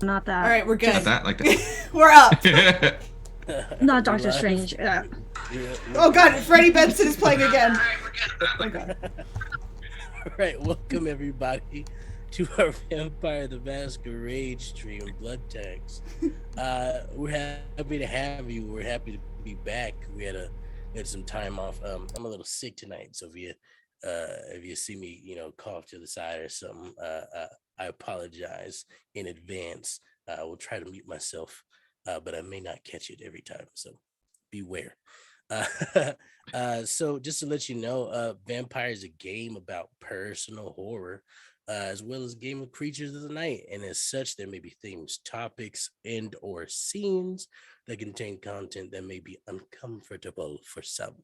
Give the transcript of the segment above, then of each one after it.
Not All that. right, we're good. Like that, like that. We're up. Not Doctor Strange. Yeah. Oh god, Freddie Benson is playing again. Oh god. All right, welcome everybody to our Vampire the Masquerade stream, Blood Tags. We're happy to have you. We're happy to be back. We had some time off. I'm a little sick tonight, so if you see me, cough to the side or something, I apologize in advance. I will try to mute myself, but I may not catch it every time, so beware. So just to let you know, Vampire is a game about personal horror, as well as a game of creatures of the night, and as such, there may be themes, topics, and or scenes that contain content that may be uncomfortable for some.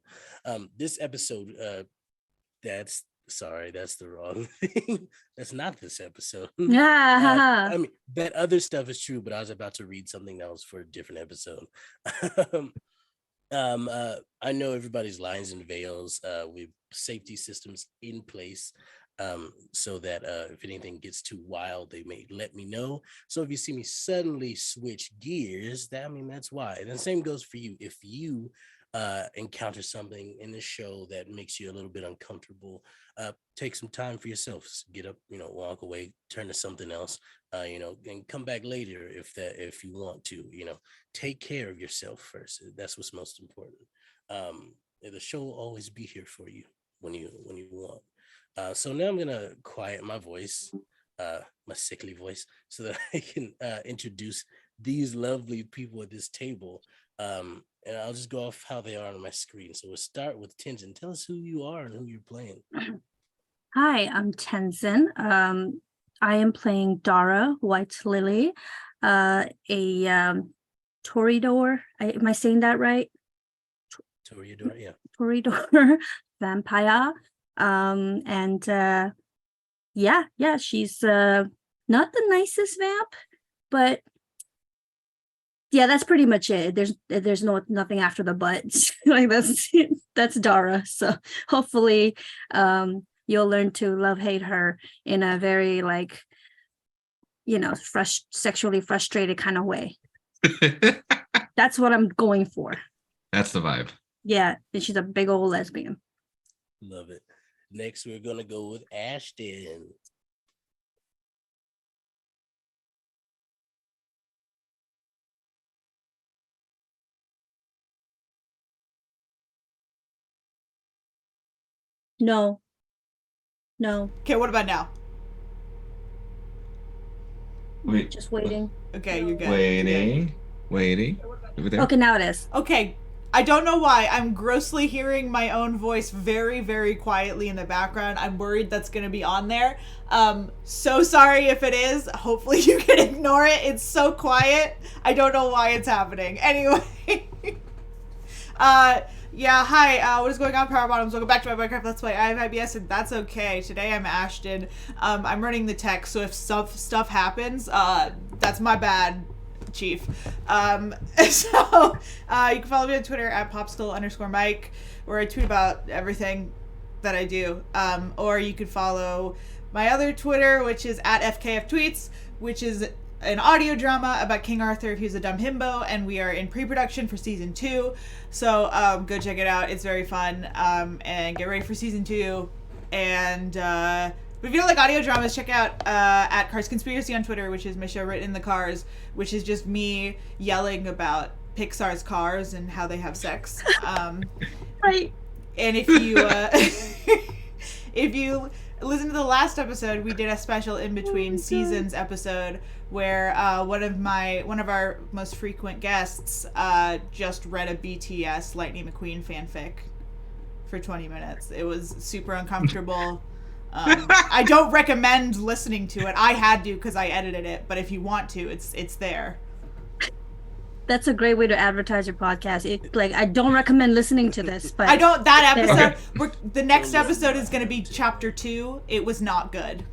This episode, that's the wrong thing. That's not this episode. Yeah. I mean, that other stuff is true, but I was about to read something that was for a different episode. I know everybody's lines and veils with safety systems in place, so that if anything gets too wild, they may let me know. So if you see me suddenly switch gears, that's why. And the same goes for you. If you encounter something in the show that makes you a little bit uncomfortable, take some time for yourself. Get up, walk away, turn to something else, and come back later if you want to. Take care of yourself first. That's what's most important. The show will always be here for you when you want. So now I'm gonna quiet my voice, my sickly voice, so that I can introduce these lovely people at this table. And I'll just go off how they are on my screen. So we'll start with Tenzin. Tell us who you are and who you're playing. Hi, I'm Tenzin. I am playing Dara, Whitelily, a Toreador. Am I saying that right? Toreador, yeah. Toreador vampire. And she's not the nicest vamp, but yeah, that's pretty much it. There's nothing after the but. Like that's Dara. So hopefully you'll learn to hate her in a very sexually frustrated kind of way. That's what I'm going for. That's the vibe. Yeah, and she's a big old lesbian. Love it. Next, we're gonna go with Ashton. No. Okay, what about now? Wait, Just waiting. Okay, you're good. Waiting. Over there. Okay, now it is. Okay, I don't know why. I'm grossly hearing my own voice very, very quietly in the background. I'm worried that's going to be on there. So sorry if it is. Hopefully you can ignore it. It's so quiet. I don't know why it's happening. Anyway. Yeah, hi, what is going on, Power Bottoms? Welcome back to my Minecraft Let's Play. I have IBS, and that's okay. Today I'm Ashton. I'm running the tech, so if stuff happens, that's my bad, Chief. So you can follow me on Twitter at popstill_Mike, where I tweet about everything that I do. Or you could follow my other Twitter, which is at FKFTweets, which is an audio drama about King Arthur if he's a dumb himbo, and we are in pre-production for season 2, so go check it out. It's very fun, and get ready for season 2. And but if you don't like audio dramas, check out at Cars Conspiracy on Twitter, which is my show written in the cars, which is just me yelling about Pixar's cars and how they have sex. Right. And if you if you listen to the last episode, we did a special in between seasons episode where one of our most frequent guests just read a BTS Lightning McQueen fanfic for 20 minutes. It was super uncomfortable. I don't recommend listening to it. I had to because I edited it, but if you want to, it's there. That's a great way to advertise your podcast. I don't recommend listening to this, but I don't. That episode, the next episode is going to be chapter 2. It was not good.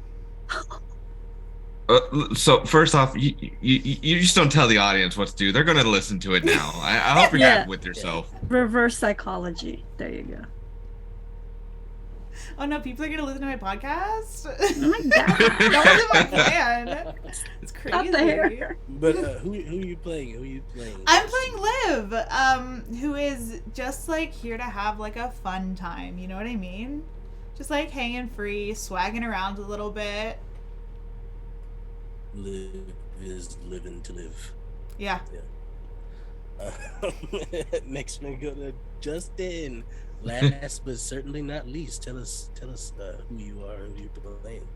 So first off, you just don't tell the audience what to do. They're going to listen to it now. I hope you're happy with yourself. Reverse psychology. There you go. Oh no, people are gonna listen to my podcast. Oh my God. That wasn't my plan. It's Out crazy. there. But who are you playing? Who are you playing? I'm playing Liv, who is just like here to have like a fun time. You know what I mean? Just like hanging free, swagging around a little bit. Live is living to live. Yeah. Next, we go to Justin. Last but certainly not least, tell us who you are and who you're playing.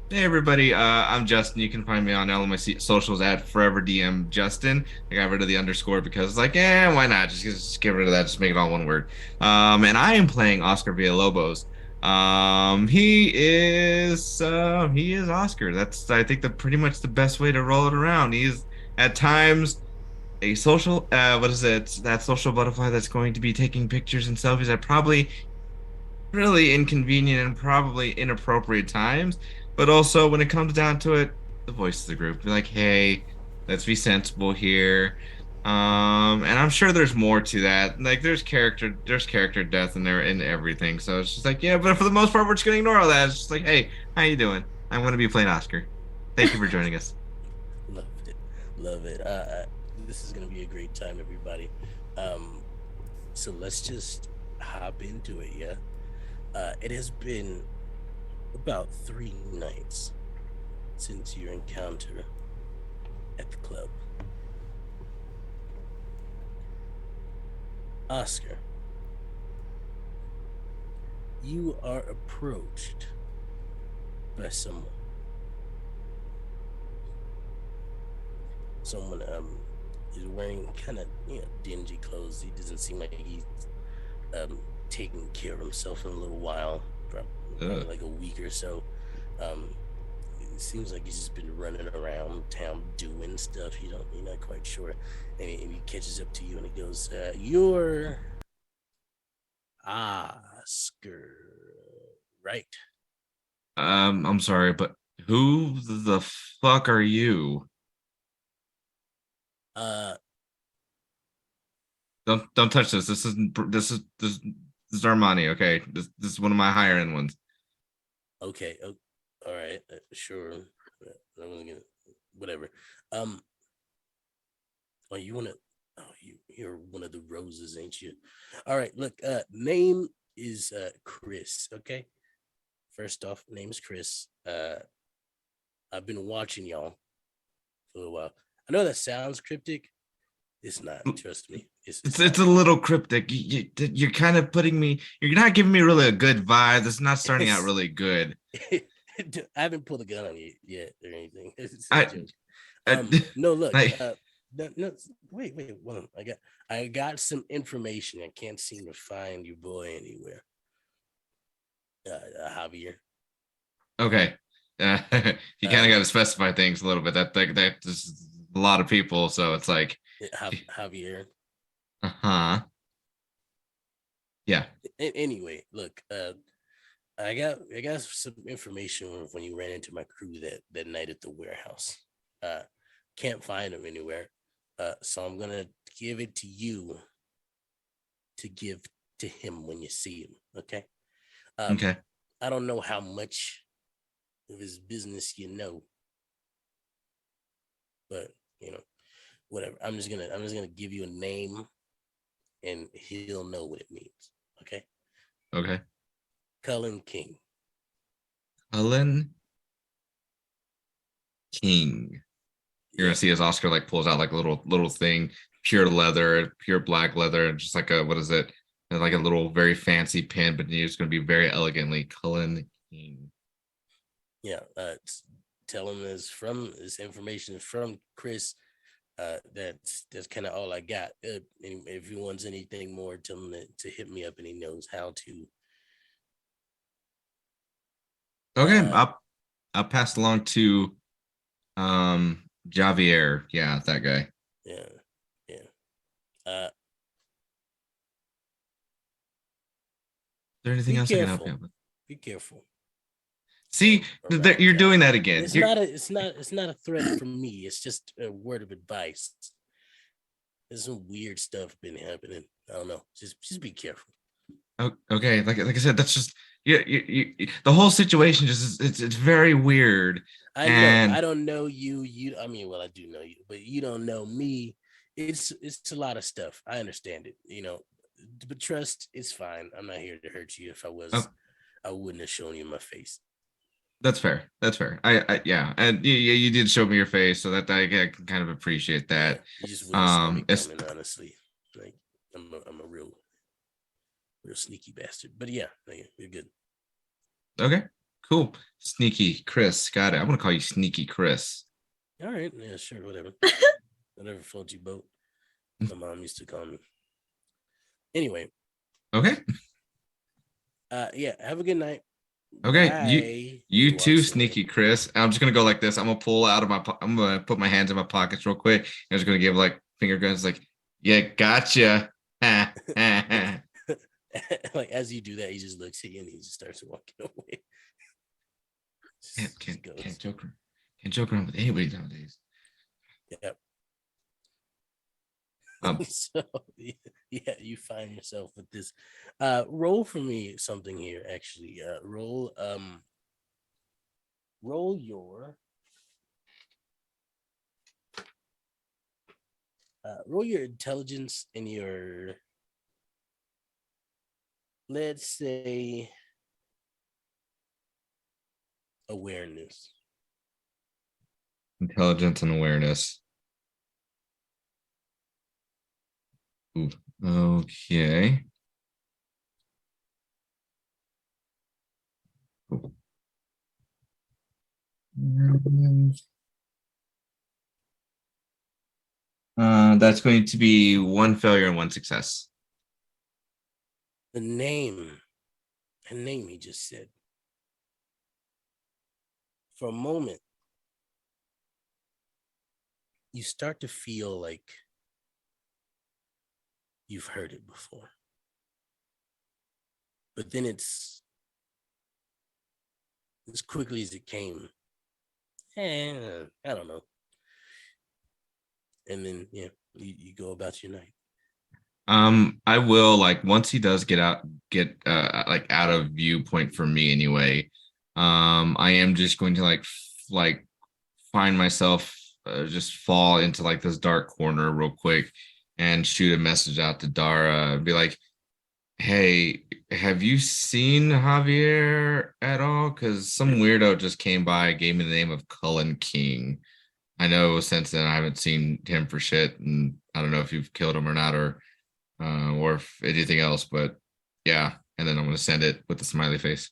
Hey everybody, I'm Justin. You can find me on all of my socials at Forever DM Justin. I got rid of the underscore because like, why not? Just get rid of that. Just make it all one word. And I am playing Oscar Villalobos. He is Oscar. That's I think pretty much the best way to roll it around. He's at times a social what is it? That social butterfly that's going to be taking pictures and selfies at probably really inconvenient and probably inappropriate times. But also when it comes down to it, the voice of the group, be like, hey, let's be sensible here. And I'm sure there's more to that. Like there's character death in there in everything. So it's just like, yeah, but for the most part, we're just gonna ignore all that. It's just like, hey, how you doing? I'm gonna be playing Oscar. Thank you for joining us. Love it. This is gonna be a great time, everybody. So let's just hop into it. Yeah. It has been about 3 nights since your encounter at the club. Oscar, you are approached by someone. Someone is wearing kind of dingy clothes. He doesn't seem like he's taking care of himself in a little while, probably like a week or so. It seems like he's just been running around town doing stuff. You're not quite sure. And he catches up to you and he goes, "You're Oscar, right?" I'm sorry, but who the fuck are you? Don't touch this. This is Armani. Okay, this is one of my higher end ones. Okay. All right. Sure. I was gonna, whatever. Oh, you wanna? Oh, you're one of the roses, ain't you? All right. Look. Name is Chris. Okay. First off, name's Chris. I've been watching y'all for a while. I know that sounds cryptic. It's not. Trust me. It's a little cryptic. You're kind of putting me. You're not giving me really a good vibe. This is not starting out really good. I haven't pulled a gun on you yet or anything. It's I- a joke. No, look. No, wait. Well, I got some information. I can't seem to find your boy anywhere. Javier. Okay. You kind of got to specify things a little bit. That's a lot of people, so it's like Javier. Yeah. Anyway, look. I got some information when you ran into my crew that night at the warehouse. Can't find him anywhere. So I'm gonna give it to you to give to him when you see him. Okay. Okay. I don't know how much of his business you know, but whatever. I'm just gonna give you a name, and he'll know what it means. Okay. Okay. Cullen King. Cullen King. You're gonna see as Oscar like pulls out like a little thing, pure black leather, and just like a what is it? And like a little very fancy pin, but it's gonna be very elegantly Cullen King. Yeah. Tell him this information is from Chris. That's kind of all I got. If he wants anything more, tell him to hit me up, and he knows how to. Okay, I'll pass along to Javier. Yeah, that guy. Yeah. Is there anything else I can help you with? Be careful. See, you're doing that again. It's not a threat from me. It's just a word of advice. There's some weird stuff been happening. I don't know. Just be careful. Okay, like I said, that's just the whole situation just it's very weird. I know. I And don't know you. I mean, well, I do know you, but you don't know me. It's a lot of stuff. I understand it, but trust, it's fine. I'm not here to hurt you. If I was, oh, I wouldn't have shown you my face. that's fair. That's fair. Yeah, and you did show me your face, so that I can kind of appreciate Yeah, that. you just wouldn't have saw me It's coming, honestly. Like I'm a real sneaky bastard. But yeah, you're good. okay. Cool. Sneaky Chris, got it. I want to call you Sneaky Chris. All right, yeah, sure, whatever. Whatever floats your boat. My mom used to call me. Anyway. Okay. Yeah, have a good night. Okay. Bye. You He too, walks away. Sneaky Chris. I'm just gonna go like this. I'm gonna pull out of I'm gonna put my hands in my pockets real quick. I'm just gonna give like finger guns, like, yeah, gotcha. Like as you do that, he just looks at you and he just starts walking away. Can't joke around with anybody nowadays. Yep. So yeah, you find yourself with this. Roll for me something here, actually. Roll your intelligence and your, let's say, awareness. Intelligence and awareness. Ooh, okay. That's going to be one failure and one success. The name he just said. For a moment, you start to feel like you've heard it before. But then it's as quickly as it came. I don't know. And then you go about your night. I will, like, once he does get like out of viewpoint for me anyway. I am just going to like find myself just fall into like this dark corner real quick and shoot a message out to Dara and be like, hey, have you seen Javier at all? Because some weirdo just came by, gave me the name of Cullen King. I know since then I haven't seen him for shit, and I don't know if you've killed him or not, or if anything else, but yeah. And then I'm gonna send it with the smiley face.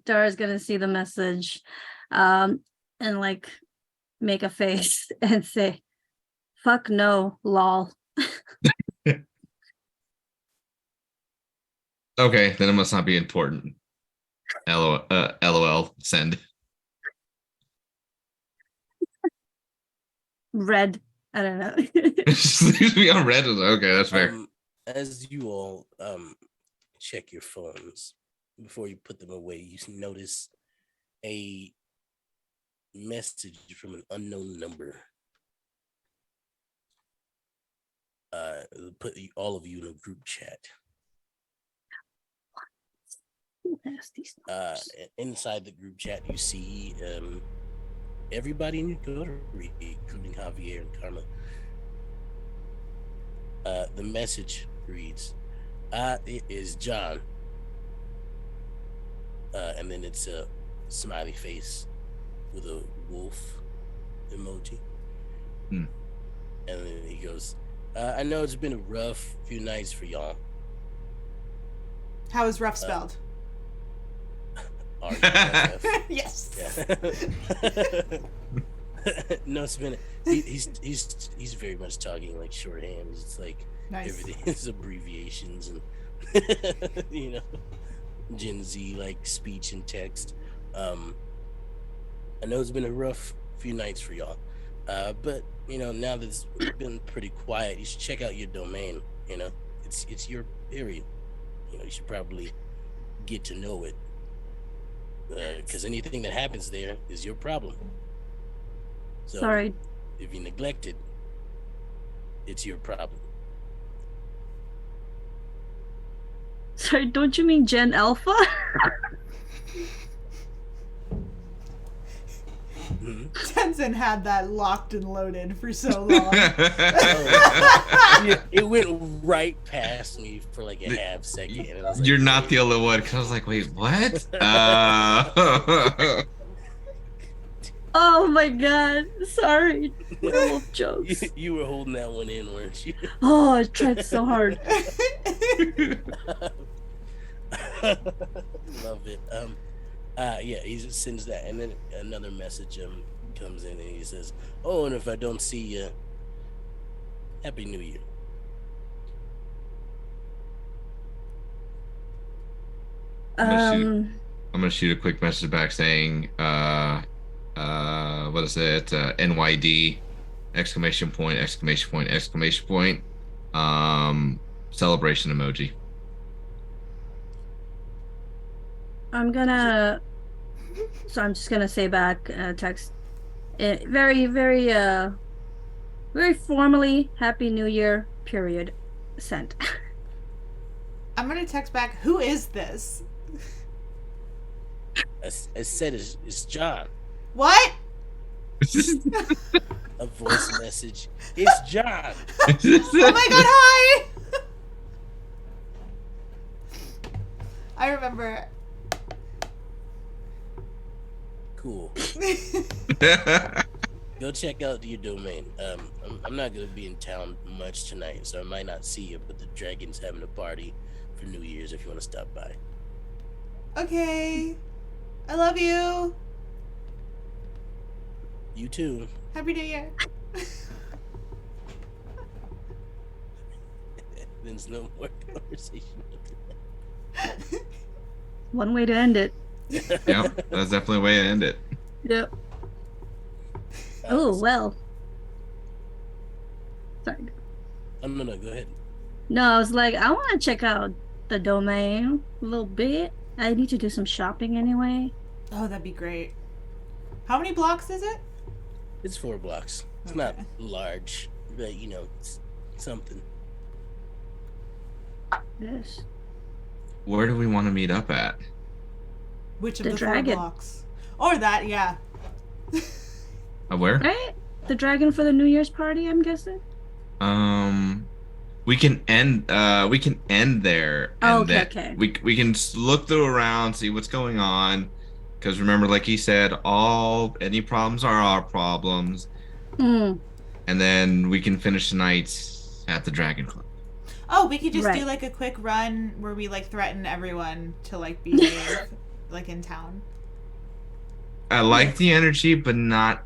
Dara's gonna see the message, and like make a face and say, "Fuck no, lol." Okay, then it must not be important. LOL. Send. Red. I don't know. Just be on red. Okay, that's fair. As you all check your phones before you put them away, you notice a message from an unknown number. Put all of you in a group chat. Inside the group chat, you see everybody in your coterie, including Javier and Karma. The message reads, it is John. And then it's a smiley face with a wolf emoji. And then he goes, I know it's been a rough few nights for y'all. How is rough spelled? R-U-F-F. Yes. Yeah. No, it's been he's very much talking like shorthand. It's like Nice. Everything is abbreviations and Gen Z like speech and text. I know it's been a rough few nights for y'all, but now that it's been pretty quiet, you should check out your domain. It's your area. You should probably get to know it, because anything that happens there is your problem. So Sorry. if you neglect it, it's your problem. Sorry, don't you mean Gen Alpha? Tenzin had that locked and loaded for so long. It went right past me for like a half second. And I was like, You're not the only one, because I was like, wait, what? Oh my god. Sorry. Werewolf jokes. you were holding that one in, weren't you? Oh, I tried so hard. Love it. Yeah, he just sends that, and then another message comes in, and he says, "Oh, and if I don't see you, Happy New Year." I'm gonna shoot a quick message back saying, what is it? NYD, exclamation point, exclamation point, exclamation point, celebration emoji. So I'm just gonna say back text very, very very formally, Happy New Year, period. Sent. I'm gonna text back, who is this? I said it's John. What? A voice message. It's John. Oh my god, hi! I remember. Cool. Go check out your domain. I'm not gonna be in town much tonight, so I might not see you, but the Dragon's having a party for New Year's if you want to stop by. Okay. I love you. You too. Happy New Year. There's no more conversation. One way to end it. Yep, that's definitely a way to end it. Yep. Oh, well. Sorry. No, go ahead. No, I was like, I want to check out the domain a little bit. I need to do some shopping anyway. Oh, that'd be great. How many blocks is it? It's 4 blocks. It's Okay. not large, but you know, it's something. Yes. Where do we want to meet up at? Which of The the dragon. 4 blocks? Or that, yeah. Where? Right? The dragon for the New Year's party, I'm guessing. We can end there. Oh, And okay, then okay. We can look through around, see what's going on. Because remember, like he said, any problems are our problems. Hmm. And then we can finish tonight at the Dragon Club. Oh, we could just do Right. like a quick run where we like threaten everyone to like behave like in town. I like the energy, but not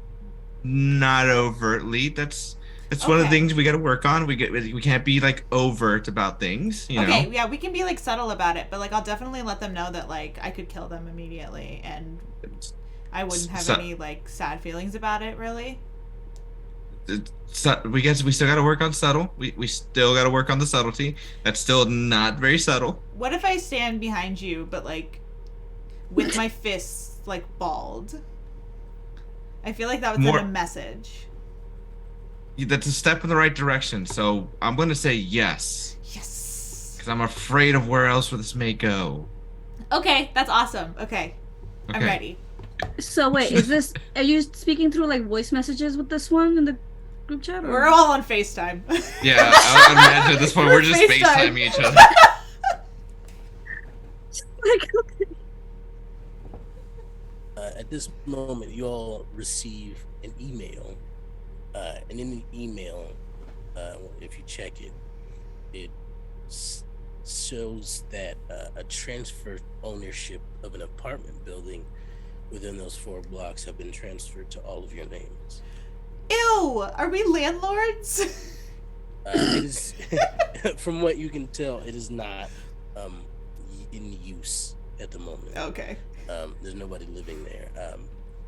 overtly. That's one of the Okay. things we got to work on. We can't be like overt about things, you Okay, know. yeah, we can be like subtle about it, but like I'll definitely let them know that like I could kill them immediately and I wouldn't have So- any like sad feelings about it really. We still got to work on subtle. We still got to work on the subtlety. That's still not very subtle. What if I stand behind you but like with my fists like balled? I feel like that would send a message. That's a step in the right direction. So I'm going to say yes. Yes. Because I'm afraid of where else this may go. Okay, that's awesome. Okay. I'm Okay. ready. So wait, are you speaking through like voice messages with this one in the group chat? Or? We're all on FaceTime. Yeah, I imagine at this point we're just FaceTime. FaceTiming each other. Like, okay. At this moment, you all receive an email, and in the email, if you check it, it shows that a transfer ownership of an apartment building within those 4 blocks have been transferred to all of your names. Ew! Are we landlords? It is, from what you can tell, it is not in use at the moment. Okay. There's nobody living there.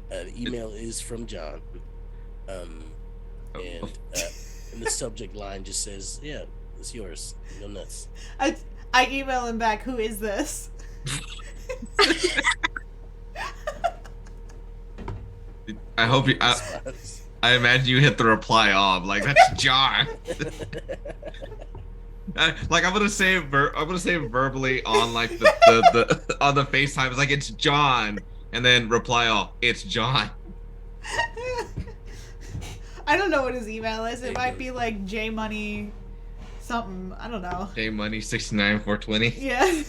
The email is from John, and the subject line just says, "Yeah, it's yours. Go nuts." I email him back, who is this? I hope you. I imagine you hit the reply all. I'm like, that's John. Like I'm gonna say verbally on like the on the FaceTime. It's like it's John, and then reply all it's John. I don't know what his email is. There It you might go. be like jmoney something. I don't know. J Money 69 420. Yeah.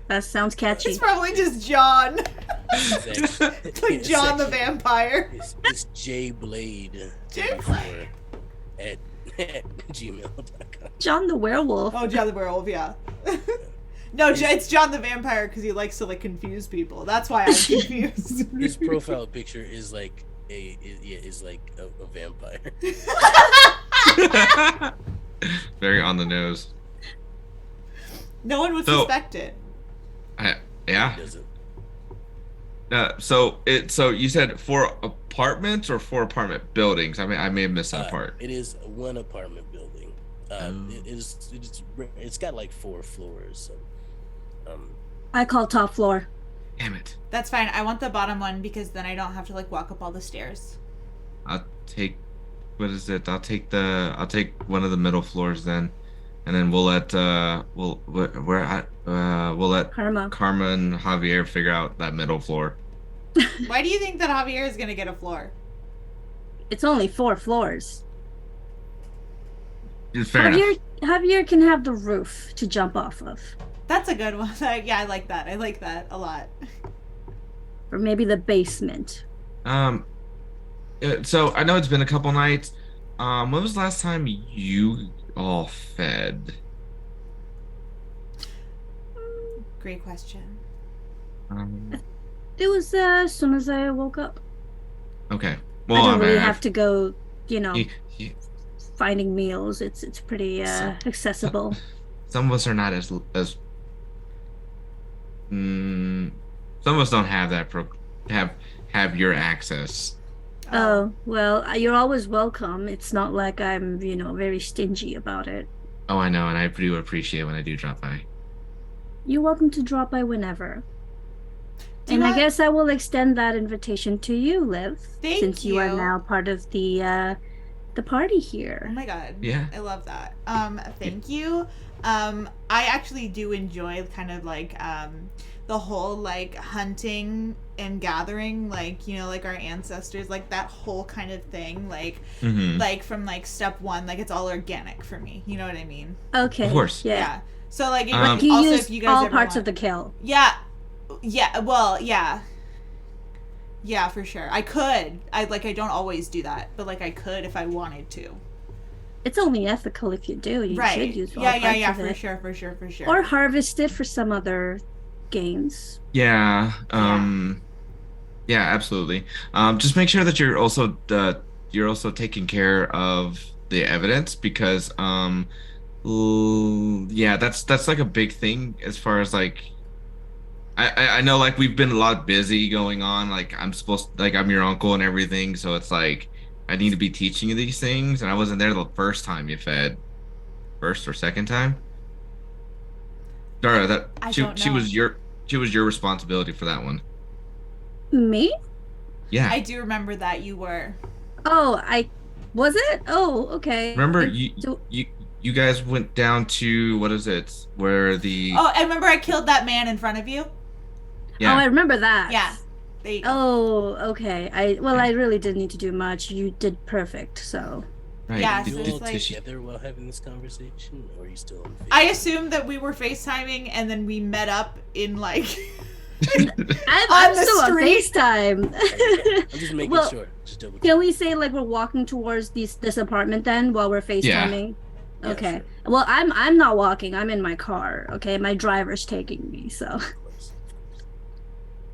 That sounds catchy. It's probably just John. It's It's like John the vampire. It's J Blade J. 34 at gmail.com. John the werewolf. Oh, John the werewolf, yeah. No, it's John the vampire because he likes to like confuse people. That's why I'm confused. His profile picture is like a vampire. Very on the nose. No one would So- suspect it. Yeah. He doesn't. So you said 4 apartments or 4 apartment buildings? I mean, I may have missed that part. It is one apartment building. It's got like 4 floors. So, I call top floor. Damn it. That's fine. I want the bottom one because then I don't have to like walk up all the stairs. I'll take what is it? I'll take one of the middle floors then, and then we'll let we'll let Karma. Karma and Javier figure out that middle floor. Why do you think that Javier is gonna get a floor? It's only 4 floors. Fair enough. Javier can have the roof to jump off of. That's a good one. Yeah, I like that. I like that a lot. Or maybe the basement. So I know it's been a couple nights. When was the last time you all fed? Great question. It was as soon as I woke up. Okay. I Well, don't really I've- have to go, you- finding meals. It's pretty accessible. some of us are not as some of us don't have that have your access. Oh, well, you're always welcome. It's not like I'm, very stingy about it. Oh, I know, and I do appreciate when I do drop by. You're welcome to drop by whenever. Do And I I- guess I will extend that invitation to you, Liv, Thank since you are you. now part of the party Oh here. my god. Yeah. I love that. Thank you. I actually do enjoy kind of like the whole like hunting and gathering, like, like our ancestors, like that whole kind of thing, like Mm-hmm. like from like step 1, like it's all organic for me. You know what I mean? Okay. Of course. Yeah. So like But You also use if you guys all ever parts want- of the kill. Yeah. Well, yeah. Yeah, for sure. I could. I don't always do that, but like I could if I wanted to. It's only ethical if you do. You Right. should use all Yeah, parts of for it. sure, for sure, for sure. Or harvest it for some other gains. Yeah. Yeah, absolutely. Just make sure that you're also taking care of the evidence because yeah, that's like a big thing as far as like I know like we've been a lot busy going on, like I'm your uncle and everything, so it's like I need to be teaching you these things, and I wasn't there the first time you fed. First or second time? Dara, I she don't know. was your responsibility for that one. Me? Yeah. I do remember that you were. Oh, was it? Oh, okay. Remember I don't- you guys went down to what is it? Where the Oh, I remember I killed that man in front of you. yeah. Oh, I remember that. Yeah. There you go. Oh, okay. I really didn't need to do much. You did perfect. So right. Yeah, You so Did- it's all like- together while having this conversation, or are you still on? I assumed that we were FaceTiming and then we met up in like. I'm the still on street? FaceTime. I'm just making Well, sure. Just double check. Can we say like we're walking towards this apartment then while we're FaceTiming? Yeah, Okay. sure. Well, I'm not walking. I'm in my car. Okay, my driver's taking me. So Of course.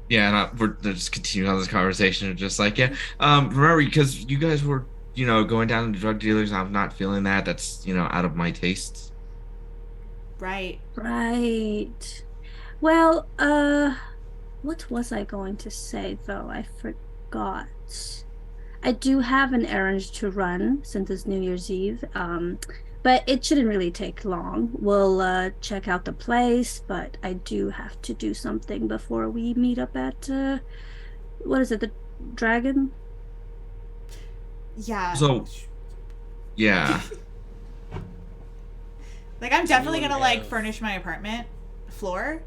Yeah, and we're just continuing on this conversation and just like, yeah. Remember, because you guys were, going down to drug dealers, I'm not feeling that. That's, out of my taste. Right. right. Well, what was I going to say though? I forgot. I do have an errand to run since it's New Year's Eve. But it shouldn't really take long. We'll check out the place, but I do have to do something before we meet up at what is it, the Dragon? Yeah. So, yeah. Like, I'm definitely anyone gonna like have- furnish my apartment floor,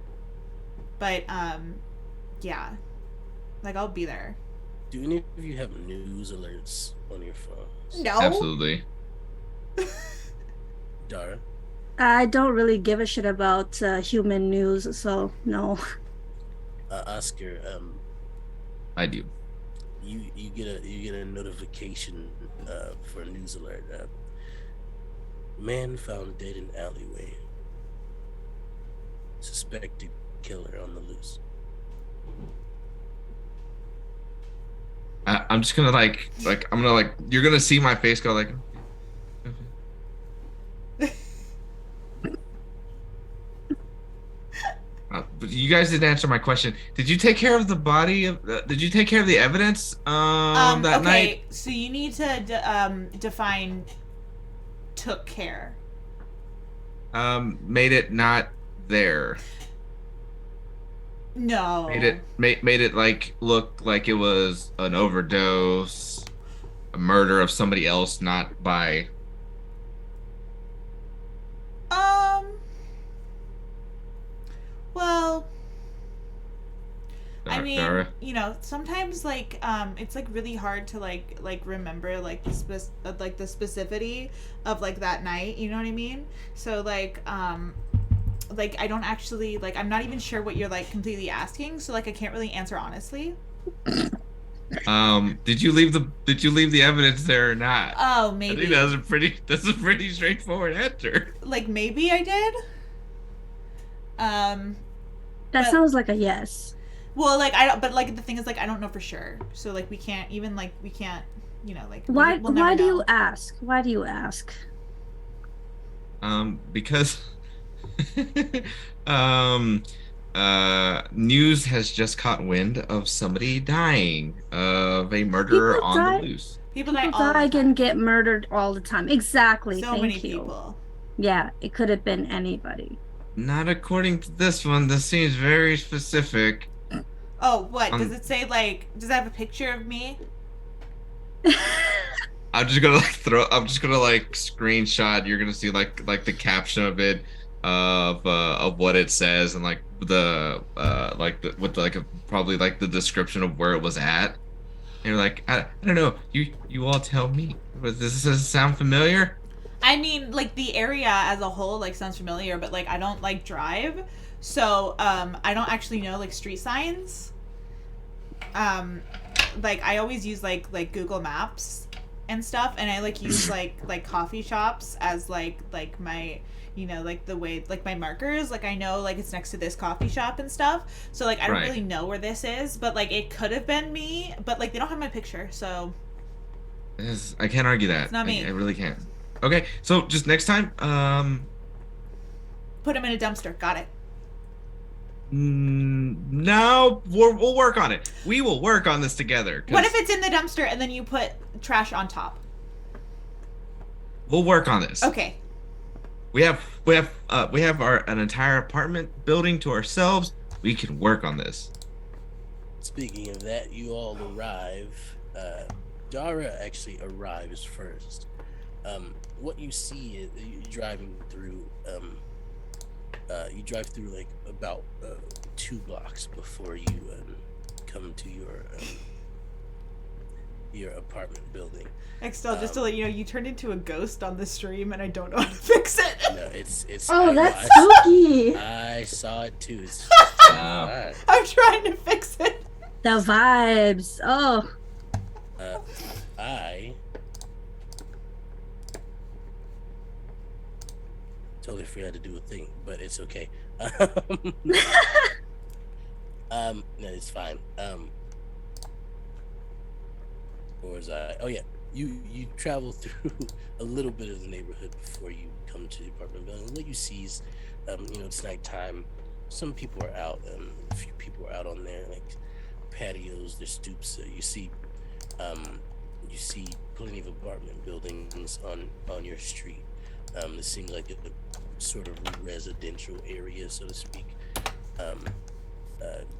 but yeah, like I'll be there. Do any of you have news alerts on your phones? No. Absolutely. Dara? I don't really give a shit about human news, so no. Oscar, I do. you get a notification for a news alert. Man found dead in alleyway. Suspected killer on the loose. I'm just gonna I'm gonna you're gonna see my face go like. But you guys didn't answer my question. Did you take care of the body of? Did you take care of the evidence that Okay, night? so you need to define took care. Made it not there. No. Made it look like it was an overdose, a murder of somebody else, not by. Well, I mean, Dara. you know, sometimes it's like really hard to like remember like the the specificity of like that night. You know what I mean? So like I don't actually like I'm not even sure what you're like completely asking. So like I can't really answer honestly. Did you leave the evidence there or not? Oh, I maybe. think that's a pretty straightforward answer. Like maybe I did. That But- sounds like a yes. Well, like I don't, but like the thing is, like I don't know for sure. So like we can't, you know, like Why we'll never why do know. you ask? Why do you ask? Because news has just caught wind of somebody dying, of a murderer People on die? the loose. People die People all die the time. and get murdered all the time. Exactly. So Thank many you. people. Yeah, it could have been anybody. Not according to this one. This seems very specific. Oh, what does Um, it say? Like, does it have a picture of me? I'm just gonna screenshot. You're gonna see like the caption of it, of what it says, and like probably like the description of where it was at. And you're like, I don't know. You all tell me. Does this sound familiar? I mean, like the area as a whole like sounds familiar, but like I don't like drive, so I don't actually know like street signs. Like I always use like Google Maps and stuff, and I like use like coffee shops as like my, you know, like the way like my markers, like I know like it's next to this coffee shop and stuff, so like I don't Right. really know where this is, but like it could have been me, but like they don't have my picture, so I can't argue that. It's not me. I really can't. Okay, so just next time, put them in a dumpster. Got it. no, we'll work on it. We will work on this together. 'Cause What if it's in the dumpster and then you put trash on top? we'll work on this? Okay. We have an entire apartment building to ourselves. We can work on this. Speaking of that, you all arrive. Dara actually arrives first. What you see is you driving through. You drive through like about 2 blocks before you come to your apartment building. Excel, just to let you know, you turned into a ghost on the stream, and I don't know how to fix it. No, it's. Oh, I- that's I- spooky. I saw it too. It's Wow. fine. I'm trying to fix it. The vibes. Oh, I totally forgot to do a thing, but it's okay. No, it's fine. Where was I? Oh yeah, you travel through a little bit of the neighborhood before you come to the apartment building. What you see is, it's nighttime. Some people are out. A few people are out on their like patios, their stoops. You see plenty of apartment buildings on your street. This seems like a sort of residential area, so to speak.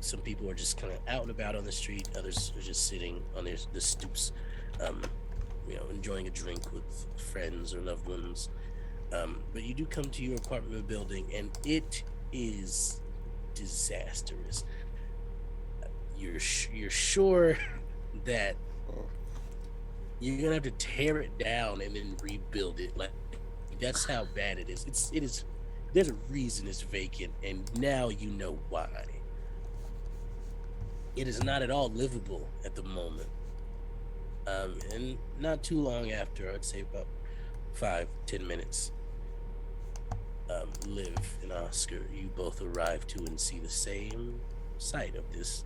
Some people are just kind of out and about on the street. Others are just sitting on the stoops, enjoying a drink with friends or loved ones. But you do come to your apartment building, and it is disastrous. You're sure that you're gonna have to tear it down and then rebuild it. Like, that's how bad it is. It is. There's a reason it's vacant, and now you know why. It is not at all livable at the moment. And not too long after, I'd say about 5-10 minutes, Liv and Oscar, you both arrive to and see the same site of this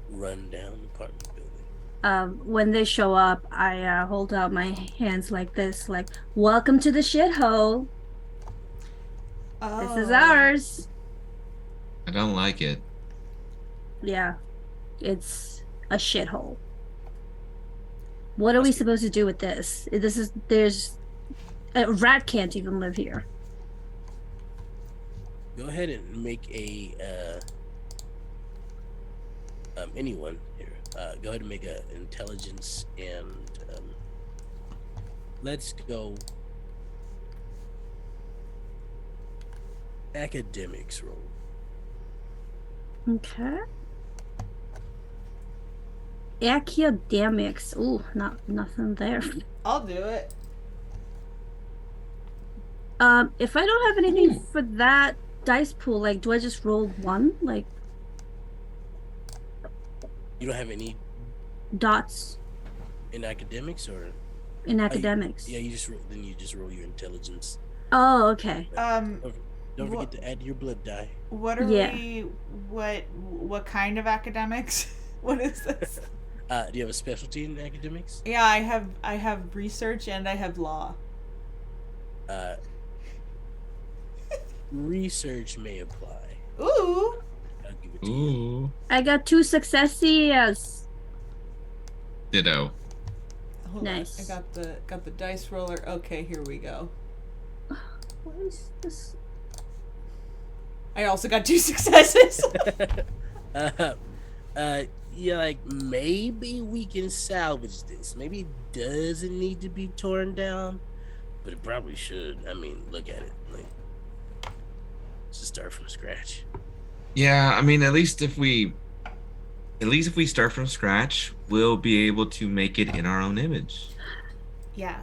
rundown apartment building. When they show up, I hold out my hands like this, like, welcome to the shithole. This is ours. I don't like it. Yeah, it's a shithole. What are we supposed to do with this? There's a rat can't even live here. Go ahead and make a anyone here. Go ahead and make a intelligence and let's go academics roll. Okay. Academics. Ooh, nothing there. I'll do it. If I don't have anything for that dice pool, like, do I just roll one? Like, You don't have any dots in academics, or in academics? yeah, you just roll your intelligence. Oh, okay. Don't forget to add your blood die. What are Yeah. we? What kind of academics? What is this? Do you have a specialty in academics? Yeah, I have research and I have law. Research may apply. Ooh. I'll give it to you. Ooh. I got 2 successes. Ditto. Hold Nice. on. I got the dice roller. Okay, here we go. What is this? I also got 2 successes. Yeah, like, maybe we can salvage this. Maybe it doesn't need to be torn down, but it probably should. I mean, look at it. Like, just start from scratch. Yeah, I mean, at least if we start from scratch, we'll be able to make it in our own image. Yeah.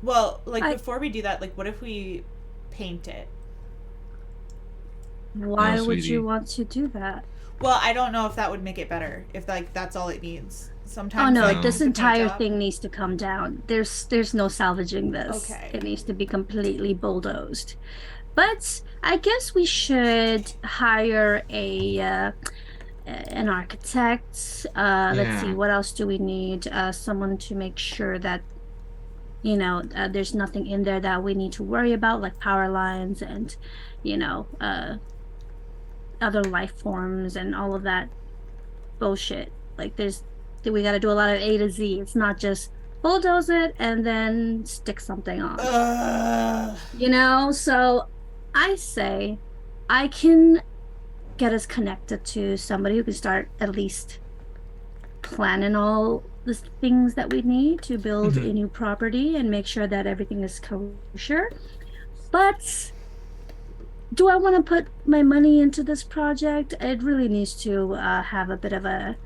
Well, like, I- before we do that, like, what if we paint it? Why No, would sweetie. you want to do that? Well, I don't know if that would make it better. If, like, that's all it needs. Sometimes. Oh no, like, No. this just a paint entire job. thing needs to come down. There's no salvaging this. Okay. It needs to be completely bulldozed. But I guess we should hire an architect. Let's see, Yeah. what else do we need? Someone to make sure that there's nothing in there that we need to worry about, like power lines and other life forms and all of that bullshit. Like we got to do a lot of A to Z. It's not just bulldoze it and then stick something on. So I say I can get us connected to somebody who can start at least planning all the things that we need to build a new property and make sure that everything is kosher. But do I want to put my money into this project? It really needs to have a bit of a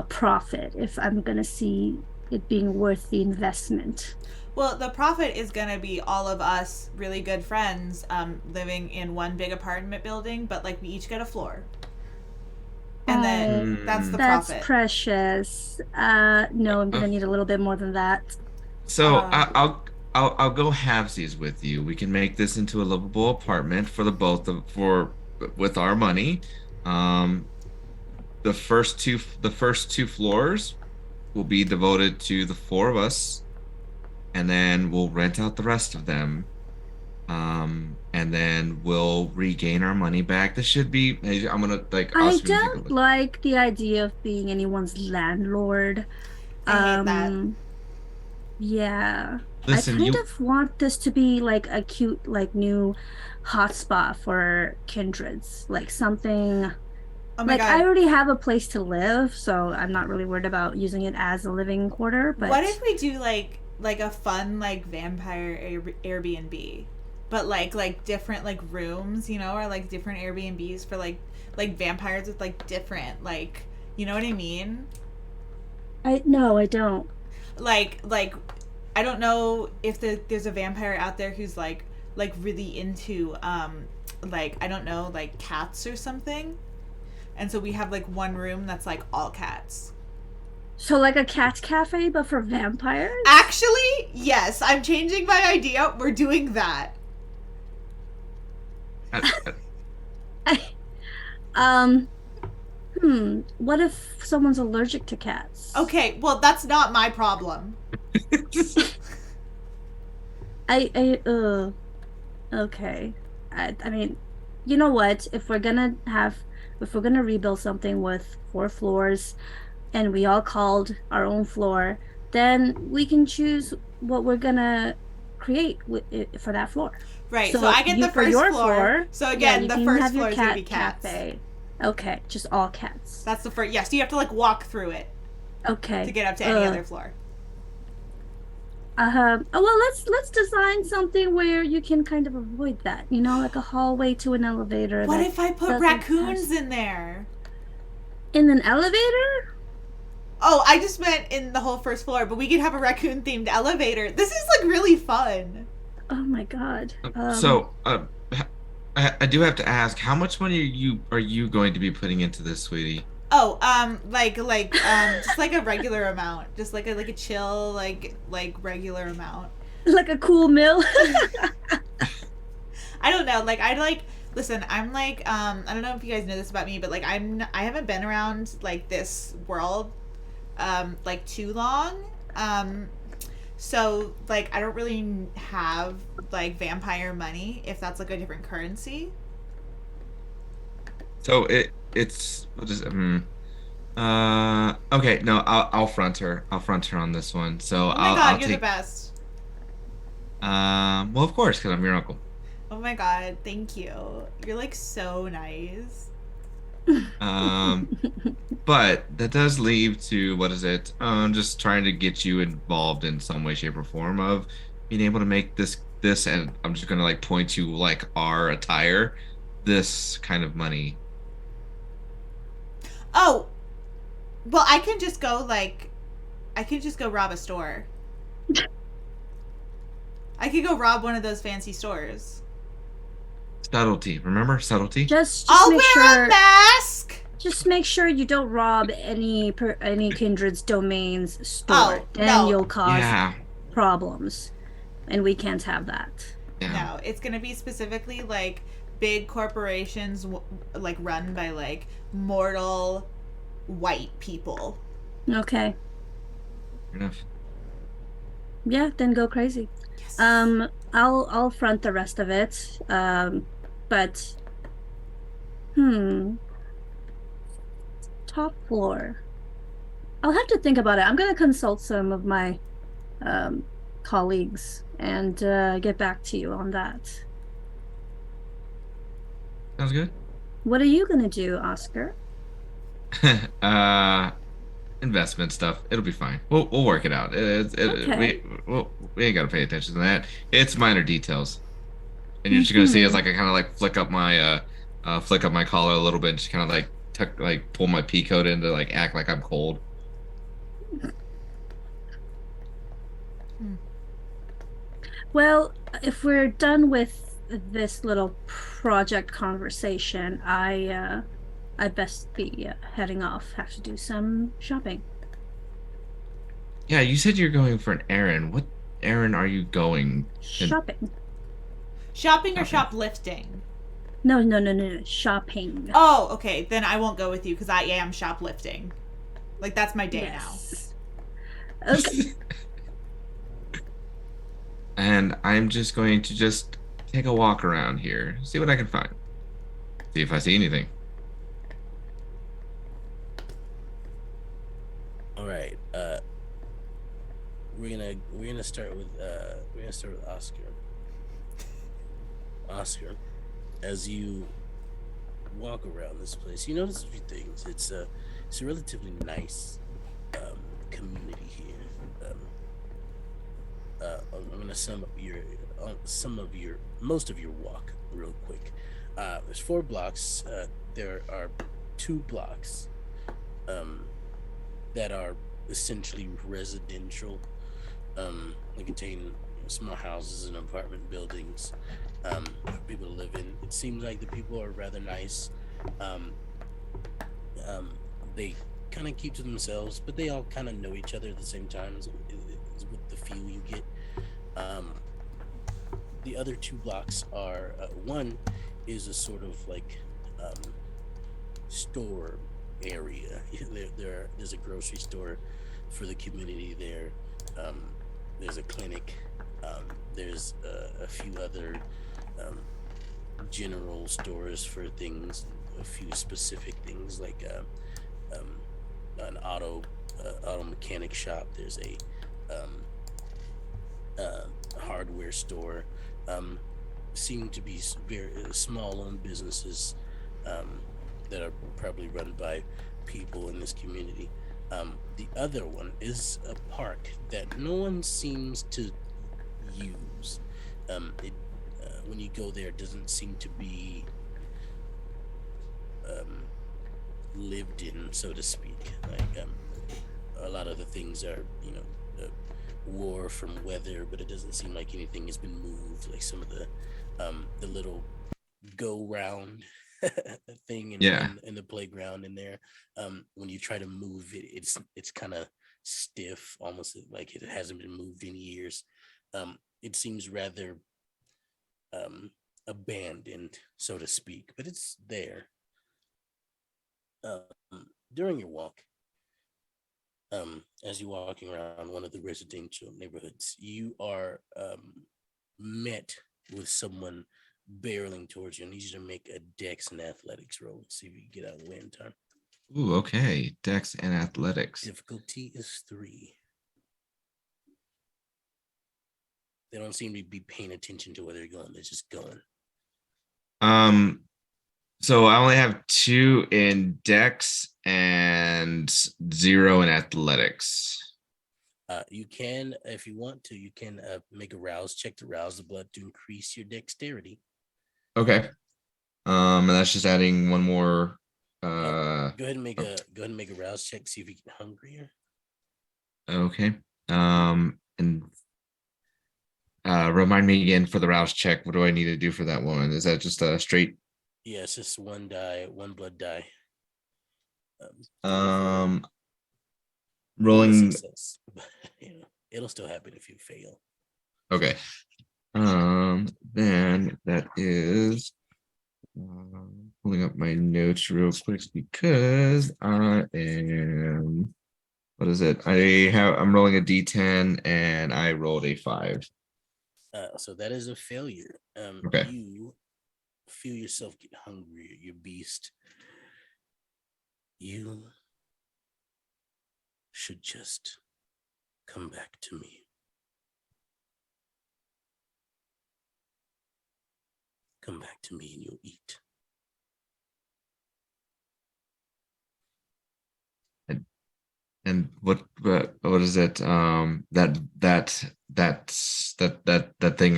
profit if I'm going to see it being worth the investment. Well, the profit is going to be all of us really good friends living in one big apartment building, but, like, we each get a floor. And then that's the That's profit. precious. No, I'm going to need a little bit more than that. So I'll go halvesies with you. We can make this into a livable apartment for with our money. The first two floors will be devoted to the 4 of us, and then we'll rent out the rest of them. And then we'll regain our money back. This should be. I'm gonna like. I Oscar, take a don't look. like the idea of being anyone's landlord. I hate that. Yeah. Listen, I kind of want this to be like a cute, like, new hotspot for kindreds. Like something. Oh my Like, god. I already have a place to live, so I'm not really worried about using it as a living quarter. But What if we do, like, like a fun like vampire Airbnb, but like different like rooms, you know, or like different Airbnbs for like vampires with like different like, you know what I mean? No, I don't. Like I don't know if there's a vampire out there who's like really into like I don't know, like cats or something. And so we have like one room that's like all cats. So like a cat cafe, but for vampires? Actually, yes, I'm changing my idea. We're doing that. Um, what if someone's allergic to cats? Okay, well that's not my problem. Okay. I mean, you know what? If we're gonna rebuild something with 4 floors and we all called our own floor, then we can choose what we're gonna create for that floor. Right, so I get the first floor. So again, the first floor is gonna be cats. Cafe. Okay, just all cats. That's the first. Yes, you have to like walk through it. Okay. To get up to any other floor. Oh well, let's design something where you can kind of avoid that. You know, like a hallway to an elevator. What if I put raccoons in there? In an elevator? Oh, I just meant in the whole first floor, but we could have a raccoon themed elevator. This is like really fun. Oh my god. I do have to ask, how much money are you going to be putting into this, sweetie? Oh, just like a regular amount, just like a chill, like regular amount. Like a cool mill. I don't know. Listen, I'm like, I don't know if you guys know this about me, but like, I haven't been around like this world, like too long. So like, I don't really have like vampire money, if that's like a different currency. So it's what is it? Okay, no, I'll front her. I'll front her on this one. So oh my I'll god, you're take the best. well, of course, because I'm your uncle. Oh my god, thank you. You're like so nice. But that does leave to what is it? Just trying to get you involved in some way, shape, or form of being able to make this, and I'm just gonna like point to like our attire, this kind of money. Oh, well, I can just go rob a store. I could go rob one of those fancy stores. Subtlety, remember subtlety? Just I'll make wear a mask. Just make sure you don't rob any kindred's domains store. Oh, then no. you'll cause problems, and we can't have that. Yeah. No, it's gonna be specifically like big corporations, like run by like mortal white people. Okay. Fair enough. Yeah, then go crazy. Yes. I'll front the rest of it. But top floor. I'll have to think about it. I'm gonna consult some of my colleagues and get back to you on that. Sounds good. What are you gonna do, Oscar? Investment stuff. It'll be fine. We'll work it out. Okay. We ain't gotta pay attention to that. It's minor details, and you're just gonna see as like I kind of like flick up my collar a little bit, and just kind of like pull my pea coat in to like act like I'm cold. Well, if we're done with this little project conversation, I best be heading off. Have to do some shopping. Yeah, you said you're going for an errand. What errand are you going? Shopping. Shopping or shoplifting? No, shopping. Oh, okay. Then I won't go with you because I am shoplifting. Like, that's my day now. Okay. And I'm just going to just take a walk around here, see what I can find. See if I see anything. All right. We're gonna start with Oscar. Oscar, as you walk around this place, you notice a few things. It's a relatively nice community here. to sum up most of your walk real quick. There's 4 blocks. There are 2 blocks that are essentially residential. They contain small houses and apartment buildings for people to live in. It seems like the people are rather nice. Um, they kind of keep to themselves, but they all kind of know each other at the same time. Is with the feel you get. The other 2 blocks are one is a sort of like store area. There's a grocery store for the community there. There's a clinic. There's a few other general stores for things, a few specific things like an auto mechanic shop. There's a hardware store. Seem to be very small owned businesses that are probably run by people in this community. The other one is a park that no one seems to use. When you go there, it doesn't seem to be lived in, so to speak. Like a lot of the things are, war from weather, but it doesn't seem like anything has been moved. Like some of the little go round thing in the playground in there. When you try to move it, it's kind of stiff, almost like it hasn't been moved in years. It seems rather abandoned, so to speak, but it's there. During your walk, as you're walking around one of the residential neighborhoods, you are met with someone barreling towards you. I need you to make a dex and athletics roll. See if you can get out of the way in time. Ooh, okay. Dex and athletics. Difficulty is 3. They don't seem to be paying attention to where they're going. They're just going. So I only have 2 in Dex and 0 in athletics. You can, if you want to, you can make a rouse check to rouse the blood to increase your dexterity. Okay. And that's just adding one more. Go ahead and make a rouse check. See if you get hungrier. Okay. And remind me again for the rouse check. What do I need to do for that one? Is that just a straight? Yeah, it's just 1 die, 1 blood die. Rolling. Success. It'll still happen if you fail. Okay. Then that is pulling up my notes real quick because I am. What is it? I'm rolling a D10 and I rolled a 5. So that is a failure. Okay. You feel yourself get hungry, you beast. You should just come back to me. Come back to me and you'll eat. And what is it? That thing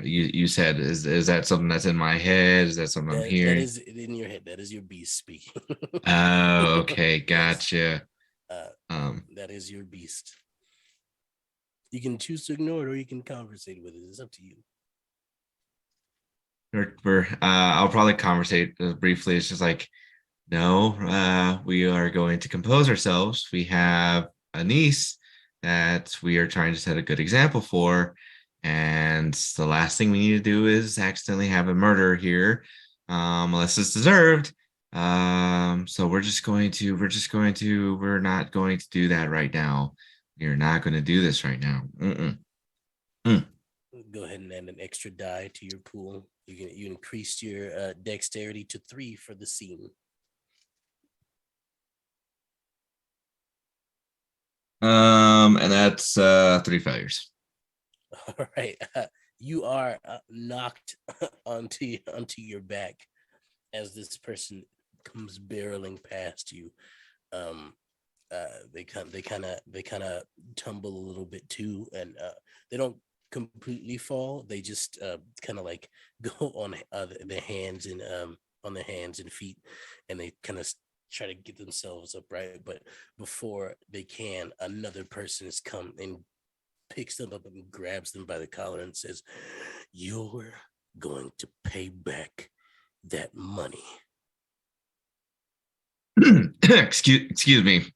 you said is that something that's in my head? Is that something I'm hearing? That is in your head. That is your beast speaking. Oh, okay, gotcha. That is your beast. You can choose to ignore it or you can conversate with it. It's up to you. I'll probably conversate briefly. It's just like, no, we are going to compose ourselves. We have a niece that we are trying to set a good example for. And the last thing we need to do is accidentally have a murder here, unless it's deserved. So we're not going to do that right now. You're not going to do this right now. Go ahead and add an extra die to your pool. You increased your dexterity to 3 for the scene. And that's 3 failures. All right, you are knocked onto your back as this person comes barreling past you. They kind of tumble a little bit too, and they don't completely fall. They just kind of like go on their hands and on their hands and feet, and they kind of try to get themselves upright. But before they can, another person has come and picks them up and grabs them by the collar and says, "You're going to pay back that money." Excuse me.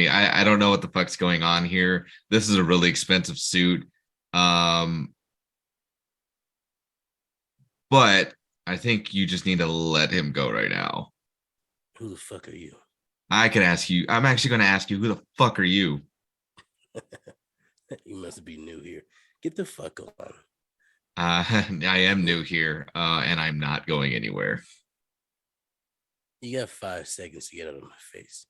I don't know what the fuck's going on here. This is a really expensive suit. But I think you just need to let him go right now. Who the fuck are you? I could ask you. I'm actually going to ask you, who the fuck are you? You must be new here. Get the fuck on. I am new here, and I'm not going anywhere. You got 5 seconds to get out of my face.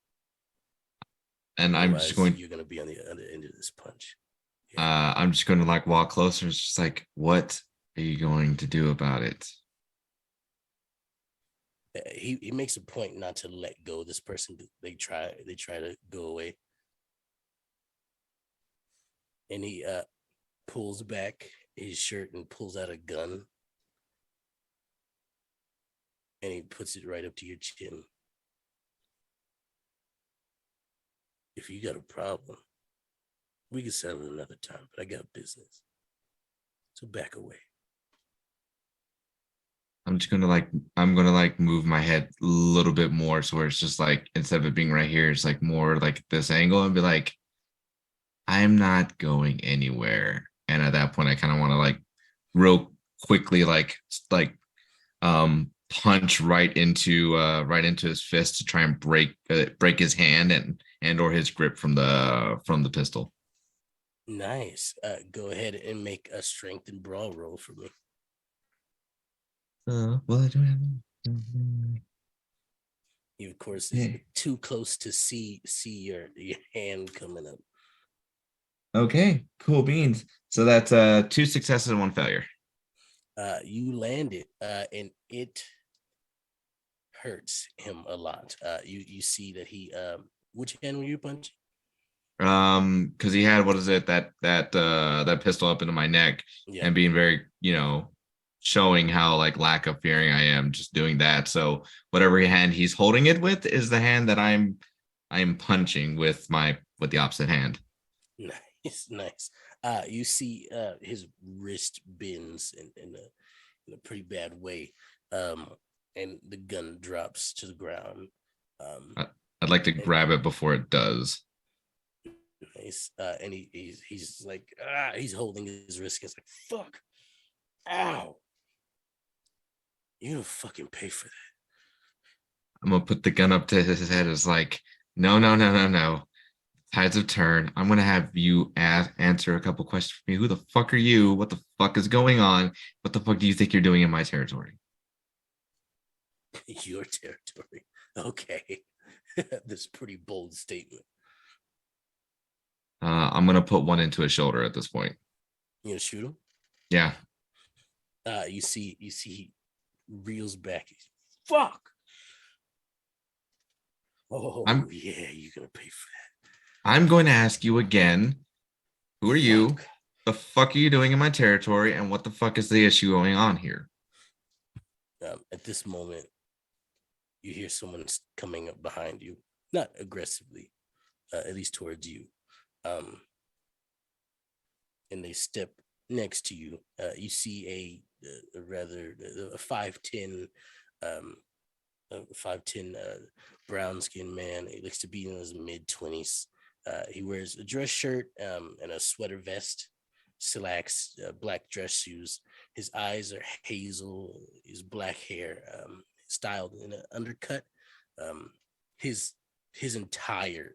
And I'm just going. You're gonna be on the other end of this punch. I'm just going to like walk closer. It's just like, what are you going to do about it? He makes a point not to let go of this person. They try to go away, and he pulls back his shirt and pulls out a gun, and he puts it right up to your chin. If you got a problem, we can settle it another time, but I got business. So back away. I'm gonna like move my head a little bit more so where it's just like, instead of it being right here, it's like more like this angle, and be like, I'm not going anywhere. And at that point, I kind of want to like real quickly punch right into his fist to try and break his hand and or his grip from the pistol. Nice. Go ahead and make a strength and brawl roll for me. Well, I don't have. You, of course, is too close to see your hand coming up. Okay, cool beans. So that's 2 successes and 1 failure. You land it, and it hurts him a lot. You see that he which hand were you punching? Because he had, what is it, that pistol up into my neck, and being very, showing how like lack of fearing I am just doing that. So whatever hand he's holding it with is the hand that I'm punching with the opposite hand. Nice. You see his wrist bends in a pretty bad way, and the gun drops to the ground. I'd like to grab it before it does. Nice. And he's like, he's holding his wrist. He's like, fuck, ow. You don't fucking pay for that. I'm gonna put the gun up to his head. It's like, no. Tides have turned. I'm gonna have you answer a couple questions for me. Who the fuck are you? What the fuck is going on? What the fuck do you think you're doing in my territory? Your territory. Okay. This pretty bold statement. I'm gonna put one into his shoulder at this point. You gonna shoot him? Yeah. You see he reels back. Fuck. Oh, yeah, you're gonna pay for that. I'm going to ask you again. Who are you? The fuck are you doing in my territory? And what the fuck is the issue going on here? At this moment, you hear someone coming up behind you, not aggressively, at least towards you. And they step next to you. You see a rather 5'10", 5'10" brown-skinned man. He looks to be in his mid-20s. He wears a dress shirt and a sweater vest, slacks, black dress shoes. His eyes are hazel. His black hair styled in an undercut. His entire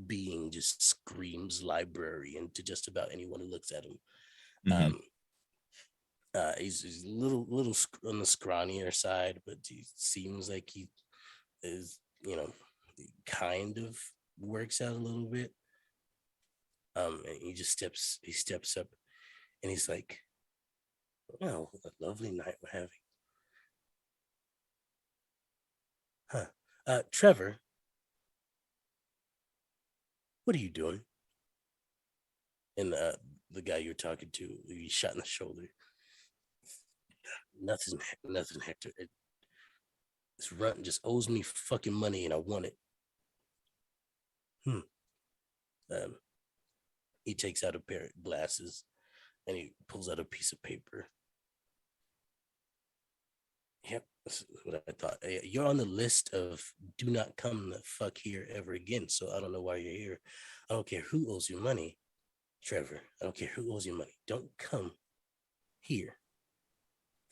being just screams librarian to just about anyone who looks at him. Mm-hmm. He's a little on the scrawnier side, but he seems like he is, kind of works out a little bit. And he steps up, and he's like, "Well, what a lovely night we're having." Trevor, what are you doing? And the guy you're talking to. He shot in the shoulder. Nothing, Hector. This runt just owes me fucking money, and I want it. He takes out a pair of glasses, and he pulls out a piece of paper. Yep, that's what I thought. You're on the list of do not come the fuck here ever again. So I don't know why you're here. I don't care who owes you money, Trevor. I don't care who owes you money. Don't come here.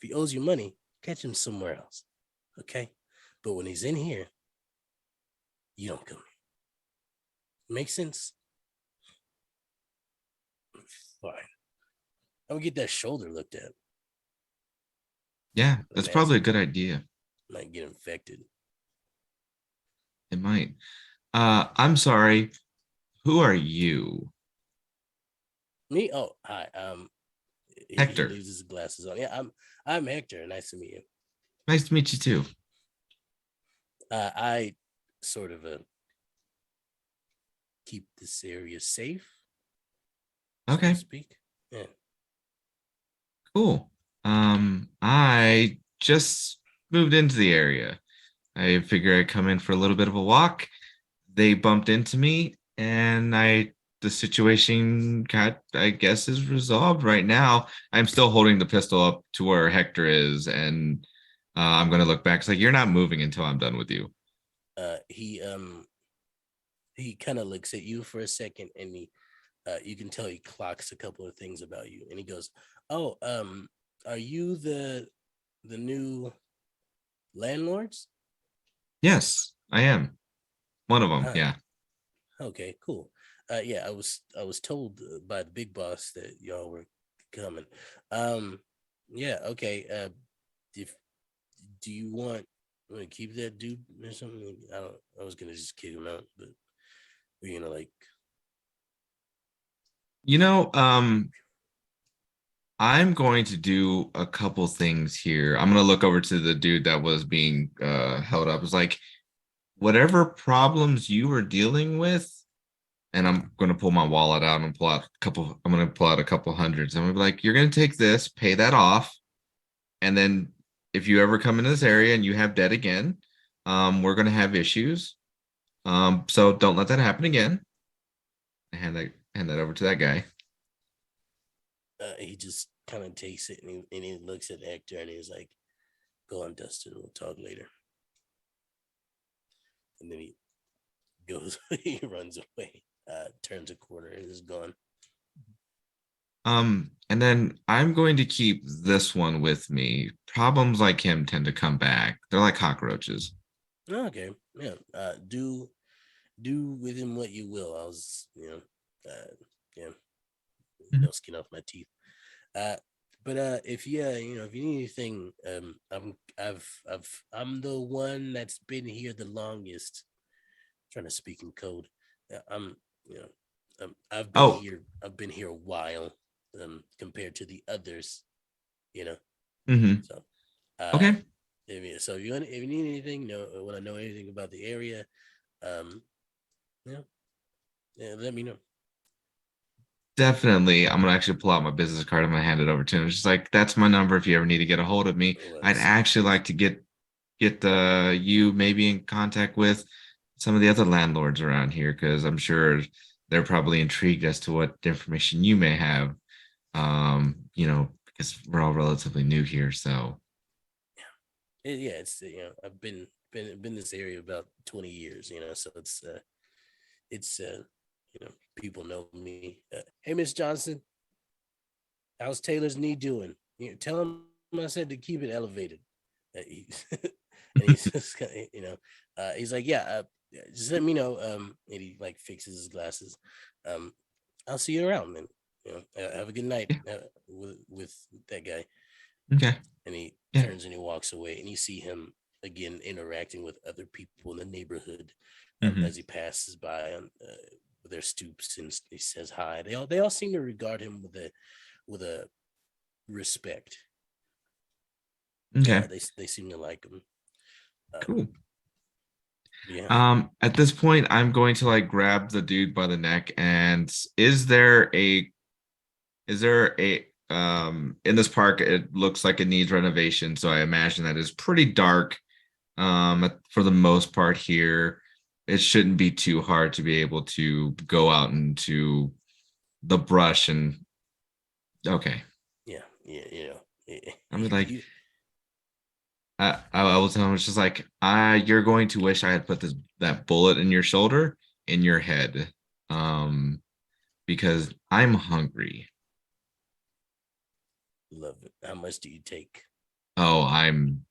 If he owes you money, catch him somewhere else. Okay? But when he's in here, you don't come here. Make sense? Fine. I'm gonna get that shoulder looked at. Yeah, that's probably a good idea. Might get infected. It might. I'm sorry. Who are you? Me? Oh, hi. Hector. He leaves his glasses on. Yeah, I'm Hector. Nice to meet you. Nice to meet you too. I sort of keep this area safe. Okay. So to speak. Yeah. Cool. I just moved into the area. I figure I'd come in for a little bit of a walk. They bumped into me, and the situation I guess is resolved right now. I'm still holding the pistol up to where Hector is, and I'm gonna look back. It's like, you're not moving until I'm done with you. He kind of looks at you for a second, and you can tell he clocks a couple of things about you, and he goes, "Oh, are you the new landlords?" Yes, I am. One of them, yeah. Okay, cool. Yeah, I was told by the big boss that y'all were coming. Yeah, okay. Do you want to keep that dude or something? I was gonna just kick him out, but we're gonna like. I'm going to do a couple things here. I'm gonna look over to the dude that was being held up. It's like, whatever problems you were dealing with, and I'm gonna pull my wallet out and I'm gonna pull out a couple hundreds. I'm gonna be like, you're gonna take this, pay that off, and then if you ever come into this area and you have debt again, we're gonna have issues. So don't let that happen again. I hand that over to that guy. He just kind of takes it and he looks at Hector and he's like, "Go on, Dustin. We'll talk later." And then he goes, he runs away, turns a corner and is gone. And then I'm going to keep this one with me. Problems like him tend to come back. They're like cockroaches. Okay, yeah. Do with him what you will. I was, no skin off my teeth. But if if you need anything, I'm the one that's been here the longest. I'm trying to speak in code. I've been here. I've been here a while, compared to the others. Mm-hmm. So, okay. So if you need anything, want to know anything about the area, let me know. Definitely. I'm gonna actually pull out my business card. I'm gonna hand it over to him. It's just like, that's my number if you ever need to get a hold of me. I'd actually like to get you maybe in contact with some of the other landlords around here, because I'm sure they're probably intrigued as to what information you may have. Because we're all relatively new here, so it's I've been in this area about 20 years, so it's people know me. Hey, Miss Johnson, how's Taylor's knee doing? Tell him I said to keep it elevated. And he's just he's like, yeah, just let me know. And he like fixes his glasses. I'll see you around, man. Have a good night with that guy. Okay. And he turns and he walks away, and you see him again interacting with other people in the neighborhood as he passes by on their stoops, and he says hi. They all seem to regard him with a respect. Okay. They seem to like him. Cool. Yeah. At this point, I'm going to like grab the dude by the neck, and is there a Is there a in this park? It looks like it needs renovation, so I imagine that is pretty dark. For the most part here, it shouldn't be too hard to be able to go out into the brush and okay. Yeah, yeah, I'm like, you, I will tell him it's just like, you're going to wish I had put that bullet in your shoulder in your head, because I'm hungry. love it. How much do you take? Oh, I'm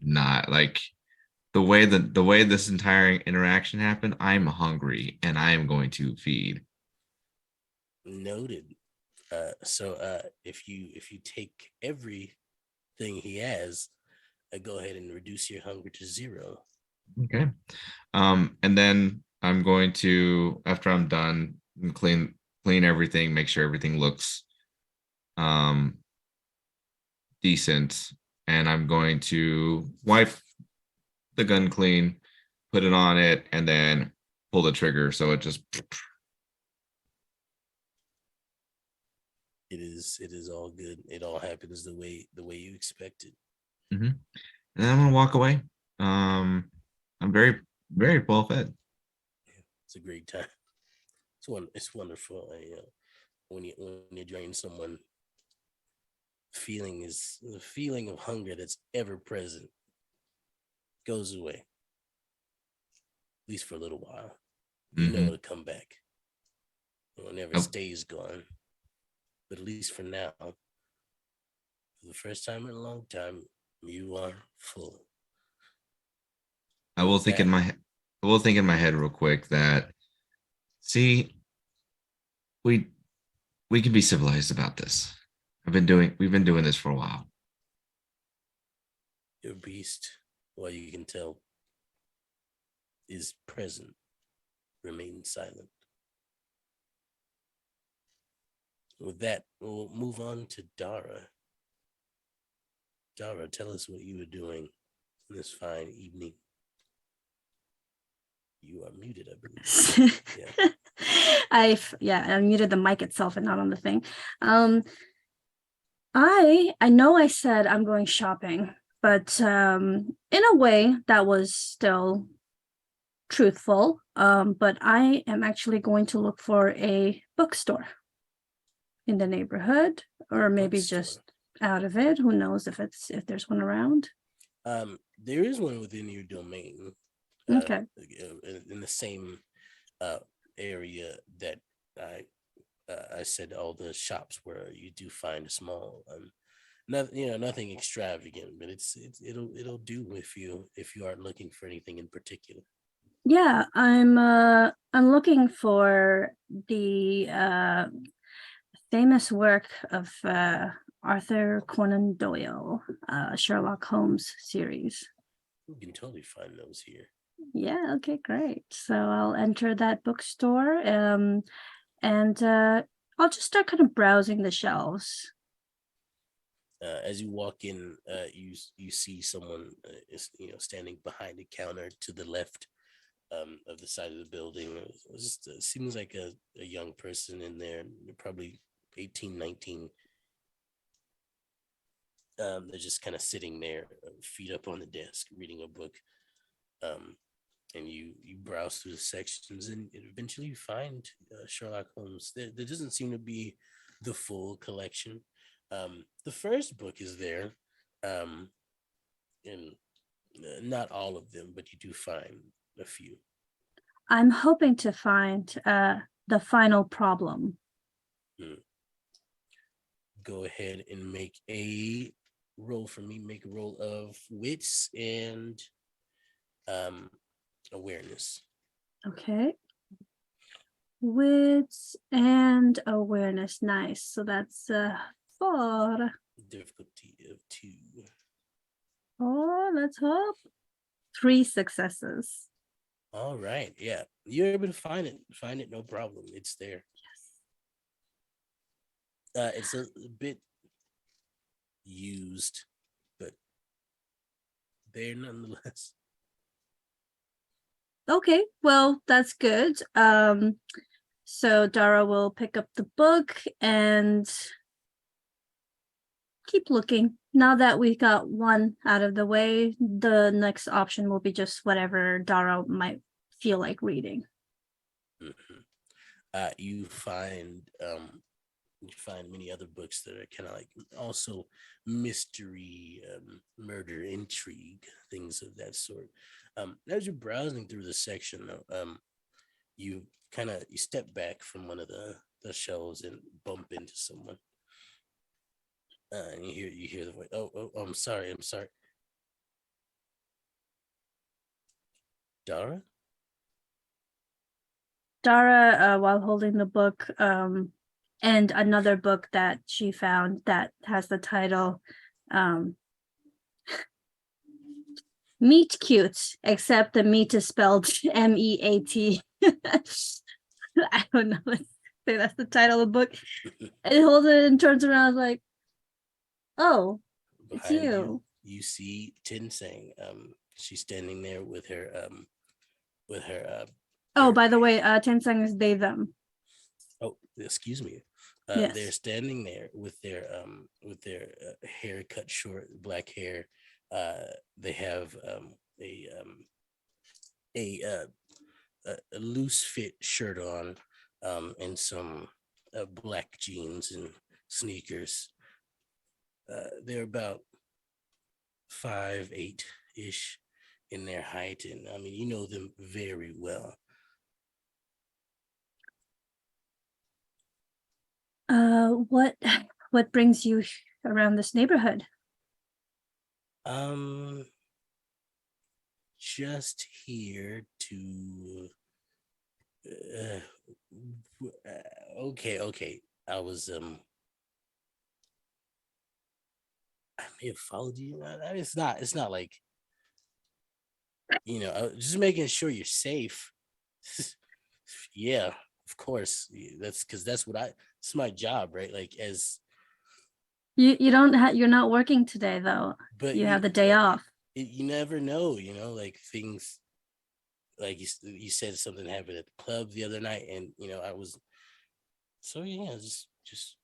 not like the way this entire interaction happened. I'm hungry and I am going to feed. Noted. If you take everything he has, go ahead and reduce your hunger to 0. Okay. And then I'm going to, after I'm done, and clean everything, make sure everything looks um decent, and I'm going to wipe the gun clean, put it on it, and then pull the trigger. So it just It is all good. It all happens the way you expected. Mhm. And then I'm gonna walk away. I'm very, very well fed. It's a great time. It's wonderful. When you drain someone, the feeling of hunger that's ever present goes away, at least for a little while. You know Mhm. it'll come back. It never Oh, stays gone. But at least for now, for the first time in a long time, you are full. I will With think in that, my I will think in my head real quick that, see, we we can be civilized about this. We've been doing this for a while. your beast, while you can tell, is present, remain silent. With that, we'll move on to Dara. Dara, tell us what you were doing this fine evening. You are muted, I believe. Yeah. I muted the mic itself and not on the thing. I know I said I'm going shopping, but in a way that was still truthful. But I am actually going to look for a bookstore in the neighborhood, or maybe Bookstore. just out of it. Who knows if there's one around. There is one within your domain. Okay. In the same area that I said all the shops where you do find a small, nothing extravagant, but it'll do if you aren't looking for anything in particular. Yeah, I'm looking for the famous work of Arthur Conan Doyle, Sherlock Holmes series. You can totally find those here. Yeah, okay, great. So I'll enter that bookstore, and I'll just start kind of browsing the shelves. As you walk in, you see someone is standing behind the counter to the left of the side of the building. It just seems like a young person in there, probably 18, 19. They're just kind of sitting there, feet up on the desk, reading a book. And you browse through the sections, and eventually you find Sherlock Holmes. There doesn't seem to be the full collection. The first book is there, and not all of them, but you do find a few. I'm hoping to find the final problem. Go ahead and make a roll for me. Make a roll of wits and awareness. Okay. Wits and awareness. Nice. So that's 4. Difficulty of 2. Oh, let's hope. 3 successes. All right. Yeah. You're able to find it. Find it, no problem. It's there. Yes. It's a bit used, but there nonetheless. Okay, well, that's good. So Dara will pick up the book and keep looking. Now that we got one out of the way, the next option will be just whatever Dara might feel like reading. You find many other books that are kind of like also mystery, murder, intrigue, things of that sort. As you're browsing through the section, though, you step back from one of the shelves and bump into someone. And you hear the voice. Oh, I'm sorry. Dara? Dara, while holding the book, and another book that she found that has the title Meat Cute, except the meat is spelled MEAT. I don't know. Let's say that's the title of the book. And holds it and turns around like, oh, it's Behind you. You see Tinsang. She's standing there with her Oh, her- by the way, Tensang is they them. oh, excuse me. Yes. They're standing there with their hair cut short, black hair. They have a loose fit shirt on, and some black jeans and sneakers. They're about 5'8" ish in their height, and I mean, you know them very well. What brings you around this neighborhood? Just here to okay. I was I may have followed you. It's not like, just making sure you're safe. Yeah, of course. That's because it's my job, right? Like, as You don't have you're not working today though. but You have the day off. you never know, like things, like you said something happened at the club the other night, and I was, so yeah, just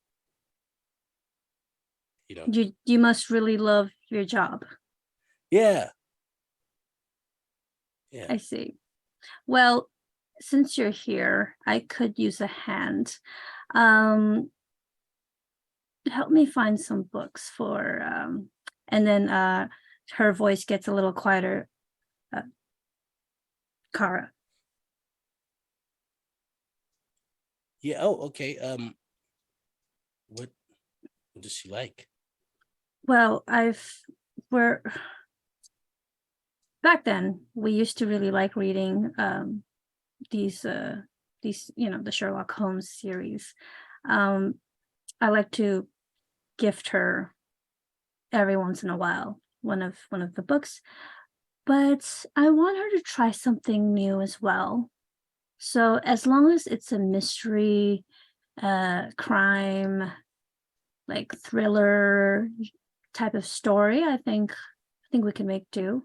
You must really love your job. yeah. I see. Well, since you're here, I could use a hand. Help me find some books for and then her voice gets a little quieter. Kara. Yeah. Oh, okay. What does she like? Well, we're back then we used to really like reading these the Sherlock Holmes series. I like to gift her every once in a while one of the books, but I want her to try something new as well. So as long as it's a mystery, crime, like thriller type of story, I think we can make do.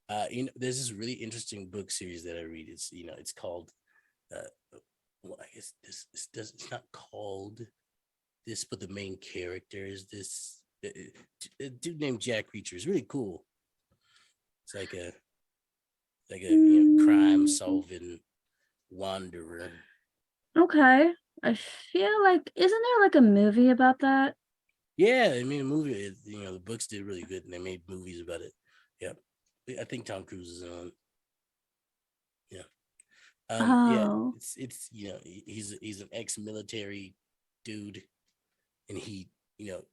There's this really interesting book series that I read. It's called, well, I guess it's not called this, but the main character is this a dude named Jack Reacher. It's really cool. It's like a crime solving wanderer. Okay. I feel like, isn't there like a movie about that? Yeah, I mean, a movie. The books did really good, and they made movies about it. Yeah, I think Tom Cruise is on. Yeah. Yeah, Oh, it's he's an ex-military dude, and he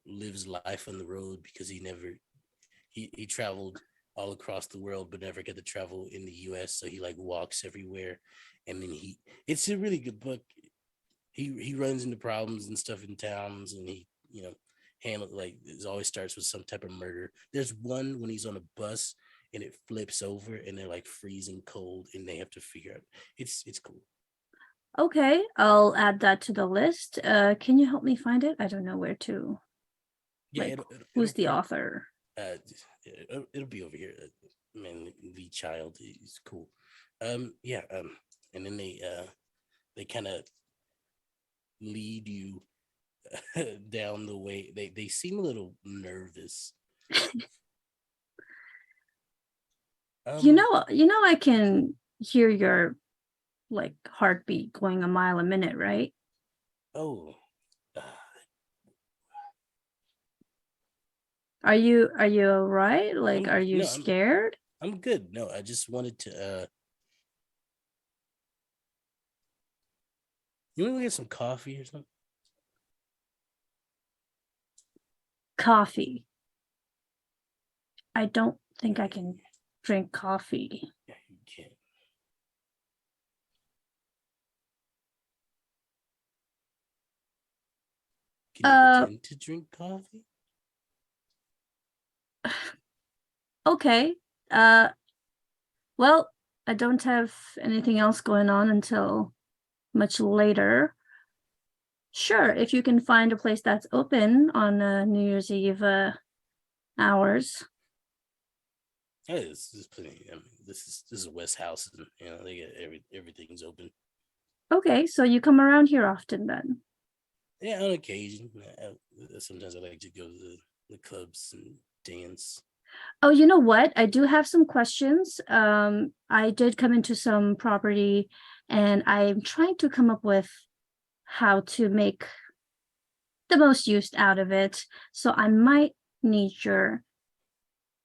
lives life on the road because he traveled all across the world but never got to travel in the US, so he like walks everywhere. And then it's a really good book. He runs into problems and stuff in towns, and he handle, like, it always starts with some type of murder. There's one when he's on a bus and it flips over and they're like freezing cold and they have to figure out. It's cool. okay. I'll add that to the list. Can you help me find it? I don't know where to. Yeah, Like, who's the author? It'll be over here. Man, the child is cool. Yeah, and then they kind of lead you down the way. They seem a little nervous. I can hear your like heartbeat going a mile a minute, right? Oh, uh, Are you all right? Like, I'm are you no, scared? I'm good. No, I just wanted to you want to get some coffee or something? Coffee. I don't think I can drink coffee. Yeah, you can. Can you Uh, pretend to drink coffee? okay. Uh, well, I don't have anything else going on until much later. Sure, if you can find a place that's open on New Year's Eve hours. Yeah, this is plenty. I mean, this is West House, and they get everything's open. Okay, so you come around here often then. Yeah, on occasion. Sometimes I like to go to the clubs and dance. Oh, you know what? I do have some questions. I did come into some property and I'm trying to come up with how to make the most use out of it. So I might need your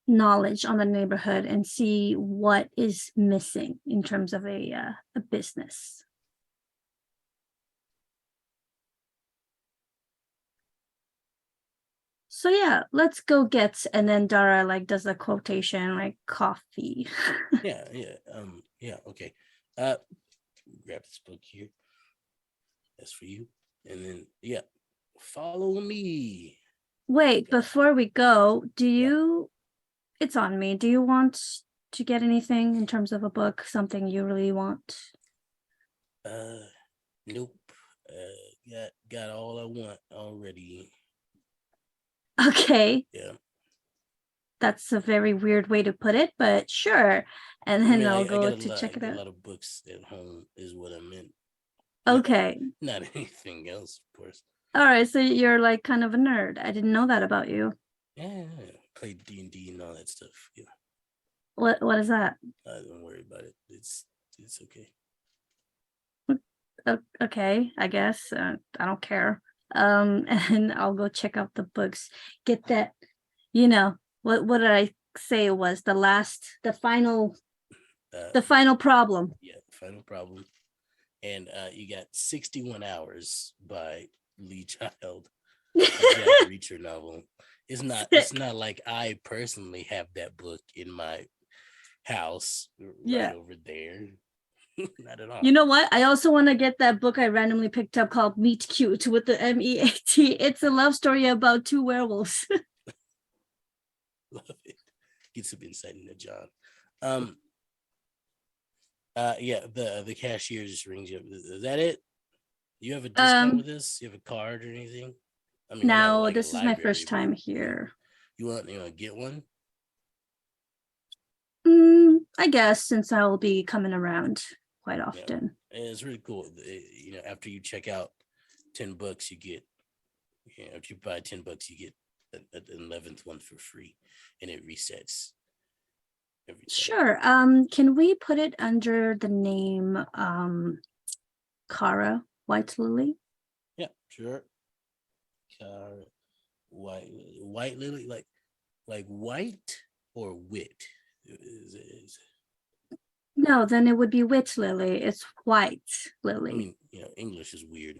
knowledge on the neighborhood and see what is missing in terms of a business. So yeah, let's go get, and then Dara like does a quotation like coffee. Yeah, okay. Grab this book here. That's for you. And then follow me. Wait, before we go, Yeah. it's on me. Do you want to get anything in terms of a book, something you really want? Nope. Got all I want already. Okay, Yeah. that's a very weird way to put it, but sure. And I then mean, I'll I go got to check it a out. lot of books at home is what I meant. Okay. Not anything else, of course. All right, so you're like kind of a nerd. I didn't know that about you. Yeah. Play D&D and all that stuff. Yeah. What is that? Don't worry about it. It's okay. Okay, I guess. I don't care. And I'll go check out the books. Get that, what did I say it was the final problem. Yeah, final problem. And you got 61 Hours by Lee Child, a Jack Reacher novel. It's not like I personally have that book in my house right Yeah. over there. Not at all. You know what? I also want to get that book I randomly picked up called Meet Cute with the MEAT. It's a love story about two werewolves. Love it. Get some insight into John. Yeah, the cashier just rings you up. Is that it? You have a discount with this? You have a card or anything? I mean, we're not Now, like a this is my library, first time but, here. You want to get one? I guess since I will be coming around quite often. Yeah. It's really cool. After you check out 10 bucks, you get, if you buy 10 bucks, you get an 11th one for free, and it resets every time. Sure. Can we put it under the name Kara Whitelily? Yeah, sure. Kara Whitelily, like white or wit? Is No, then it would be Wit Lily. It's White Lily. I mean, English is weird,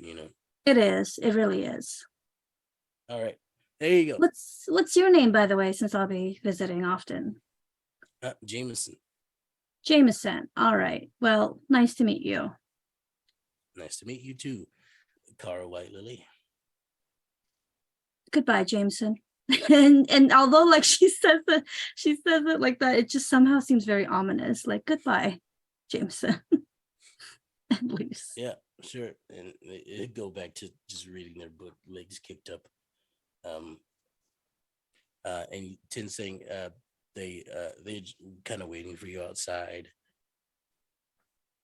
It is. It really is. All right, there you go. What's your name, by the way, since I'll be visiting often? Jameson. Jameson. All right. Well, nice to meet you. Nice to meet you too, Kara Whitelily. Goodbye, Jameson. and although like she says it like that, it just somehow seems very ominous. Like goodbye, Jameson. And leaves. Yeah, sure. And they go back to just reading their book, legs kicked up. And Tin saying they're kind of waiting for you outside.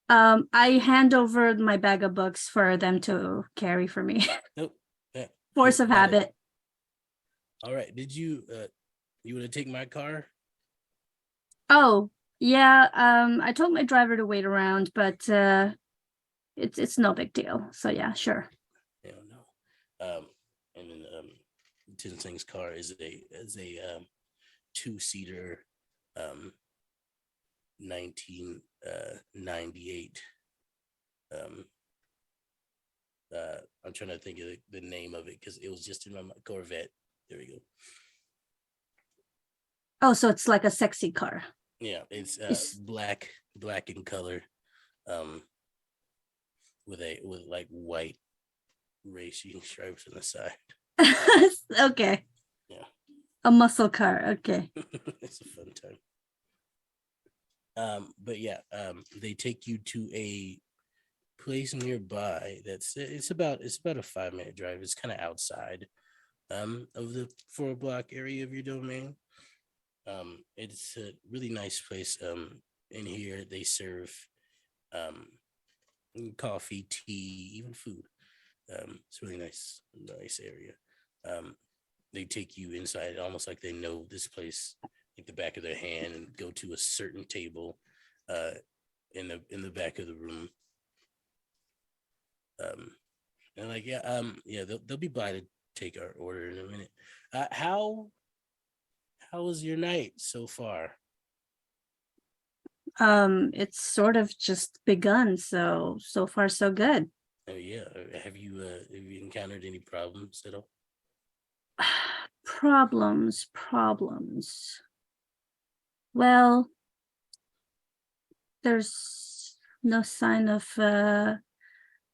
I hand over my bag of books for them to carry for me. Nope. Yeah. Force Cool. of Got it. habit. All right. Did you want to take my car? Oh, yeah. I told my driver to wait around, but it's no big deal. So yeah, sure. Yeah, no. And then Tinsing's car is a 2-seater 1998 I'm trying to think of the name of it because it was just in my Corvette. There we go. Oh, so it's like a sexy car. Yeah, it's It's- black in color, with like white racing stripes on the side. Okay. Yeah. A muscle car. Okay. It's a fun time. But yeah, they take you to a place nearby that's it's about a 5-minute drive. It's kind of outside of the 4 block area of your domain. It's a really nice place. In here they serve coffee, tea, even food. It's a really nice area. They take you inside almost like they know this place like the back of their hand, and go to a certain table in the back of the room. And like yeah, they'll be by to take our order in a minute. How was your night so far? It's sort of just begun, so far so good. Oh yeah, have you encountered any problems at all? Problems. Well, there's no sign of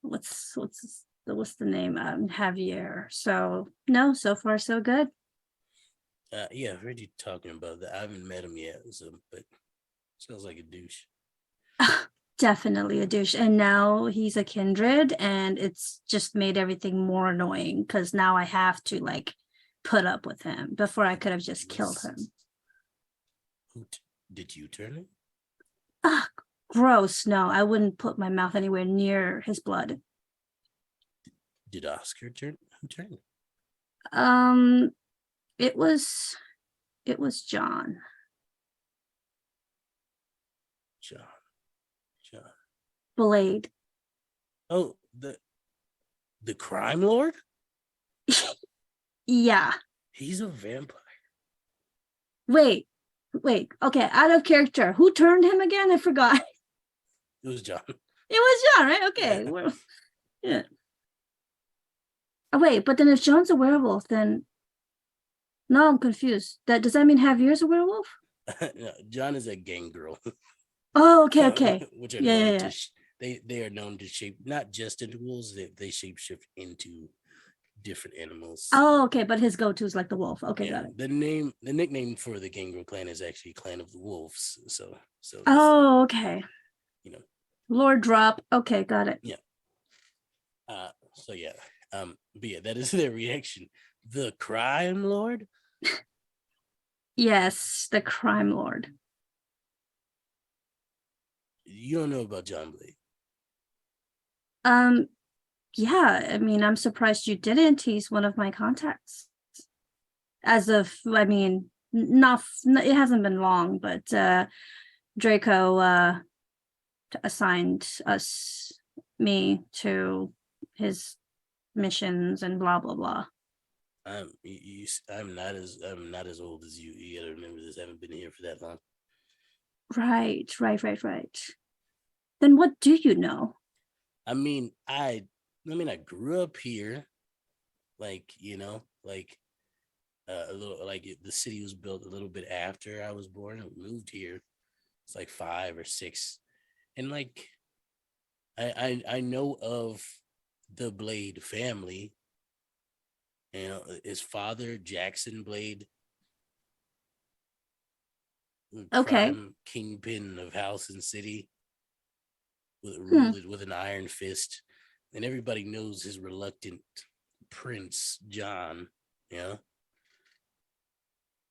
what's the name? Javier. So no, so far so good. Yeah, I've heard you talking about that. I haven't met him yet, but sounds like a douche. Definitely a douche. And now he's a kindred, and it's just made everything more annoying because now I have to like put up with him. Before I could have just killed him. Did you turn him? Ugh, gross. No, I wouldn't put my mouth anywhere near his blood. Did Oscar turn? Who turned? It was John. John. Blade. Oh, the crime lord? Yeah. He's a vampire. Wait. Okay, out of character. Who turned him again? I forgot. It was John. It was John, right? Okay. Yeah. Yeah. Oh, wait, but then if John's a werewolf, then no, I'm confused. Does that mean Javier's a werewolf? No, John is a gangrel. Oh, okay. Which are Yeah. known to they are known to shape not just into wolves, they shape shift into different animals. Oh, okay, but his go-to is like the wolf. Okay, Yeah, got it. the nickname for the gangrel clan is actually Clan of the Wolves. So Oh, okay. You know. Lord drop. Okay, got it. Yeah. So yeah. But yeah, that is their reaction. The crime lord? Yes, the crime lord. You don't know about John Blade. Yeah, I mean, I'm surprised you didn't. He's one of my contacts. As of, I mean, it hasn't been long, but Draco assigned me to his missions and blah blah blah. I'm not as old as you. You gotta remember this. I haven't been here for that long. Right. Then what do you know? I mean, I grew up here, like a little like the city was built a little bit after I was born. I moved here. It's like 5 or 6, and like I know of the Blade family. You know, his father Jackson Blade, Okay. crime kingpin of House and City, ruled it with an iron fist, and everybody knows his reluctant prince John. You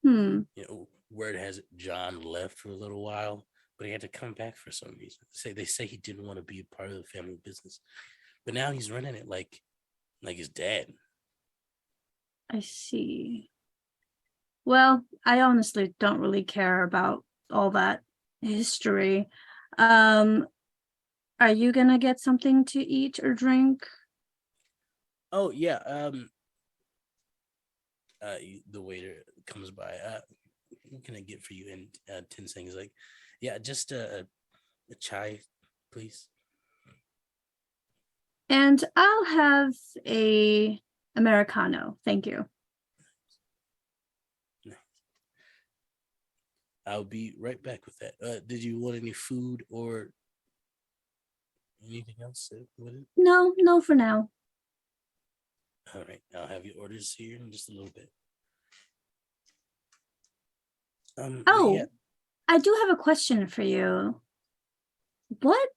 know, word has it John left for a little while, but he had to come back for some reason. They say he didn't want to be a part of the family business, but now he's running it like his dad. I see. Well, I honestly don't really care about all that history. Are you gonna get something to eat or drink? Oh yeah. The waiter comes by. What can I get for you? And Tinseng is like, yeah, just a chai, please. And I'll have a Americano. Thank you. I'll be right back with that. Did you want any food or anything else with it? No, for now. All right, I'll have your orders here in just a little bit. Oh, yeah. I do have a question for you. What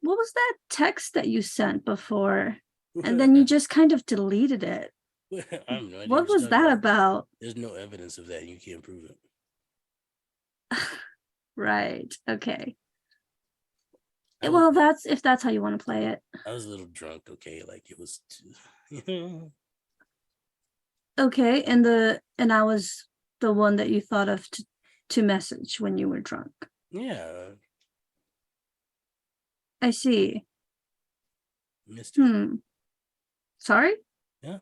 was that text that you sent before? And then you just kind of deleted it. I have no idea What was that about? There's no evidence of that. You can't prove it. Right. Okay. I Well, was- if that's how you want to play it. I was a little drunk. Okay, like it was. Too, Okay, and I was the one that you thought of to message when you were drunk. yeah, I see. missed it. Sorry? Yeah.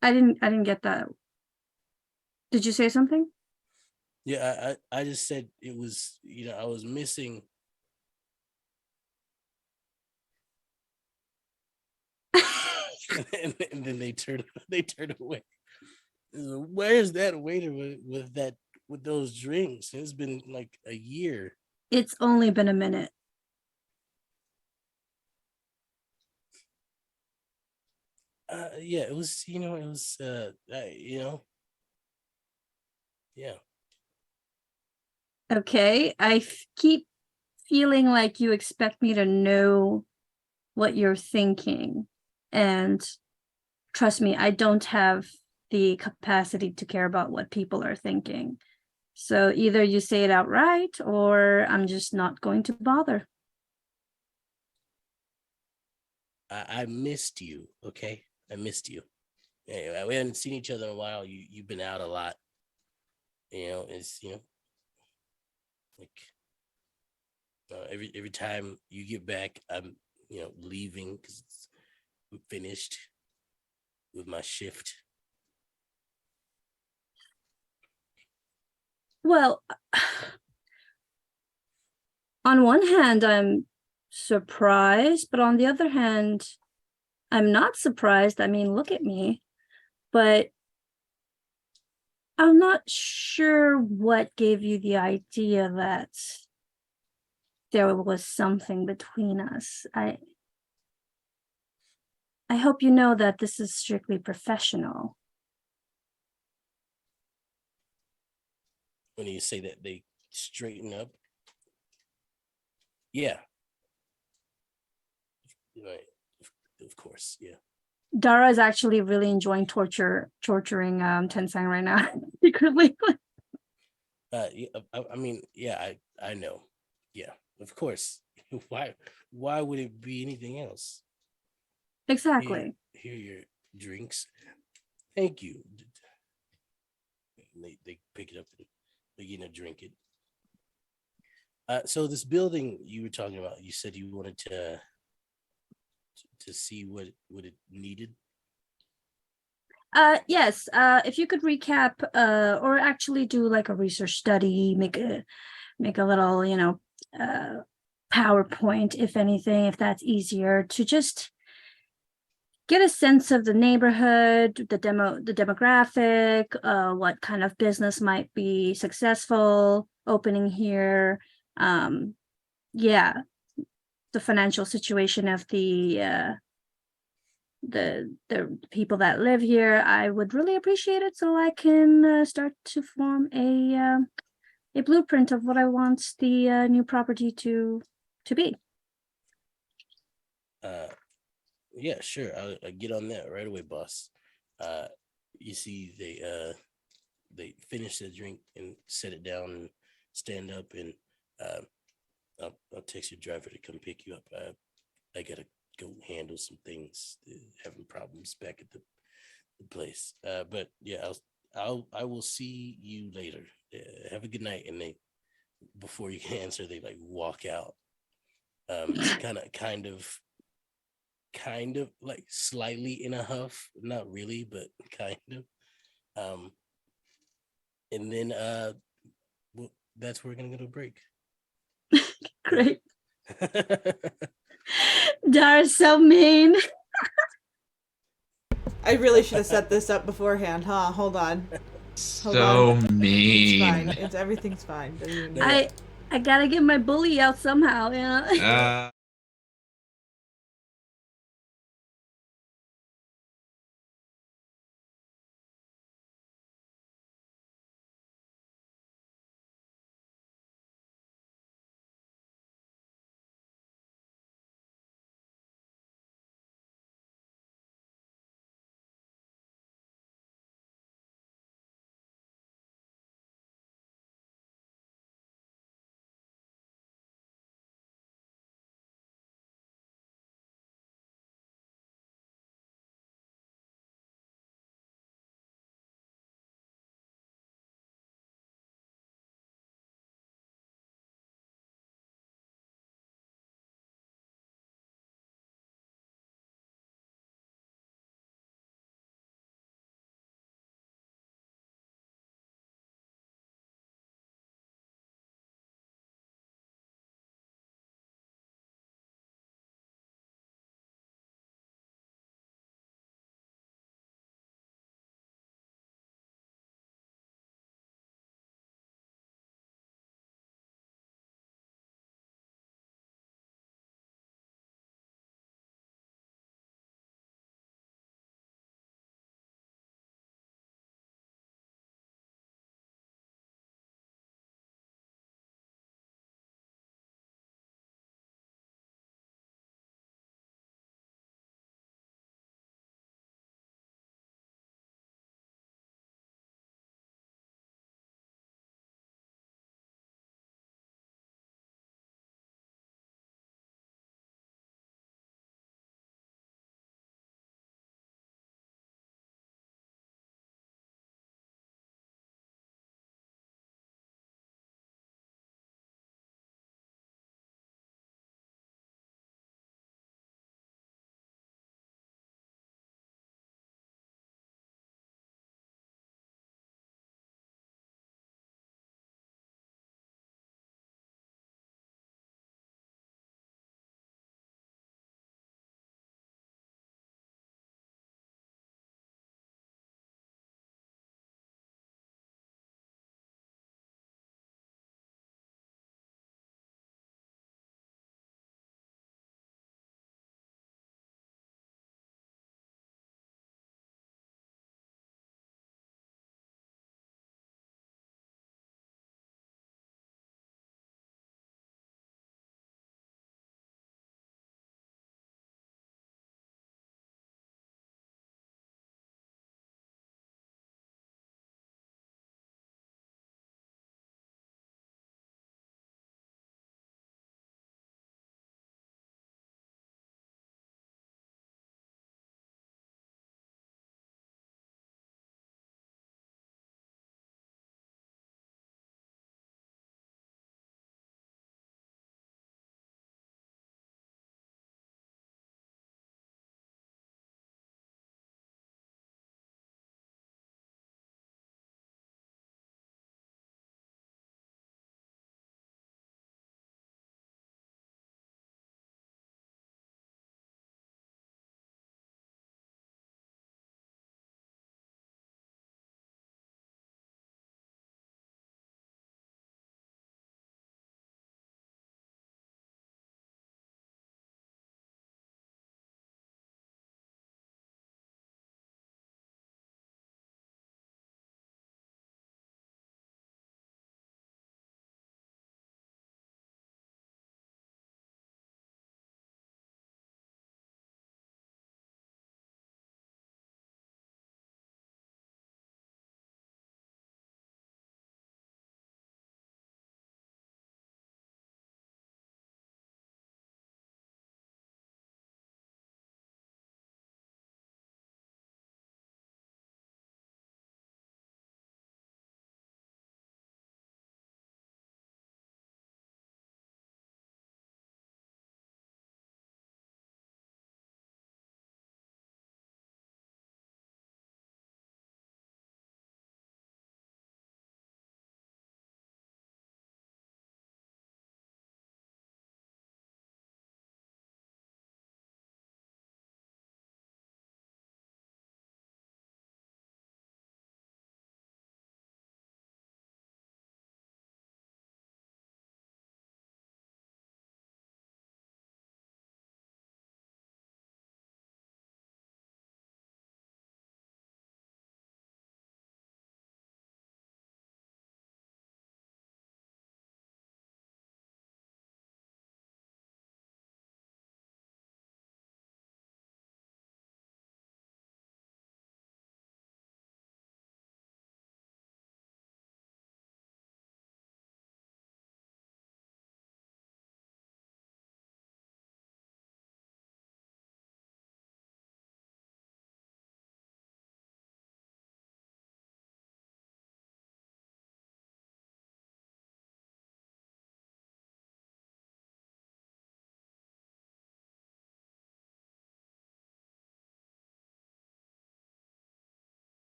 I didn't get that. Did you say something? Yeah, I just said it was, I was missing. and then they turned away. Where's that waiter with those drinks? It's been like a year. It's only been a minute. Yeah, it was, yeah. Okay, keep feeling like you expect me to know what you're thinking. And trust me, I don't have the capacity to care about what people are thinking. So either you say it outright or I'm just not going to bother. I missed you, okay? I missed you. Anyway, we haven't seen each other in a while. You've been out a lot. It's like every time you get back, I'm leaving because I'm finished with my shift. Well, on one hand, I'm surprised, but on the other hand, I'm not surprised. I mean, look at me. But I'm not sure what gave you the idea that there was something between us. I hope you know that this is strictly professional. When you say that, they straighten up. Yeah. Right. Of course. Yeah. Dara is actually really enjoying torturing Tensang right now. Secretly. Yeah, I mean, yeah, I know. Yeah, of course. Why would it be anything else? Exactly. Here are your drinks. Thank you. They pick it up and begin to drink it. So this building you were talking about, you said you wanted to see what it needed. Yes. If you could recap, or actually do like a research study, make a little, PowerPoint, if anything, if that's easier, to just get a sense of the neighborhood, the demographic, what kind of business might be successful opening here. Yeah, the financial situation of the people that live here. I would really appreciate it, so I can start to form a blueprint of what I want the new property to be. Yeah, sure. I'll get on that right away, boss. You see, they finish the drink and set it down. And stand up and I'll text your driver to come pick you up. I gotta go handle some things. Having problems back at the place. But yeah, I will see you later. Have a good night. And they, before you can answer, they like walk out. Kind of like slightly in a huff, not really, but kind of. And then that's where we're gonna go to break. Great. Dara's so mean. I really should have set this up beforehand, huh? Hold on. So It's mean. fine. Everything's fine. I gotta get my bully out somehow, yeah.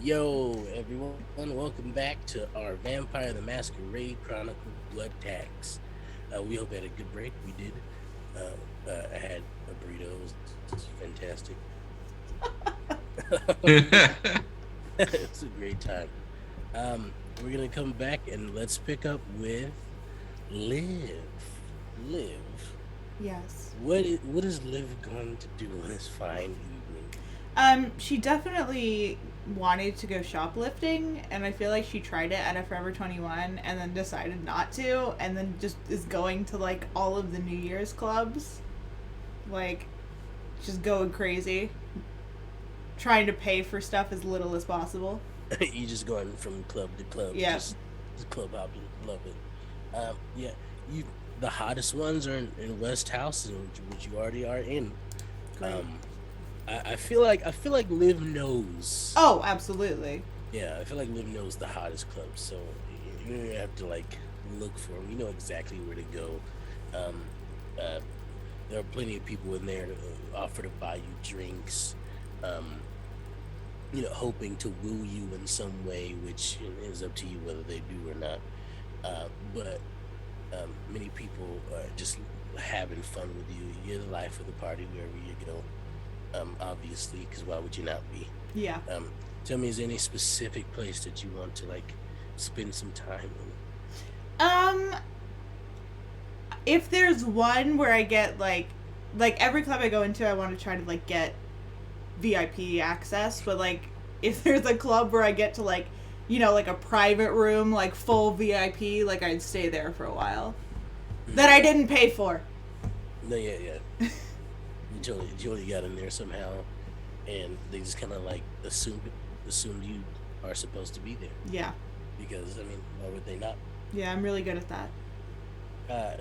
Yo, everyone, welcome back to our Vampire the Masquerade Chronicle Blood Tax. We hope you had a good break. We did. I had a burrito. It was fantastic. It's a great time. We're going to come back and let's pick up with Liv. Liv. Yes. What is Liv going to do on this fine evening? She definitely wanted to go shoplifting, and I feel like she tried it at a Forever 21 and then decided not to, and then just is going to like all of the New Year's clubs. Like, just going crazy. Trying to pay for stuff as little as possible. You just going from club to club. Yeah. Just club hopping. Love it. Yeah. The hottest ones are in West House, which you already are in. Great. I feel like Liv knows. Oh, absolutely. Yeah, I feel like Liv knows the hottest clubs, so you don't have to like look for them. You know exactly where to go. There are plenty of people in there to offer to buy you drinks. Hoping to woo you in some way, which is up to you whether they do or not. But many people are just having fun with you. You're the life of the party wherever you go. Obviously, because why would you not be? Yeah. Tell me, is there any specific place that you want to like spend some time in? If there's one where I get like every club I go into, I want to try to like get VIP access, but like if there's a club where I get to like, like a private room, like full VIP, like I'd stay there for a while. That I didn't pay for. No, yeah. You totally got in there somehow, and they just kind of like assumed you are supposed to be there. Yeah. Because I mean, why would they not? Yeah, I'm really good at that.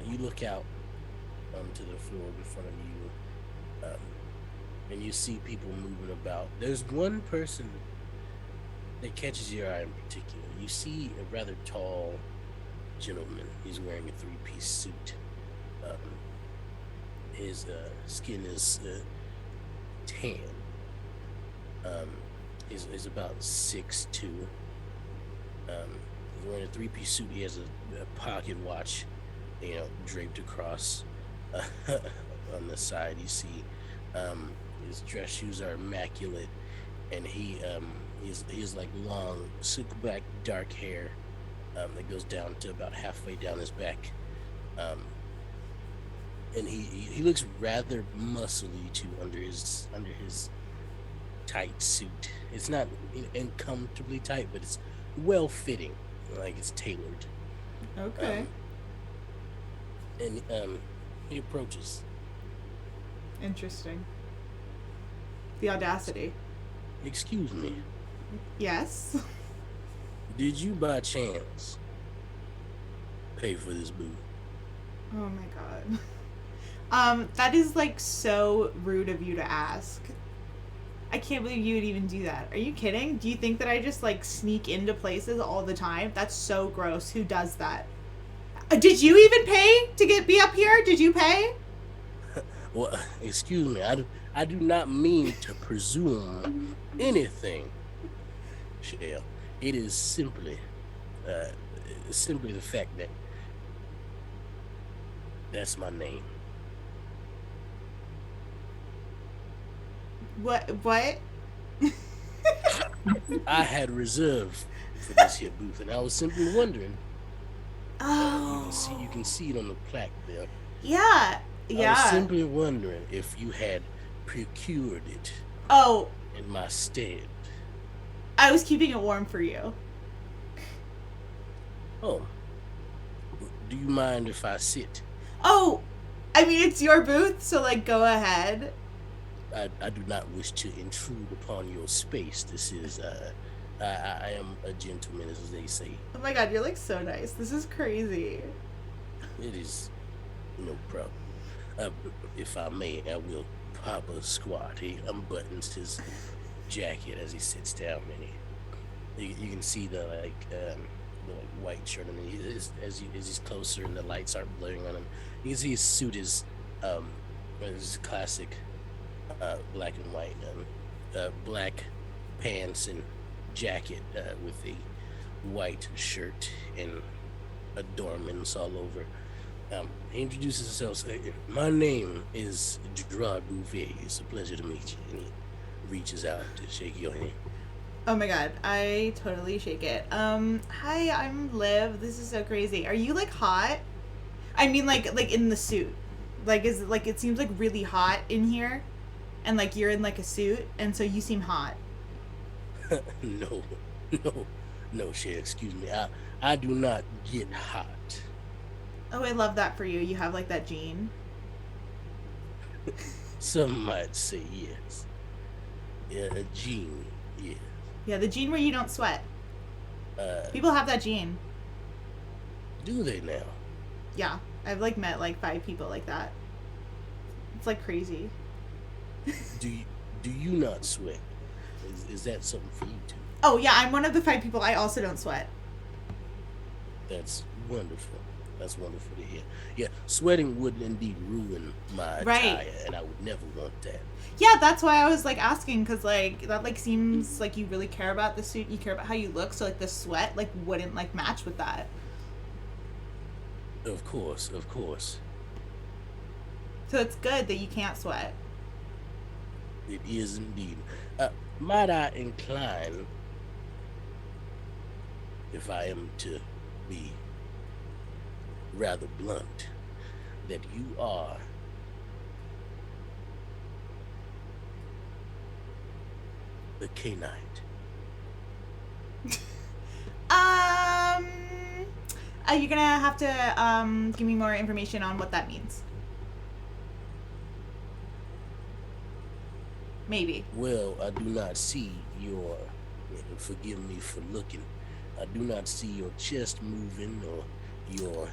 You look out to the floor in front of you, and you see people moving about. There's one person that catches your eye in particular. You see a rather tall gentleman. He's wearing a three-piece suit. His skin is tan. He's about 6'2". He's wearing a three-piece suit. He has a pocket watch, draped across on the side. You see his dress shoes are immaculate, and he has like long, super black, dark hair that goes down to about halfway down his back. And he looks rather muscly too under his tight suit. It's not uncomfortably tight, but it's well fitting, like it's tailored. Okay. And he approaches. Interesting. The audacity. Excuse me. Yes. Did you by chance pay for this booth? Oh my god. That is like so rude of you to ask. I can't believe you would even do that. Are you kidding? Do you think that I just like sneak into places all the time? That's so gross. Who does that? Did you even pay to be up here? Did you pay? Well, excuse me. I do not mean to presume anything, Shale. It is simply the fact that that's my name. What? I had reserved for this here booth, and I was simply wondering. Oh. You can see it on the plaque there. Yeah. I was simply wondering if you had procured it. Oh. In my stead. I was keeping it warm for you. Oh. Do you mind if I sit? Oh, I mean, it's your booth, so like, go ahead. I do not wish to intrude upon your space. This is, I am a gentleman, as they say. Oh my god, you're like so nice. This is crazy. It is no problem. If I may, I will pop a squat. He unbuttons his jacket as he sits down, and you can see the white shirt, and as he's closer and the lights aren't blaring on him, you can see his suit is classic black and white, black pants and jacket with a white shirt and adornments all over. He introduces himself. My name is Gerard Bouvier. It's a pleasure to meet you. And he reaches out to shake your hand. Oh my god, I totally shake it. Hi, I'm Liv. This is so crazy. Are you like hot? I mean like in the suit. Like is it like it seems like really hot in here? And like you're in like a suit and so you seem hot. No, Shay, excuse me. I do not get hot. Oh, I love that for you. You have like that gene. Some might say yes. Yeah, a gene, yeah. Yeah, the gene where you don't sweat. People have that gene. Do they now? Yeah, I've like met like 5 people like that. It's like crazy. Do you not sweat? Is that something for you too? Oh yeah, I'm one of the 5 people. I also don't sweat. That's wonderful. That's wonderful to hear. Yeah, sweating would indeed ruin my attire, and I would never want that. Yeah, that's why I was like asking, because like that like seems like you really care about the suit. You care about how you look, so like the sweat like wouldn't like match with that. Of course. So it's good that you can't sweat. It is indeed. Might I incline, if I am to be rather blunt, that you are the Canite. You're gonna have to give me more information on what that means. Maybe. Well, I do not see your, forgive me for looking, I do not see your chest moving or your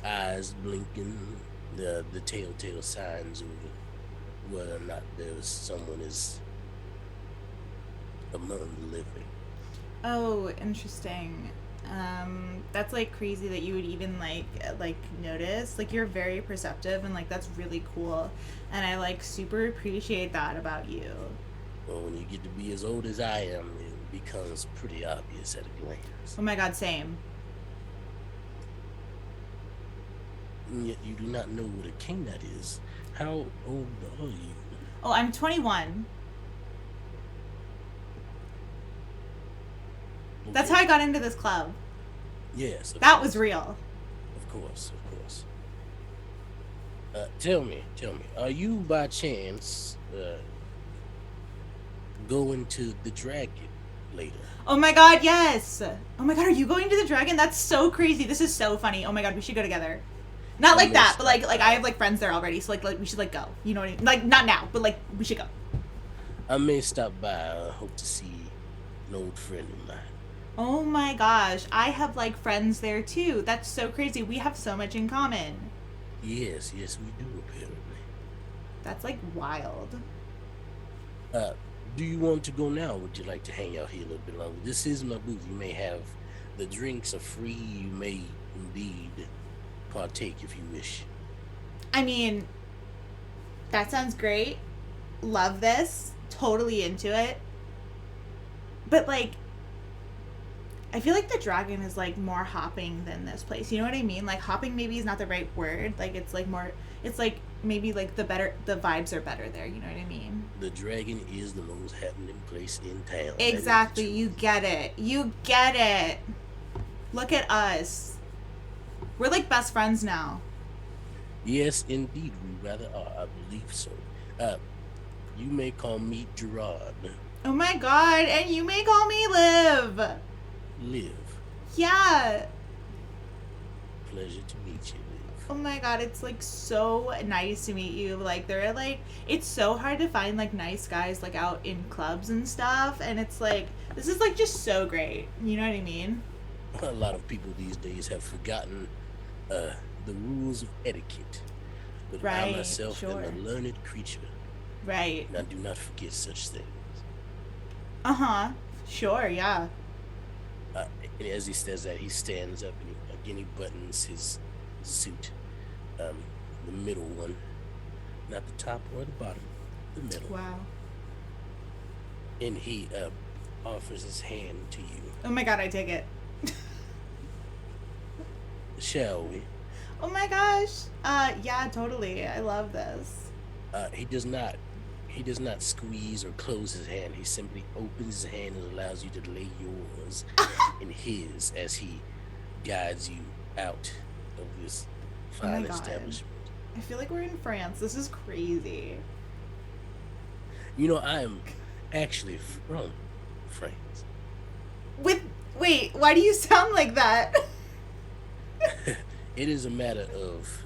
eyes blinking, the telltale signs of whether or not there's someone is among the living. Oh, interesting. That's like crazy that you would even like notice. Like you're very perceptive and like that's really cool. And I like super appreciate that about you. Well, when you get to be as old as I am, it becomes pretty obvious at a glance. Oh my god, same. And yet you do not know what a Canite is. How old are you? Oh, I'm 21. That's how I got into this club. Yes. That was real. Of course. Tell me, are you by chance going to the dragon later? Oh my god, yes! Oh my god, are you going to the dragon? That's so crazy. This is so funny. Oh my god, we should go together. Not like that, but like I have like friends there already, so like we should like go. You know what I mean? Like not now, but like we should go. I may stop by. I hope to see an old friend of mine. Oh my gosh, I have like friends there too. That's so crazy. We have so much in common. Yes, we do apparently. That's like wild. Do you want to go now? Or would you like to hang out here a little bit longer? This is my booth. You may have the drinks are free. You may indeed partake if you wish. I mean, that sounds great. Love this. Totally into it. But like, I feel like the dragon is like more hopping than this place. You know what I mean? Like hopping maybe is not the right word. Like it's like more, it's like maybe like the vibes are better there. You know what I mean? The dragon is the most happening place in town. Exactly. You get it. Look at us. We're like best friends now. Yes, indeed. We rather are. I believe so. You may call me Gerard. Oh my god. And you may call me Liv. Liv. Yeah. Pleasure to meet you, Liv. Oh my god, it's like so nice to meet you. Like they're like, it's so hard to find like nice guys like out in clubs and stuff, and it's like this is like just so great. You know what I mean? A lot of people these days have forgotten the rules of etiquette. But I myself am a learned creature. Right. And I do not forget such things. Uh-huh. Sure, yeah. And as he says that, he stands up and again he buttons his suit. The middle one. Not the top or the bottom. The middle. Wow. And he offers his hand to you. Oh my god, I take it. Shall we? Oh my gosh. Yeah, totally. I love this. He does not squeeze or close his hand. He simply opens his hand and allows you to lay yours in his as he guides you out of this Oh my fine God. establishment. I feel like we're in France. This is crazy. You know, I am actually from France. Wait, why do you sound like that? It is a matter of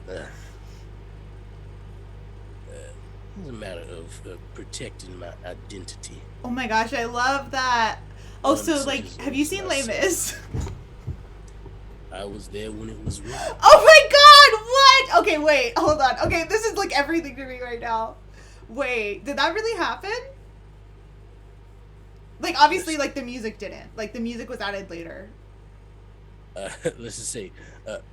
protecting my identity. Oh my gosh, I love that. Oh, so Such like, as have you seen Les myself. Mis? I was there when it was written. Oh my god, what? Okay, wait, hold on. Okay, this is like everything to me right now. Wait, did that really happen? Like, obviously, like, the music didn't. Like, the music was added later. Let's just say,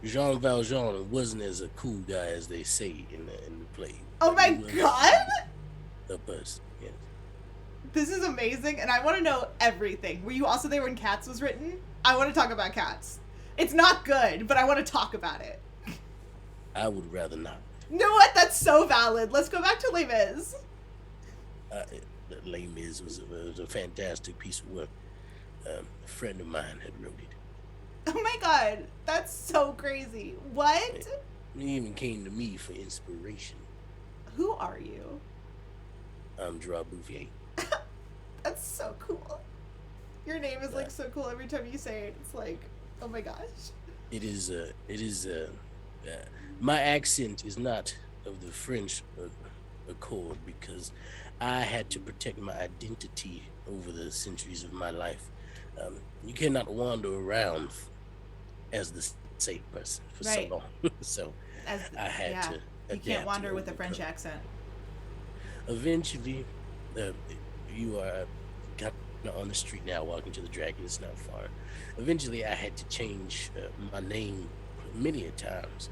Jean Valjean wasn't as a cool guy as they say in the play. Oh my He was god! a person, yes. This is amazing, and I want to know everything. Were you also there when Cats was written? I want to talk about Cats. It's not good, but I want to talk about it. I would rather not. You know what? That's so valid. Let's go back to Les Mis. Les Mis was a fantastic piece of work. A friend of mine had wrote it. Oh my god, that's so crazy. What? He even came to me for inspiration. Who are you? I'm Dara Bouvier. That's so cool. Your name is like so cool every time you say it. It's like, oh my gosh. My accent is not of the French accord because I had to protect my identity over the centuries of my life. You cannot wander around as the same person for Right. so long. So I had to You adapt can't wander and with a French overcome. accent. Eventually, you are kind of on the street now, walking to the dragon. It's not far. Eventually, I had to change my name many a times,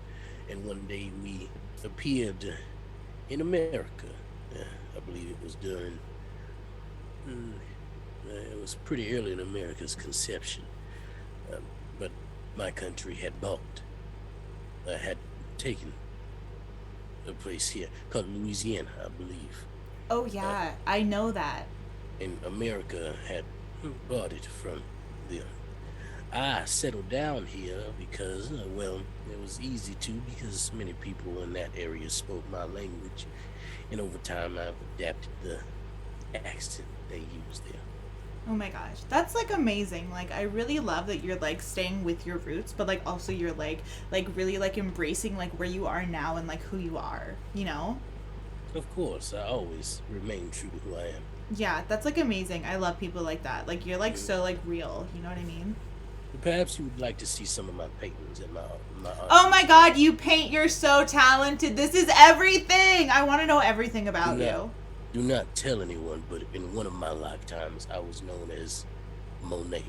and one day we appeared in America. I believe it was during. It was pretty early in America's conception, but my country had balked. I had taken a place here called Louisiana, I believe. Oh yeah, I know that. And America had bought it from them. I settled down here because, well, it was easy to because many people in that area spoke my language. And over time, I've adapted the accent they use there. Oh my gosh, that's like amazing. Like, I really love that you're like staying with your roots, but like also you're like really like embracing like where you are now and like who you are, you know? Of course, I always remain true to who I am. Yeah, that's like amazing. I love people like that. Like, you're like so like real, you know what I mean? Perhaps you would like to see some of my paintings at my Oh my god, you paint, you're so talented. This is everything. I want to know everything about you. Do not tell anyone, but in one of my lifetimes, I was known as Monet.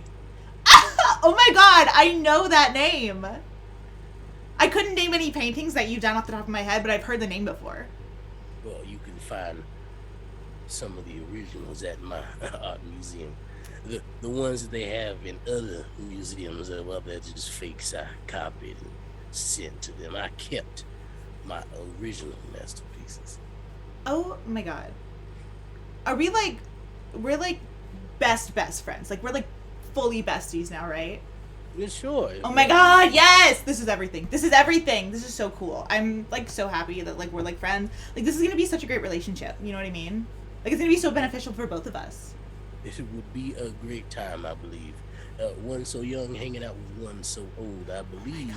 Oh my god, I know that name. I couldn't name any paintings that you've done off the top of my head, but I've heard the name before. Well, you can find some of the originals at my art museum. The ones that they have in other museums, well, they're just fakes I copied and sent to them. I kept my original masterpieces. Oh my god. Are we like, we're like best friends. Like, we're like fully besties now, right? Yeah, sure. Oh my god, yes! This is everything. This is everything. This is so cool. I'm like so happy that like we're like friends. Like, this is gonna be such a great relationship. You know what I mean? Like, it's gonna be so beneficial for both of us. It would be a great time, I believe. One so young hanging out with one so old. I believe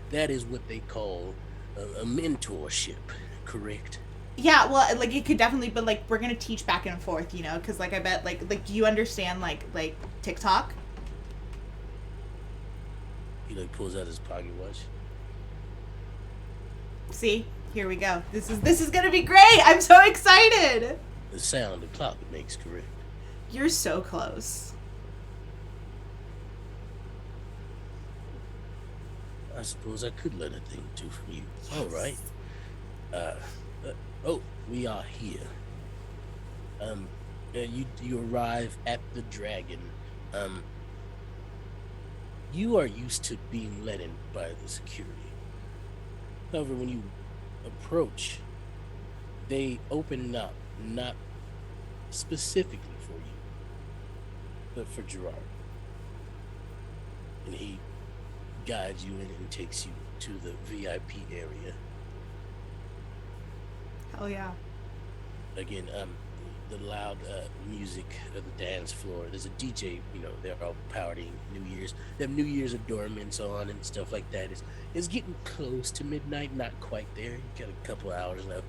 that is what they call a mentorship, correct? Yeah, well, like, it could definitely, but like we're gonna teach back and forth, you know, because like I bet like do you understand like TikTok? He like pulls out his pocket watch. See, here we go. This is gonna be great. I'm so excited. The sound the clock makes, correct? You're so close. I suppose I could learn a thing or two from you. All right. Oh, we are here. You arrive at the dragon. Um, you are used to being let in by the security. However, when you approach, they open up not specifically for you, but for Gerard. And he guides you in and takes you to the VIP area. Hell yeah. Again, the loud music of the dance floor. There's a DJ, they're all partying New Year's. They have New Year's adornments on and stuff like that. It's getting close to midnight, not quite there. You got a couple hours left.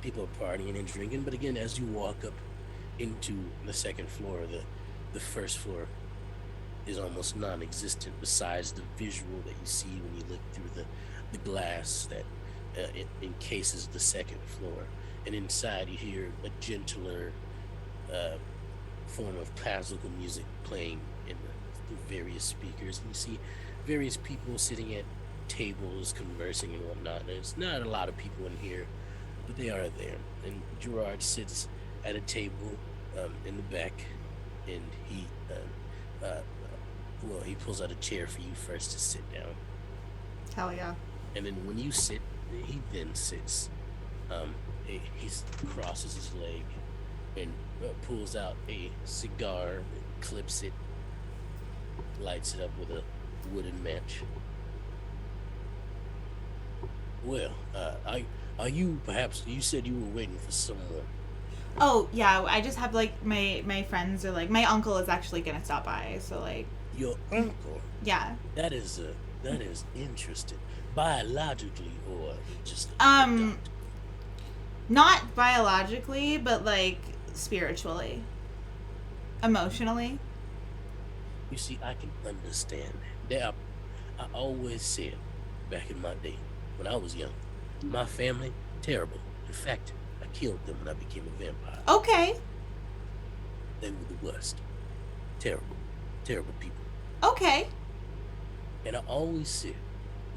People are partying and drinking, but again, as you walk up into the second floor, the first floor is almost non-existent besides the visual that you see when you look through the glass that it encases the second floor. And inside you hear a gentler form of classical music playing in the various speakers, and you see various people sitting at tables conversing and whatnot. There's not a lot of people in here, but they are there. And Gerard sits at a table in the back, and he he pulls out a chair for you first to sit down. Hell yeah. And then when you sit, he then sits. He crosses his leg and pulls out a cigar, clips it, lights it up with a wooden match. Well, are you perhaps? You said you were waiting for someone. Oh yeah, I just have like my friends are like my uncle is actually gonna stop by, so like. Your uncle? Yeah. That is interesting. Biologically or just not biologically, but like spiritually, emotionally. You see, I can understand that. I always said back in my day when I was young, my family terrible. In fact, I killed them when I became a vampire. Okay. They were the worst. Terrible people. Okay. And I always said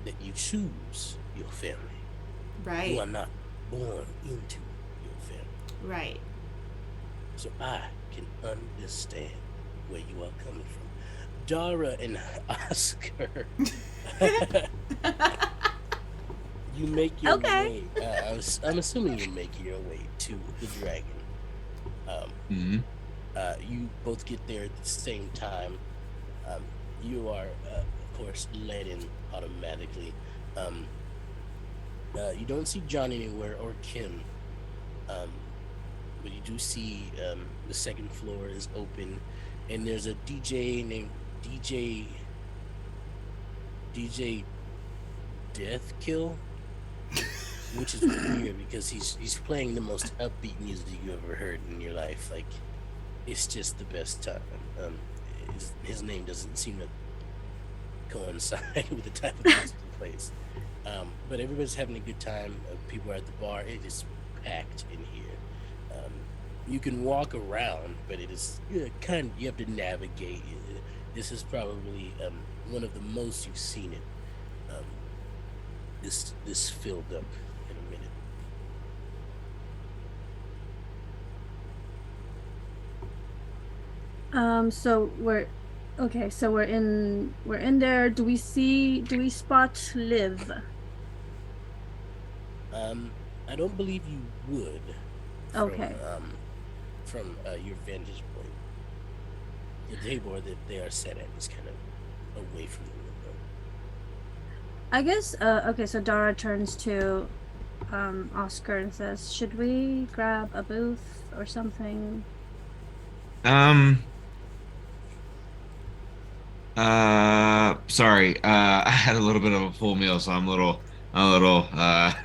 that you choose your family. Right. You are not born into your family. Right. So I can understand where you are coming from. Dara and Oscar, you make your way. I'm assuming you make your way to the dragon. You both get there at the same time. You are, of course, led in automatically. You don't see John anywhere or Kim, but you do see the second floor is open, and there's a DJ named DJ Deathkill, which is weird because he's playing the most upbeat music you ever heard in your life. Like, it's just the best time. His name doesn't seem to coincide with the type of music he plays. But everybody's having a good time. People are at the bar. It is packed in here. You can walk around, but it is you have to navigate. This is probably one of the most you've seen it. This filled up in a minute. So we're in there. Do we spot Liv? I don't believe you would. Okay. From your vantage point, the table that they are set at is kind of away from the window. I guess. Okay. So Dara turns to Oscar and says, "Should we grab a booth or something?" Sorry. I had a little bit of a full meal, so I'm a little, I'm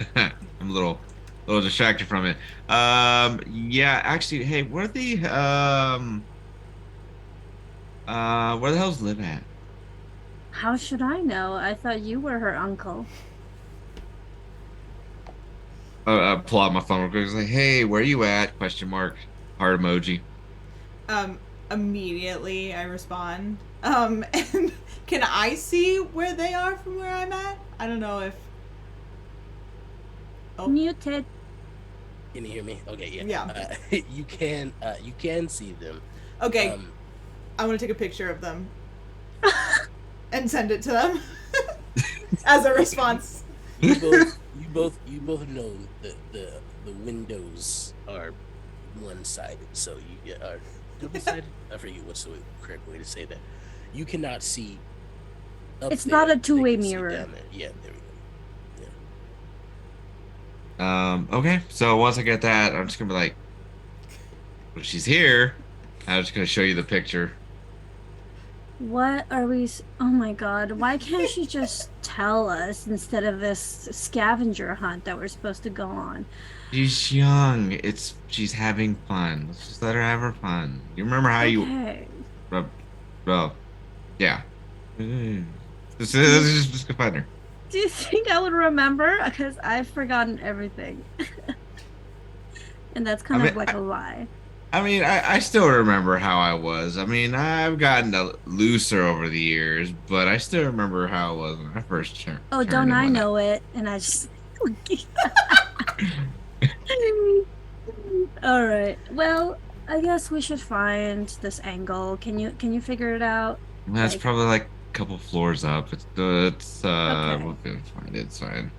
a little distracted from it. Yeah, actually, hey, where the hell's Liv at? How should I know? I thought you were her uncle. Pull out my phone real quick. It's like, hey, where you at? Question mark. Heart emoji. Immediately I respond. And can I see where they are from where I'm at? I don't know if. Muted. Can you hear me? Okay, yeah. Yeah. You can see them. Okay, I want to take a picture of them and send it to them as a response. You both know the windows are one-sided, so you are double-sided. I forget what's the correct way to say that. You cannot see up It's there, not a but they two-way can see mirror. down there. Yeah, there we go. Okay, so once I get that, I'm just gonna be like, well, she's here. I'm just gonna show you the picture. What are we? Oh my God. Why can't she just tell us instead of this scavenger hunt that we're supposed to go on? She's young. She's having fun. Let's just let her have her fun. You remember how you, Okay. well, yeah. Let's Do you, just go find her. do you think I would remember? Because I've forgotten everything. And that's I kind mean, of like a lie. I still remember how I was. I mean, I've gotten looser over the years, but I still remember how I was when I first Oh, turned don't and I whatnot. know it? And I just. All right. Well, I guess we should find this angle. Can you figure it out? That's Like, probably like a couple floors up. We'll okay. be able to find it. It's fine.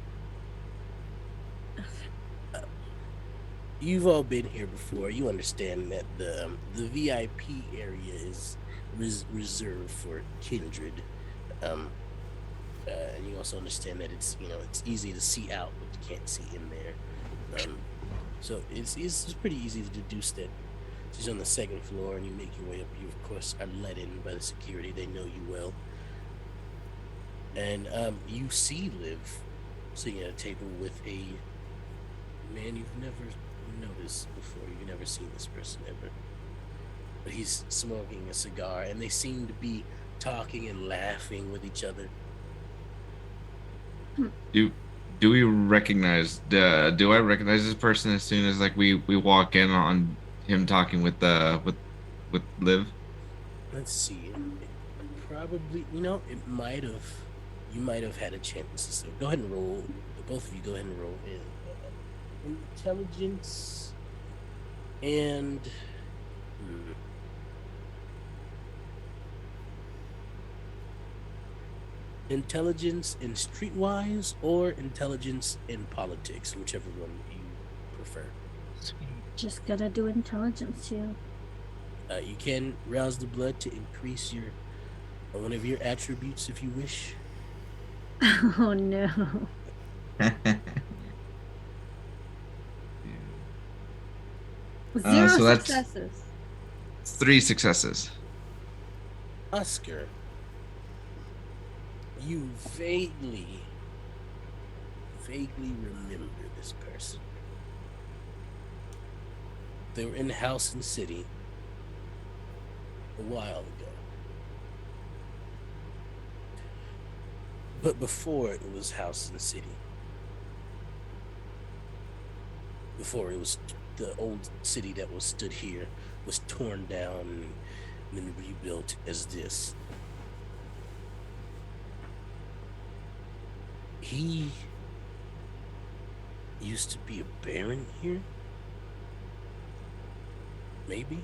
You've all been here before. You understand that the VIP area is reserved for kindred. Um, and you also understand that it's easy to see out, but you can't see in there. So it's pretty easy to deduce that she's on the second floor, and you make your way up. You of course are let in by the security. They know you well, and you see Liv sitting at a table with a man you've never noticed before. You've never seen this person ever, but he's smoking a cigar, and they seem to be talking and laughing with each other. Do do we recognize do I recognize this person as soon as like we walk in on him talking with Liv? Let's see. Probably, it might have. You might have had a chance. So go ahead and roll. Both of you, go ahead and roll in intelligence and. Intelligence in streetwise or intelligence in politics, whichever one you prefer. Just gonna do intelligence too. You can rouse the blood to increase your one of your attributes if you wish. Oh no. Zero So that's successes. 3 successes. Oscar, you vaguely remember this person. They were in House and City a while ago. But before it was House and City. Before it was the old city that was stood here was torn down and then rebuilt as this. He used to be a baron here? Maybe?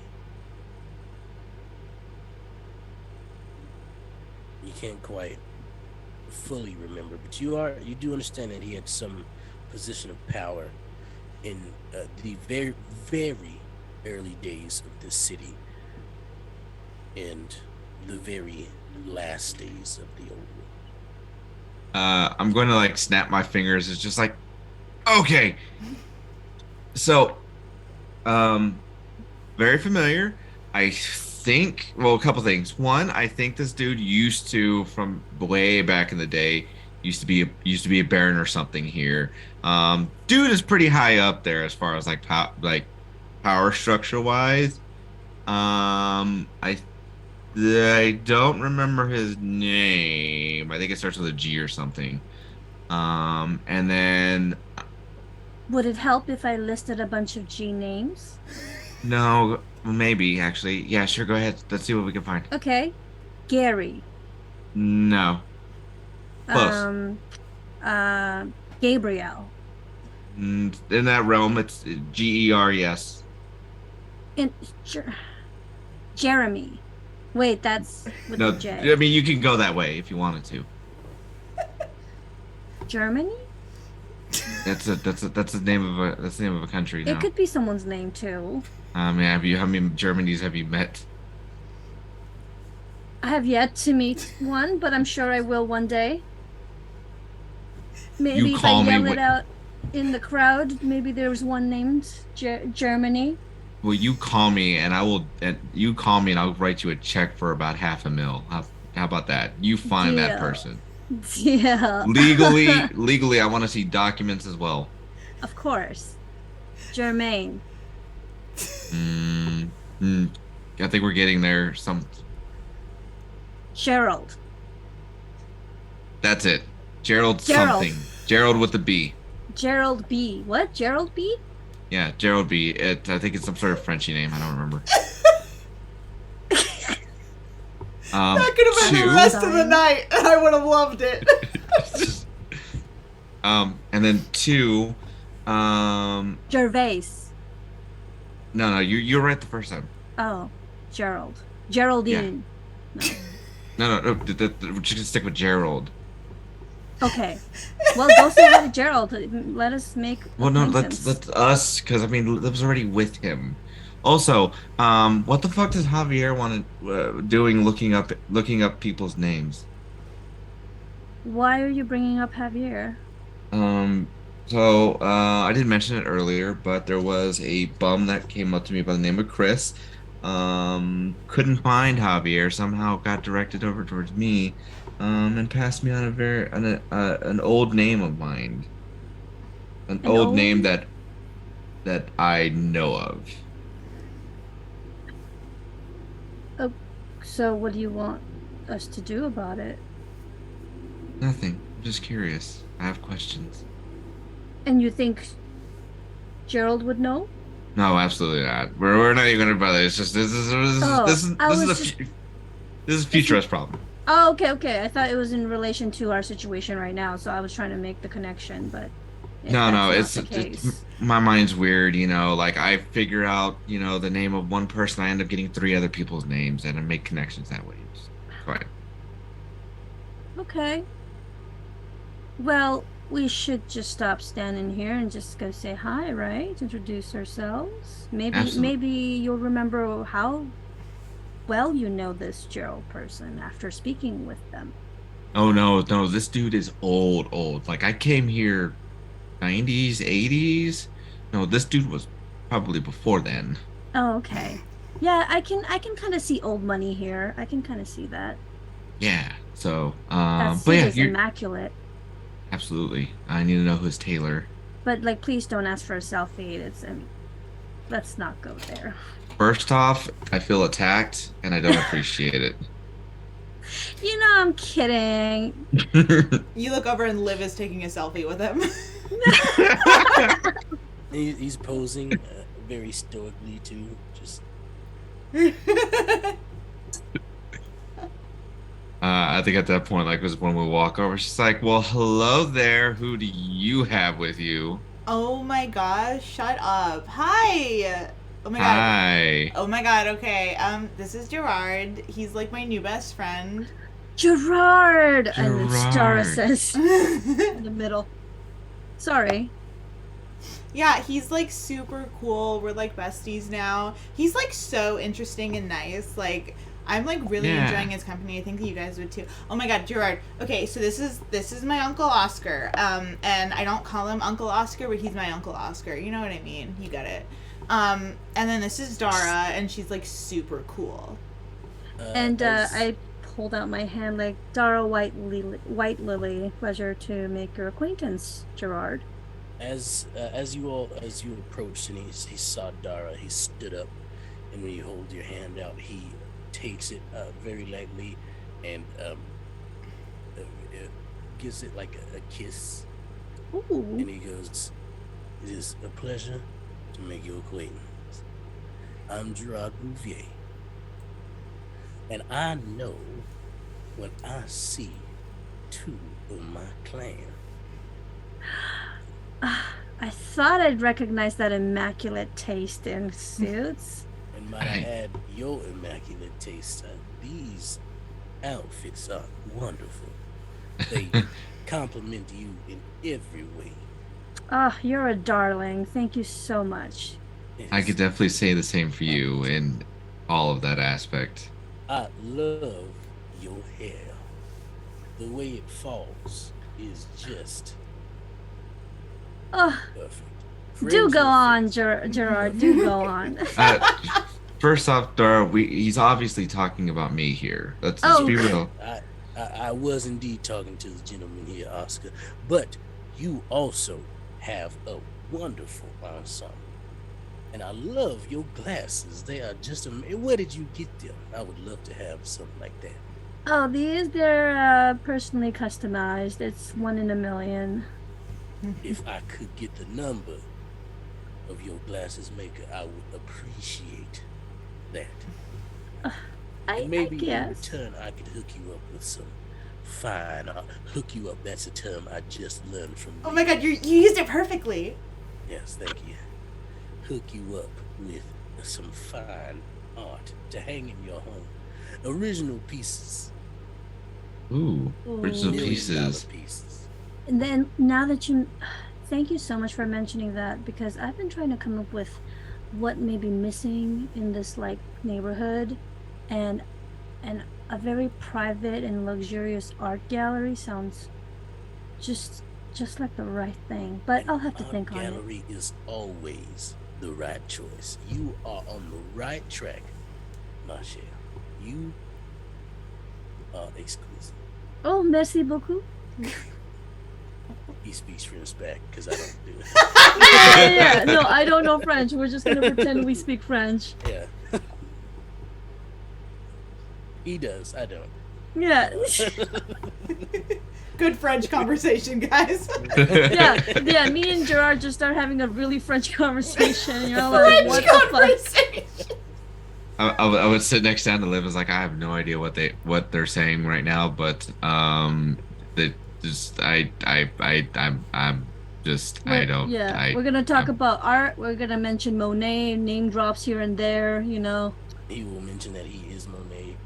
You can't quite fully remember, but you do understand that he had some position of power in the very, very early days of this city and the very last days of the old world. I'm going to like snap my fingers. It's just like, okay. So, very familiar. I think, well, a couple things. One, I think this dude used to, from way back in the day, used to be a baron or something here. Dude is pretty high up there as far as like power structure wise. I don't remember his name. I think it starts with a G or something. And then Would it help if I listed a bunch of G names? no, maybe actually. Yeah, sure, go ahead. Let's see what we can find. Okay. Gary. No. Close. Um, uh, Gabriel. In that realm, it's Gers. In Jeremy. Wait, that's with No, the J. I mean you can go that way if you wanted to. Germany? That's the name of a country It now. could be someone's name too. How many Germanys have you met? I have yet to meet one, but I'm sure I will one day. You Maybe if I call me yell it what? out in the crowd, maybe there was one named Germany. Well, you call me and I will. And you call me and I'll write you a check for about $500,000. How about that? You find that Deal. person Deal. legally. Legally, I want to see documents as well. Of course. Germaine. Mm, mm, I think we're getting there. Gerald. That's it. Gerald Gerald. something. Gerald with the B. Gerald B. What? Gerald B? Yeah, Gerald B. I think it's some sort of Frenchy name. I don't remember. That could have been the two. rest of the night, and I would have loved it. And then two. Gervais. No, you're right the first time. Oh, Gerald. Geraldine. No. We're just gonna stick with Gerald. No. Okay. Well, go say hi to Gerald. Let us make. Well, no, acquaintance. let's us, because I mean, that was already with him. Also, what the fuck does Javier want to doing looking up people's names? Why are you bringing up Javier? I didn't mention it earlier, but there was a bum that came up to me by the name of Chris. Couldn't find Javier, somehow got directed over towards me, and passed me on an old name of mine. An old name that I know of. So what do you want us to do about it? Nothing. I'm just curious. I have questions. And you think Gerald would know? No, absolutely not. We're not even gonna bother. It's just this is a futurist problem. Oh, okay. I thought it was in relation to our situation right now, so I was trying to make the connection, but No, that's it's not the case. my mind's weird, like I figure out, the name of one person, I end up getting three other people's names and I make connections that way. It's fine. Okay. Well, we should just stop standing here and just go say hi, right? Introduce ourselves. Maybe you'll remember how well you know this Gerald person after speaking with them. Oh no, this dude is old. Like I came here 90s, 80s. No, this dude was probably before then. Oh, okay. Yeah, I can kind of see old money here. I can kind of see that. Yeah. So, That but suit yeah, is immaculate. Absolutely. I need to know who's Taylor. But please don't ask for a selfie. Let's not go there. First off, I feel attacked and I don't appreciate it. I'm kidding. You look over and Liv is taking a selfie with him. He's posing very stoically too. Just. I think at that point, was when we walk over, she's like, "Well, hello there. Who do you have with you?" Oh my gosh! Shut up! Hi. Oh my god. Hi. Oh my god. Okay. This is Gerard. He's my new best friend. Gerard. And then Dara Gerard. says in the middle. Sorry. Yeah, he's super cool. We're besties now. He's so interesting and nice. I'm really enjoying his company. I think that you guys would too. Oh my god, Gerard. Okay, so this is my Uncle Oscar. And I don't call him Uncle Oscar, but he's my Uncle Oscar. You know what I mean? You get it. And then this is Dara, and she's super cool. I hold out my hand Dara Whitelily. Pleasure to make your acquaintance, Gerard. As you approached and he saw Dara, he stood up, and when you hold your hand out, he takes it very lightly and gives it a kiss. Ooh. And he goes, "It is a pleasure to make your acquaintance. I'm Gerard Bouvier, and I know when I see two of my clan." I I thought I'd recognize that immaculate taste in suits. And might I add, your immaculate taste. These outfits are wonderful. They compliment you in every way. Oh, you're a darling. Thank you so much. It I is could definitely say the same for my you pleasure. in all of that aspect. I love your hair. The way it falls is just Oh, perfect. do Friends go with on, friends. Gerard. Do go on. First off, Dara, he's obviously talking about me here. Let's Oh, be real. I was indeed talking to the gentleman here, Oscar, but you also have a wonderful ensemble. And I love your glasses. They are just amazing. Where did you get them? I would love to have something like that. oh, they're personally customized. It's 1 in a million. If I could get the number of your glasses maker, I would appreciate that. I And maybe in guess. return, I could hook you up with some fine art. Hook you up, that's a term I just learned from Oh my god, you used it perfectly. Yes, thank you. Hook you up with some fine art to hang in your home. Original pieces. Ooh, original Ooh. $1 million pieces. pieces. And then now that you, thank you so much for mentioning that, because I've been trying to come up with what may be missing in this like neighborhood, and a very private and luxurious art gallery sounds just like the right thing. But An I'll have to art think on it. gallery is always the right choice. You are on the right track, Marshall. You are exquisite. Oh, merci beaucoup. He speaks French back because I don't do it. Yeah. No, I don't know French. We're just gonna pretend we speak French. Yeah. He does. I don't. Yeah. Good French conversation, guys. Yeah. Me and Gerard just start having a really French conversation, and you're all like, French "What the fuck?" conversation. I would sit next down to Liv. Is like I have no idea what they're saying right now, but that just I'm just I don't. Yeah, we're gonna talk I'm- about art. We're gonna mention Monet, name drops here and there. You know. He will mention that he is Monet.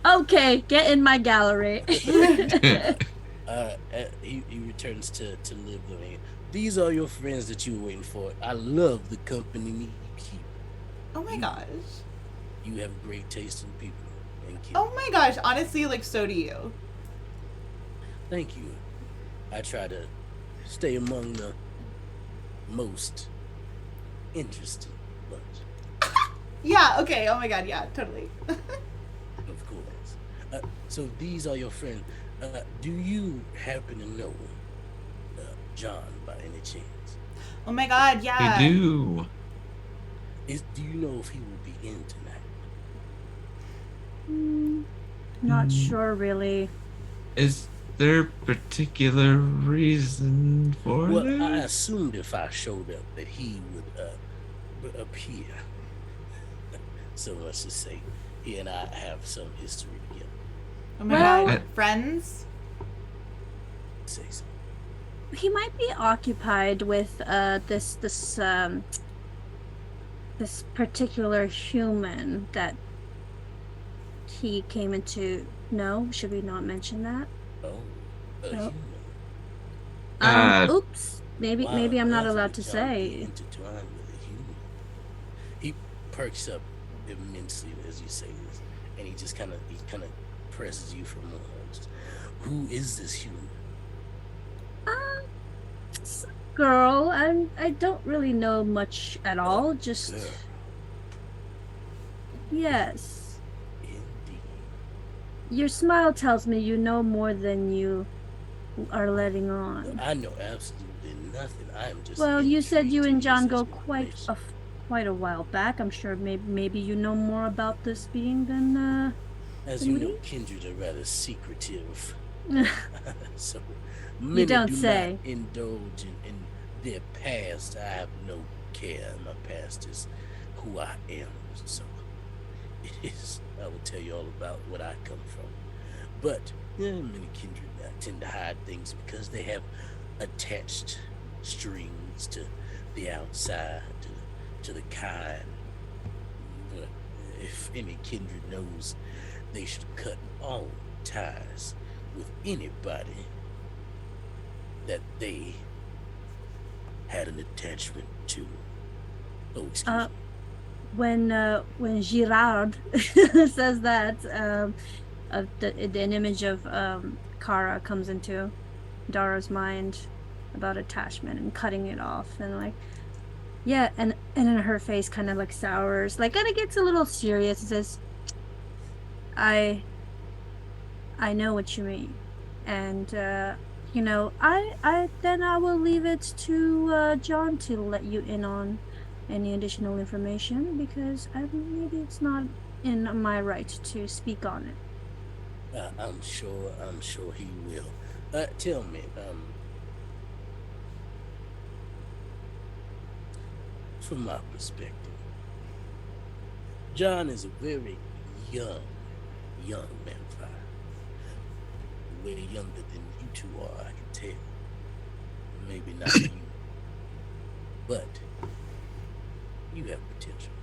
Oh, okay, get in my gallery. He returns to live the way. These are your friends that you were waiting for. I love the company you keep. Oh my gosh. You have great taste in people. Thank you. Oh my gosh. Honestly, like, so do you. Thank you. I try to stay among the most interesting bunch. Yeah, okay. Oh my god, yeah, totally. Of course. So these are your friends. Do you happen to know John by any chance? Oh my god, yeah. They do. Do you know if he will be in tonight? Not sure, really. Is there a particular reason for Well, this? I assumed if I showed up that he would appear. So much to say, he and I have some history together. Oh my Well- god. Friends? Say so. He might be occupied with this particular human that he came into. No, should we not mention that? Oh, a No. human. Oops. Maybe Wow, maybe I'm not how allowed could to John be say. intertwined with a human? He perks up immensely as you say this, and he kind of presses you for more. Who is this human? It's a girl. I don't really know much at all. Just Girl, yes. indeed. Your smile tells me you know more than you are letting on. I know absolutely nothing. I am just. Well, you said you intrigued and to hear John such go information. quite a while back. I'm sure maybe you know more about this being than As than you know, we? kindred are rather secretive. So You many don't do say. not indulge in their past. I have no care. My past is who I am. So it is. I will tell you all about what I come from. But many kindred tend to hide things because they have attached strings to the outside, to the kind. But if any kindred knows they should cut all ties with anybody that they had an attachment to. Oh, excuse me. When Girard says that, an image of Kara comes into Dara's mind about attachment and cutting it off, and like, yeah, and then her face kind of like sours, like kind of gets a little serious and says, I know what you mean. And I will leave it to John to let you in on any additional information, because maybe it's not in my right to speak on it. I'm sure he will. Tell me, from my perspective, John is a very young vampire. Way younger than you two are, I can tell. Maybe not you, but you have potential.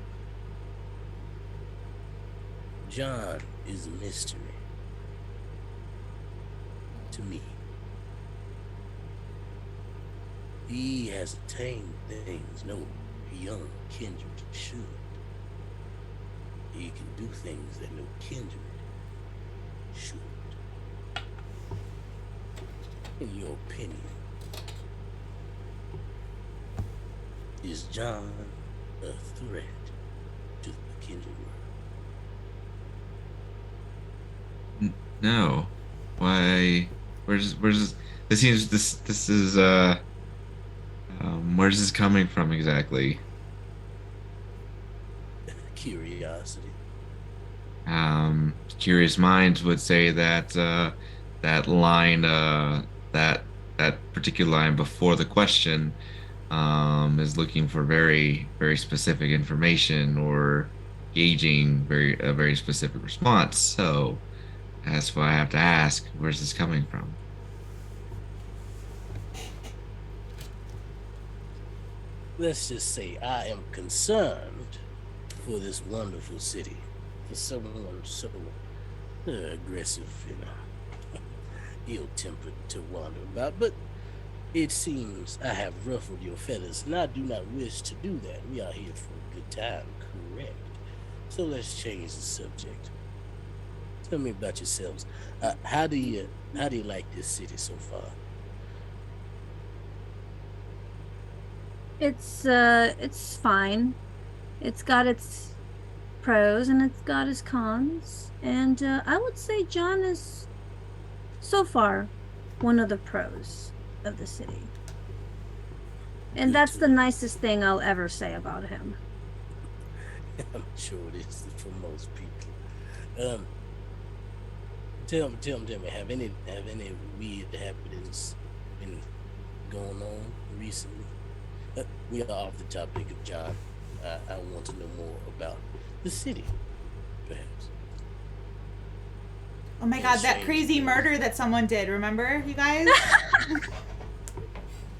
John is a mystery to me. He has attained things no young kindred should. He can do things that no kindred should. In your opinion, is John a threat to the kindred world? No. Why? Where's this seems this is where's this coming from exactly? Curiosity. Curious minds would say that that line that particular line before the question is looking for very specific information or gauging a very specific response. So that's why I have to ask, where's this coming from? Let's just say I am concerned for this wonderful city, for someone so aggressive, ill-tempered to wander about. But it seems I have ruffled your feathers, and I do not wish to do that. We are here for a good time, correct? So let's change the subject. Tell me about yourselves. How do you like this city so far? It's fine. It's got its pros and it's got its cons. And I would say John is so far one of the pros of the city. And that's the nicest thing I'll ever say about him. I'm sure it is for most people. Tell me, have any weird happenings been going on recently? We are off the topic of John. I want to know more about the city, perhaps. Oh my god, that crazy murder that someone did, remember, you guys?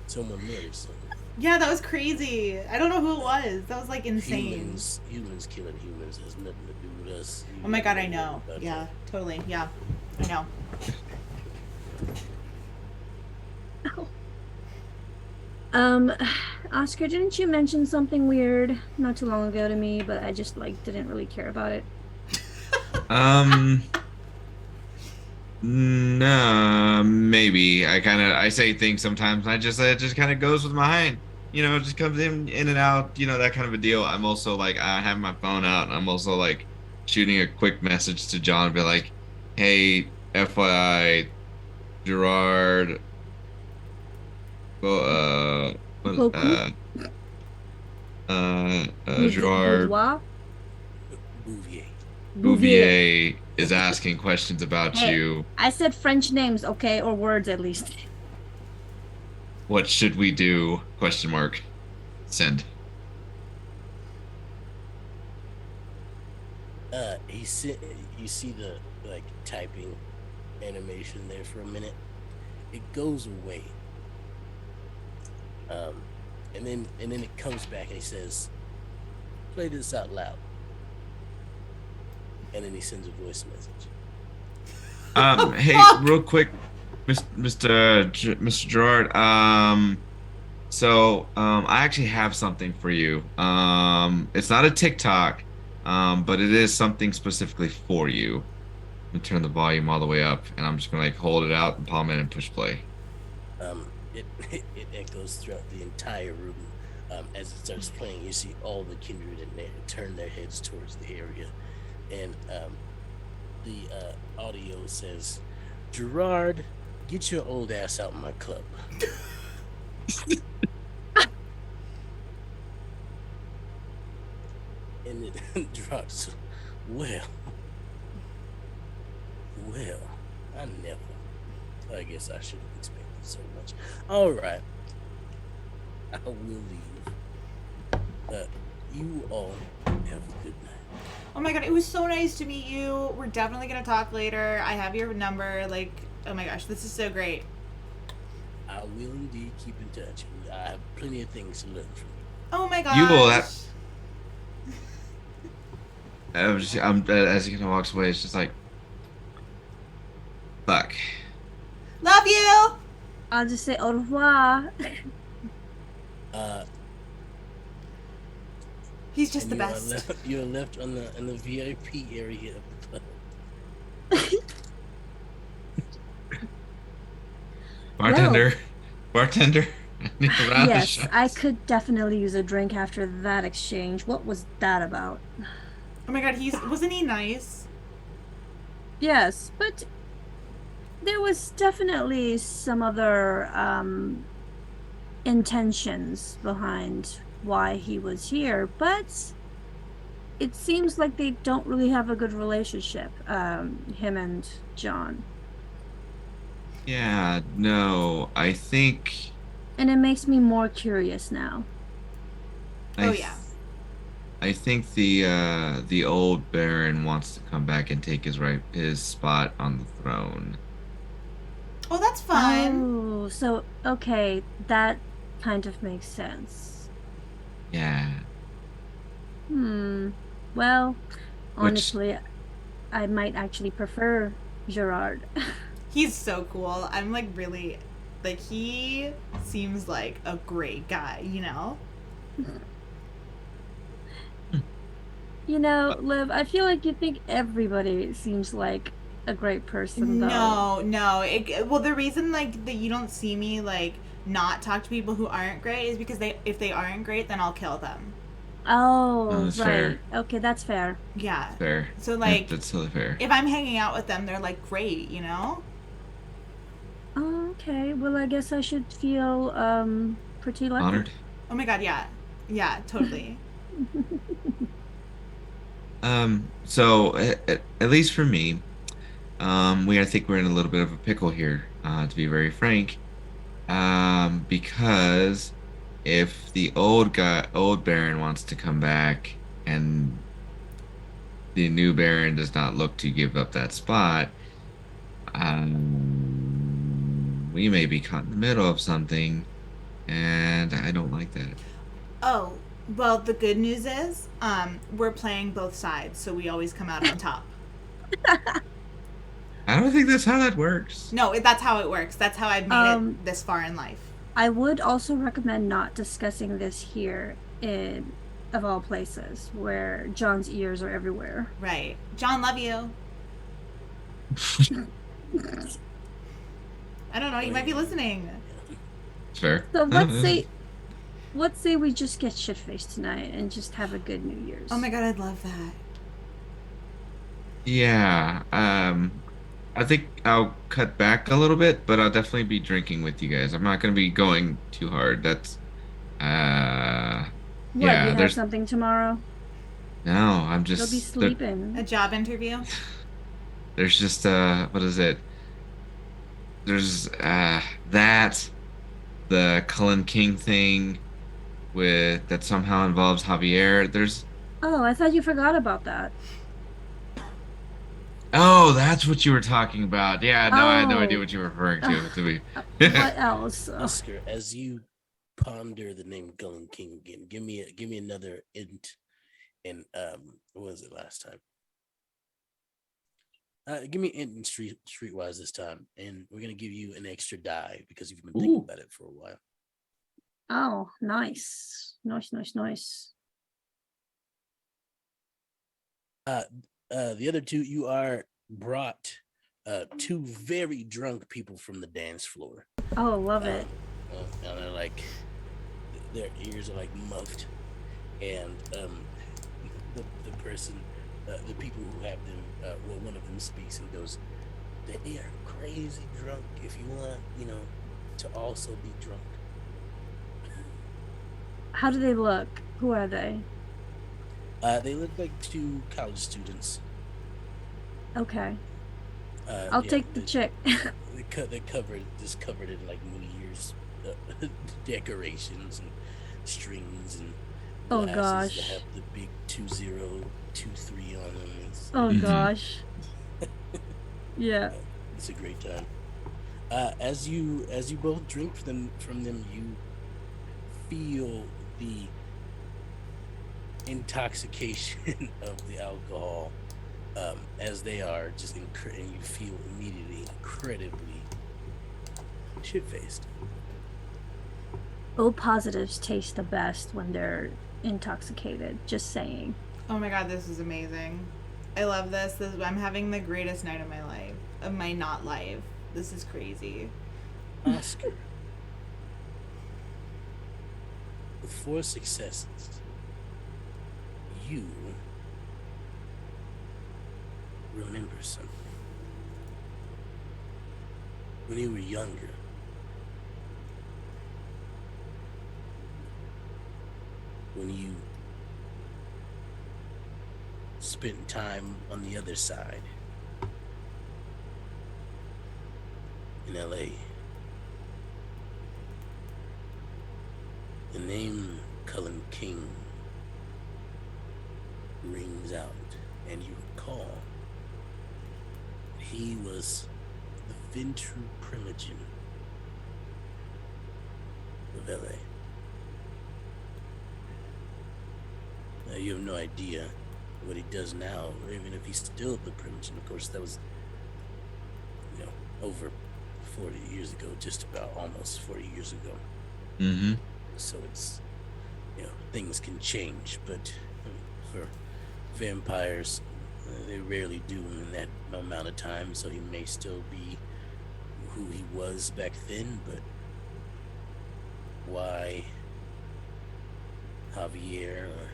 Someone murdered someone. Yeah, that was crazy. I don't know who it was. That was like insane. Humans killing humans has nothing to do with us. Oh my god, I know. Yeah, totally. Yeah, I know. Oscar, didn't you mention something weird not too long ago to me, but I just didn't really care about it? No, maybe. I say things sometimes. It just kind of goes with my mind. It just comes in and out, that kind of a deal. I'm also I have my phone out and I'm also shooting a quick message to John, be like, hey, FYI, Gerard, well, Gerard Bouvier is asking questions about you. I said French names, okay, or words at least. What should we do? Question mark. Send. You see the typing animation there for a minute. It goes away, And then it comes back and he says, "Play this out loud." And then he sends a voice message. Hey, real quick, Mr. Gerard. I actually have something for you. It's not a TikTok, but it is something specifically for you. I'm gonna turn the volume all the way up, and I'm just gonna like hold it out and palm it and push play. It echoes throughout the entire room. As it starts playing, you see all the kindred in there turn their heads towards the area, and the audio says, "Gerard, get your old ass out of my club." And it drops. Well, I never. I guess I shouldn't have expected so much. All right, I will leave. You all have a good night. Oh my god, it was so nice to meet you. We're definitely gonna talk later. I have your number. Like, oh my gosh, this is so great. I will indeed keep in touch. I have plenty of things to learn from you. Oh my gosh. You will as he kind of walks away, it's just like, fuck. Love you. I'll just say au revoir. He's just the you best. You're left in the VIP area of the club. Bartender. I need a round of Yes, shots. I could definitely use a drink after that exchange. What was that about? Oh my god, wasn't he nice? Yes, but there was definitely some other intentions behind why he was here, but it seems like they don't really have a good relationship, him and John. Yeah, no, I think. And it makes me more curious now. Oh yeah. I think the old Baron wants to come back and take his spot on the throne. Oh, that's fun. Oh, so okay, that kind of makes sense. Yeah. Well, honestly, I might actually prefer Gerard. He's so cool. I'm like really, like, he seems like a great guy, you know? You know, Liv, I feel like you think everybody seems like a great person, though. No. Well, the reason like that you don't see me like not talk to people who aren't great is because if they aren't great, then I'll kill them. Oh, that's right. fair. Okay, that's fair. Yeah. Fair. So like, that's totally fair. if I'm hanging out with them, they're like great, you know? Oh, okay. Well, I guess I should feel pretty lucky. Honored. Oh my god, yeah, totally. So at least for me, I think we're in a little bit of a pickle here, to be very frank. Because if the old Baron wants to come back and the new Baron does not look to give up that spot, we may be caught in the middle of something, and I don't like that. Oh, well, the good news is, we're playing both sides, so we always come out on top. I don't think that's how that works. No, that's how it works. That's how I've made it this far in life. I would also recommend not discussing this here in, of all places, where John's ears are everywhere. Right. John, love you. I don't know, you might be listening. Fair. So let's say we just get shit-faced tonight and just have a good New Year's. Oh my god, I'd love that. Yeah. I think I'll cut back a little bit, but I'll definitely be drinking with you guys. I'm not gonna be going too hard. That's What, you yeah, have there's something tomorrow? no, I'm You'll just be sleeping. A job interview? there's just what is it? There's that the Cullen King thing with that somehow involves Javier. There's Oh, I thought you forgot about that. oh, that's what you were talking about. Yeah, no, I had no Oh. idea what you were referring to. To be What else? Oscar, as you ponder the name Gullen King again. Give me another int. And what was it last time? Give me int and streetwise this time, and we're gonna give you an extra die because you've been thinking about it for a while. Oh, nice. Nice. The other two, you are brought two very drunk people from the dance floor. Oh, love it. And they're like, their ears are like muffed, and the person, the people who have them, well, one of them speaks and goes, "They are crazy drunk. If you want, to also be drunk." How do they look? Who are they? They look like two college students. Okay. I'll take the chick. They're covered in like New Year's decorations and strings and Oh glasses gosh. that have the big 2023 on them. Oh gosh. Yeah. It's a great time. As you both drink from them, you feel the intoxication of the alcohol, as they are just and you feel immediately incredibly shit-faced. O positives taste the best when they're intoxicated. Just saying. Oh my god, this is amazing. I love this. I'm having the greatest night of my life. Of my not life. This is crazy. Oscar, with 4 successes, you remember something. When you were younger, when you spent time on the other side in LA, the name Cullen King rings out, and you recall he was the Ventru Primogen of LA. Now, you have no idea what he does now, or even if he's still the Primogen. Of course, that was, over 40 years ago, just about almost 40 years ago. Mm-hmm. So it's, things can change, but for vampires, they rarely do in that amount of time, so he may still be who he was back then, but why Javier, or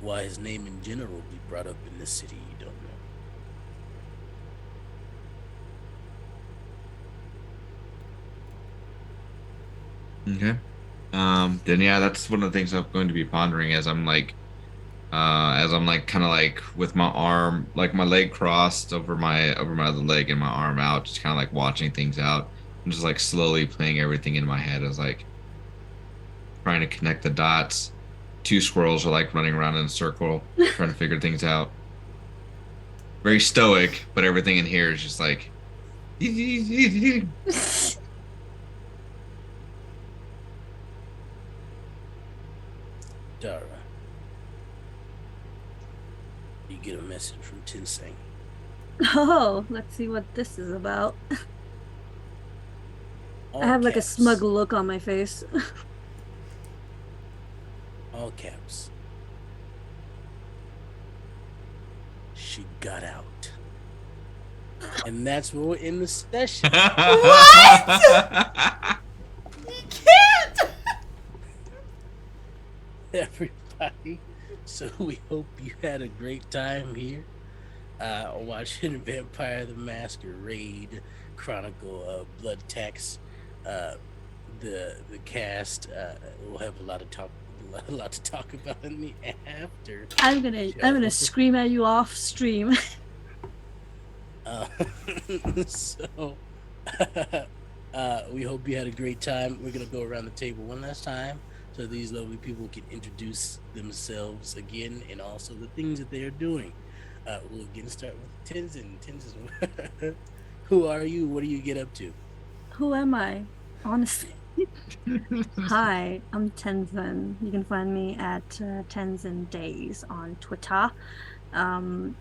why his name in general be brought up in the city, you don't know. Okay. Then yeah, that's one of the things I'm going to be pondering as I'm like kind of like with my arm, like my leg crossed over my other leg and my arm out, just kind of like watching things out and just like slowly playing everything in my head as like trying to connect the dots. 2 squirrels are like running around in a circle trying to figure things out. Very stoic, but everything in here is just like Dara, you get a message from Tinsang. Oh, let's see what this is about. All I have like a caps. smug look on my face. All caps. She got out. And that's where we're in the session. What? You can't! Everybody. So we hope you had a great time here watching Vampire the Masquerade Chronicle, Blood Tax. The cast will have a lot to talk about in the after. I'm gonna scream at you off stream. So we hope you had a great time. We're gonna go around the table one last time so these lovely people can introduce themselves again and also the things that they are doing. We'll again start with Tenzin. Tenzin, who are you? What do you get up to? Who am I? Honestly, Hi, I'm Tenzin. You can find me at Tenzin Days on Twitter. Um,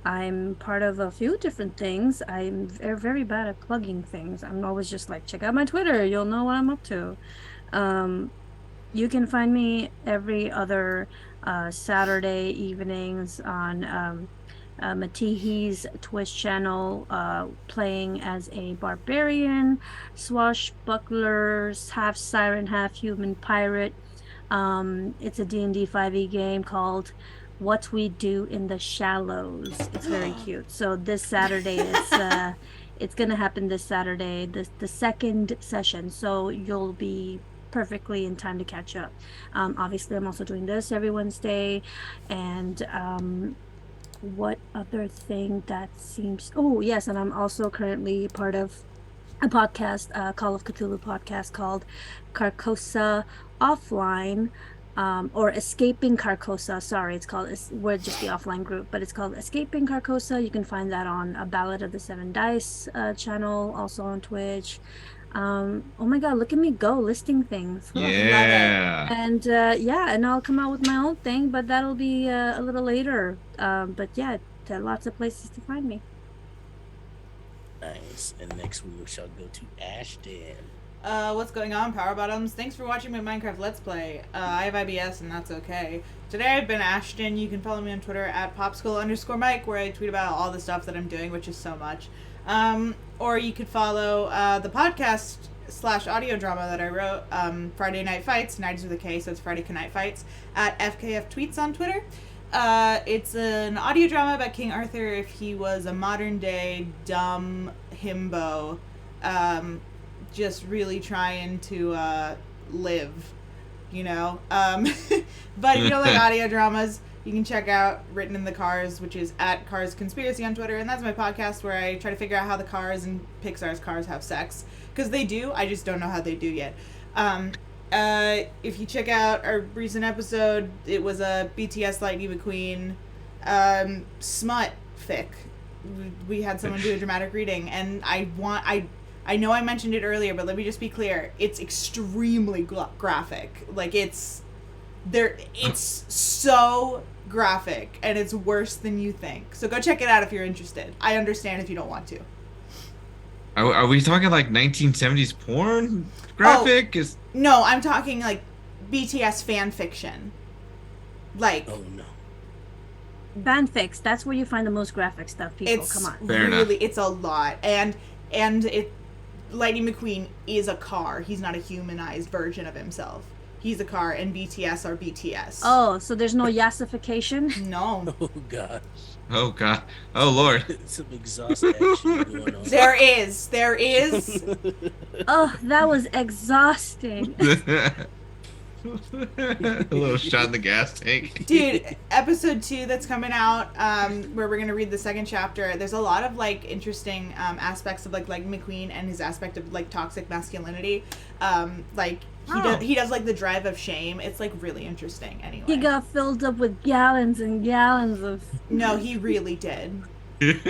I'm part of a few different things. I'm very bad at plugging things. I'm always just like, check out my Twitter. You'll know what I'm up to. Um, you can find me every other Saturday evenings on Matihi's Twitch channel, playing as a barbarian, swashbuckler, half siren, half human pirate. It's a D&D 5e game called What We Do in the Shallows. It's very cute. So this Saturday, it's gonna happen this Saturday, the second session. So you'll be perfectly in time to catch up. Obviously, I'm also doing this every Wednesday, and what other thing that seems? Oh, yes, and I'm also currently part of a podcast, Call of Cthulhu podcast called Carcosa Offline, or Escaping Carcosa. Sorry, we're just the offline group, but it's called Escaping Carcosa. You can find that on a Ballad of the Seven Dice channel, also on Twitch. Oh my God, look at me go listing things. Yeah. And yeah, and I'll come out with my own thing, but that'll be a little later. But yeah, there are lots of places to find me. Nice. And next we shall go to Ashton. What's going on, Power Bottoms? Thanks for watching my Minecraft Let's Play. I have IBS and that's okay. Today I've been Ashton. You can follow me on Twitter at popsicle_Mike, where I tweet about all the stuff that I'm doing, which is so much. Or you could follow the podcast / audio drama that I wrote, Friday Night Fights, Nights with a K, so it's Friday Night Fights, at FKF Tweets on Twitter. It's an audio drama about King Arthur if he was a modern day dumb himbo, just really trying to live, you know. But if you don't like audio dramas, you can check out Written in the Cars, which is at Cars Conspiracy on Twitter, and that's my podcast where I try to figure out how the Cars and Pixar's cars have sex, because they do. I just don't know how they do yet. If you check out our recent episode, it was a BTS Lightning McQueen smut fic. We had someone do a dramatic reading, and I know I mentioned it earlier, but let me just be clear. It's extremely graphic. Like, it's so graphic, and it's worse than you think. So go check it out if you're interested. I understand if you don't want to. Are we talking like 1970s porn graphic? No, I'm talking like BTS fan fiction. Like, Oh no. Fanfics, that's where you find the most graphic stuff, people. it's Come on. Fair enough. it's a lot, and it Lightning McQueen is a car. He's not a humanized version of himself. He's a car, and BTS are BTS. Oh, so there's no yassification? No. Oh god. Oh God. Oh Lord. Some exhaust action going on. There is. Oh, that was exhausting. A little shot in the gas tank. Dude, episode 2 that's coming out, where we're gonna read the second chapter. There's a lot of like interesting aspects of like McQueen and his aspect of like toxic masculinity. Like he does like the drive of shame. It's like really interesting. Anyway, He got filled up with gallons and gallons of. no, he really did. The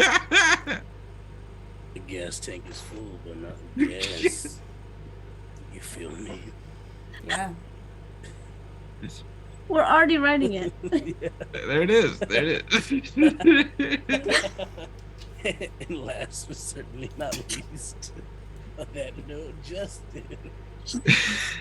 gas tank is full, but not with gas. You feel me? Yeah. We're already writing it. There it is. There it is. And last but certainly not least, on that note, Justin.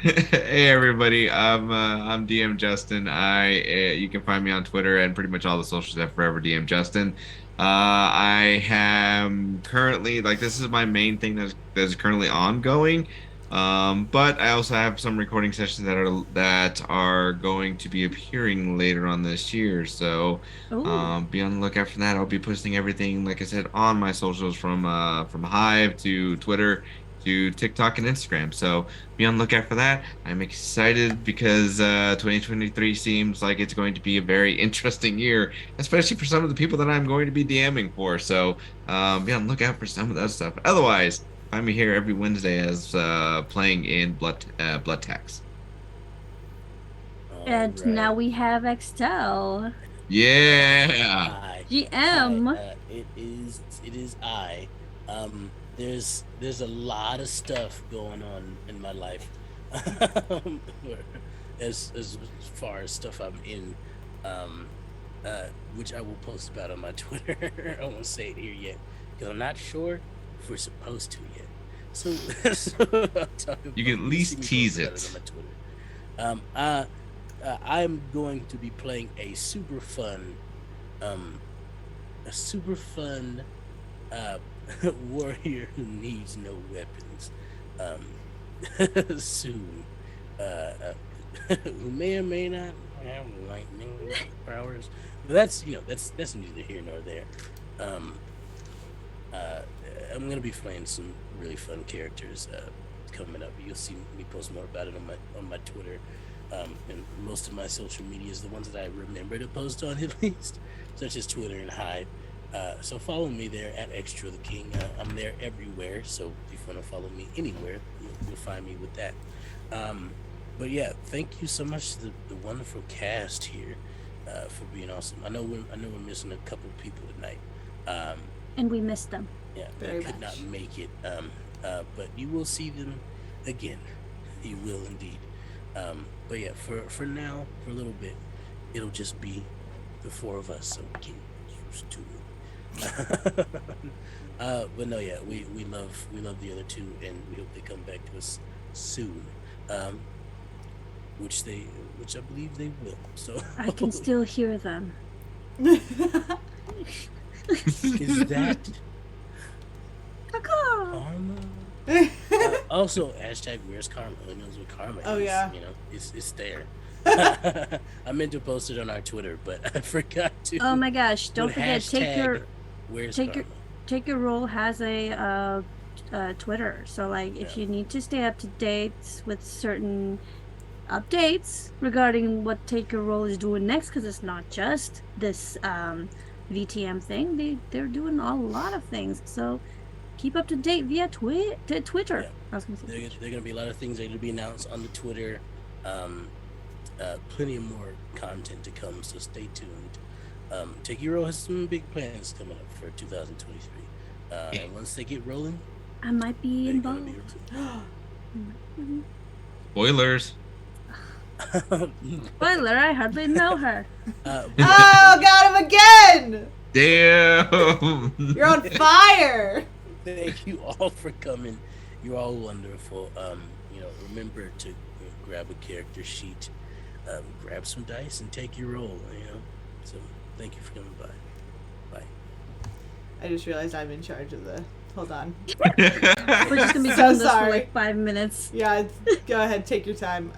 Hey everybody, I'm DM Justin. You can find me on Twitter and pretty much all the socials at Forever DM Justin. I am currently this is my main thing that's currently ongoing. But I also have some recording sessions that are going to be appearing later on this year. So be on the lookout for that. I'll be posting everything, like I said, on my socials from Hive to Twitter to TikTok and Instagram. So be on the lookout for that. I'm excited because 2023 seems like it's going to be a very interesting year, especially for some of the people that I'm going to be DMing for. So be on the lookout for some of that stuff. Otherwise, find me here every Wednesday as playing in Blood Tax. And now we have Extel. Yeah. Hi. GM. It is I. there's a lot of stuff going on in my life, as far as stuff I'm in, um, which I will post about on my Twitter. I won't say it here yet because I'm not sure if we're supposed to yet. So, I'll talk about, You can at you'll least see me tease post about it. on my Twitter. I'm going to be playing a super fun, um, uh, warrior who needs no weapons, soon, who may or may not have lightning powers. But that's neither here nor there. Um, uh, I'm gonna be playing some really fun characters coming up. You'll see me post more about it on my Twitter, and most of my social media is the ones that I remember to post on at least, such as Twitter and Hive. So follow me there at Extra the King. I'm there everywhere, so if you want to follow me anywhere, you'll find me with that. But yeah, thank you so much to the wonderful cast here for being awesome. I know we're missing a couple people tonight. And we missed them. Yeah, Very that could much. not make it. But you will see them again. You will indeed. But yeah, for now, for a little bit, it'll just be the four of us, so we get used to it. But no, yeah, we love the other two, and we hope they come back to us soon. Which I believe they will. So I can still hear them. is that Caw-caw. karma? Also, hashtag where's karma? Who knows what karma Oh, is? yeah. You know, it's there. I meant to post it on our Twitter, but I forgot to. Oh my gosh! Don't Put forget, hashtag where's take karma? your role has a Twitter. So like, if Yeah. you need to stay up to date with certain updates regarding what Take Your Role is doing next, because it's not just this VTM thing. They're doing a lot of things. So keep up to date via Twitter. Yeah. I was gonna say There Twitch. are going to be a lot of things that will be announced on the Twitter. Plenty of more content to come, so stay tuned. Take Your Role has some big plans coming up for 2023. And once they get rolling, I might be they're going involved. to be Spoilers. Spoiler: I hardly know her. but Oh, got him again! Damn. You're on fire! thank you all for coming. You're all wonderful. Remember to grab a character sheet, grab some dice, and take your role. So thank you for coming by. Bye. I just realized I'm in charge of the. Hold on. We're just gonna be So doing this for sorry. like 5 minutes. Yeah, go ahead, take your time.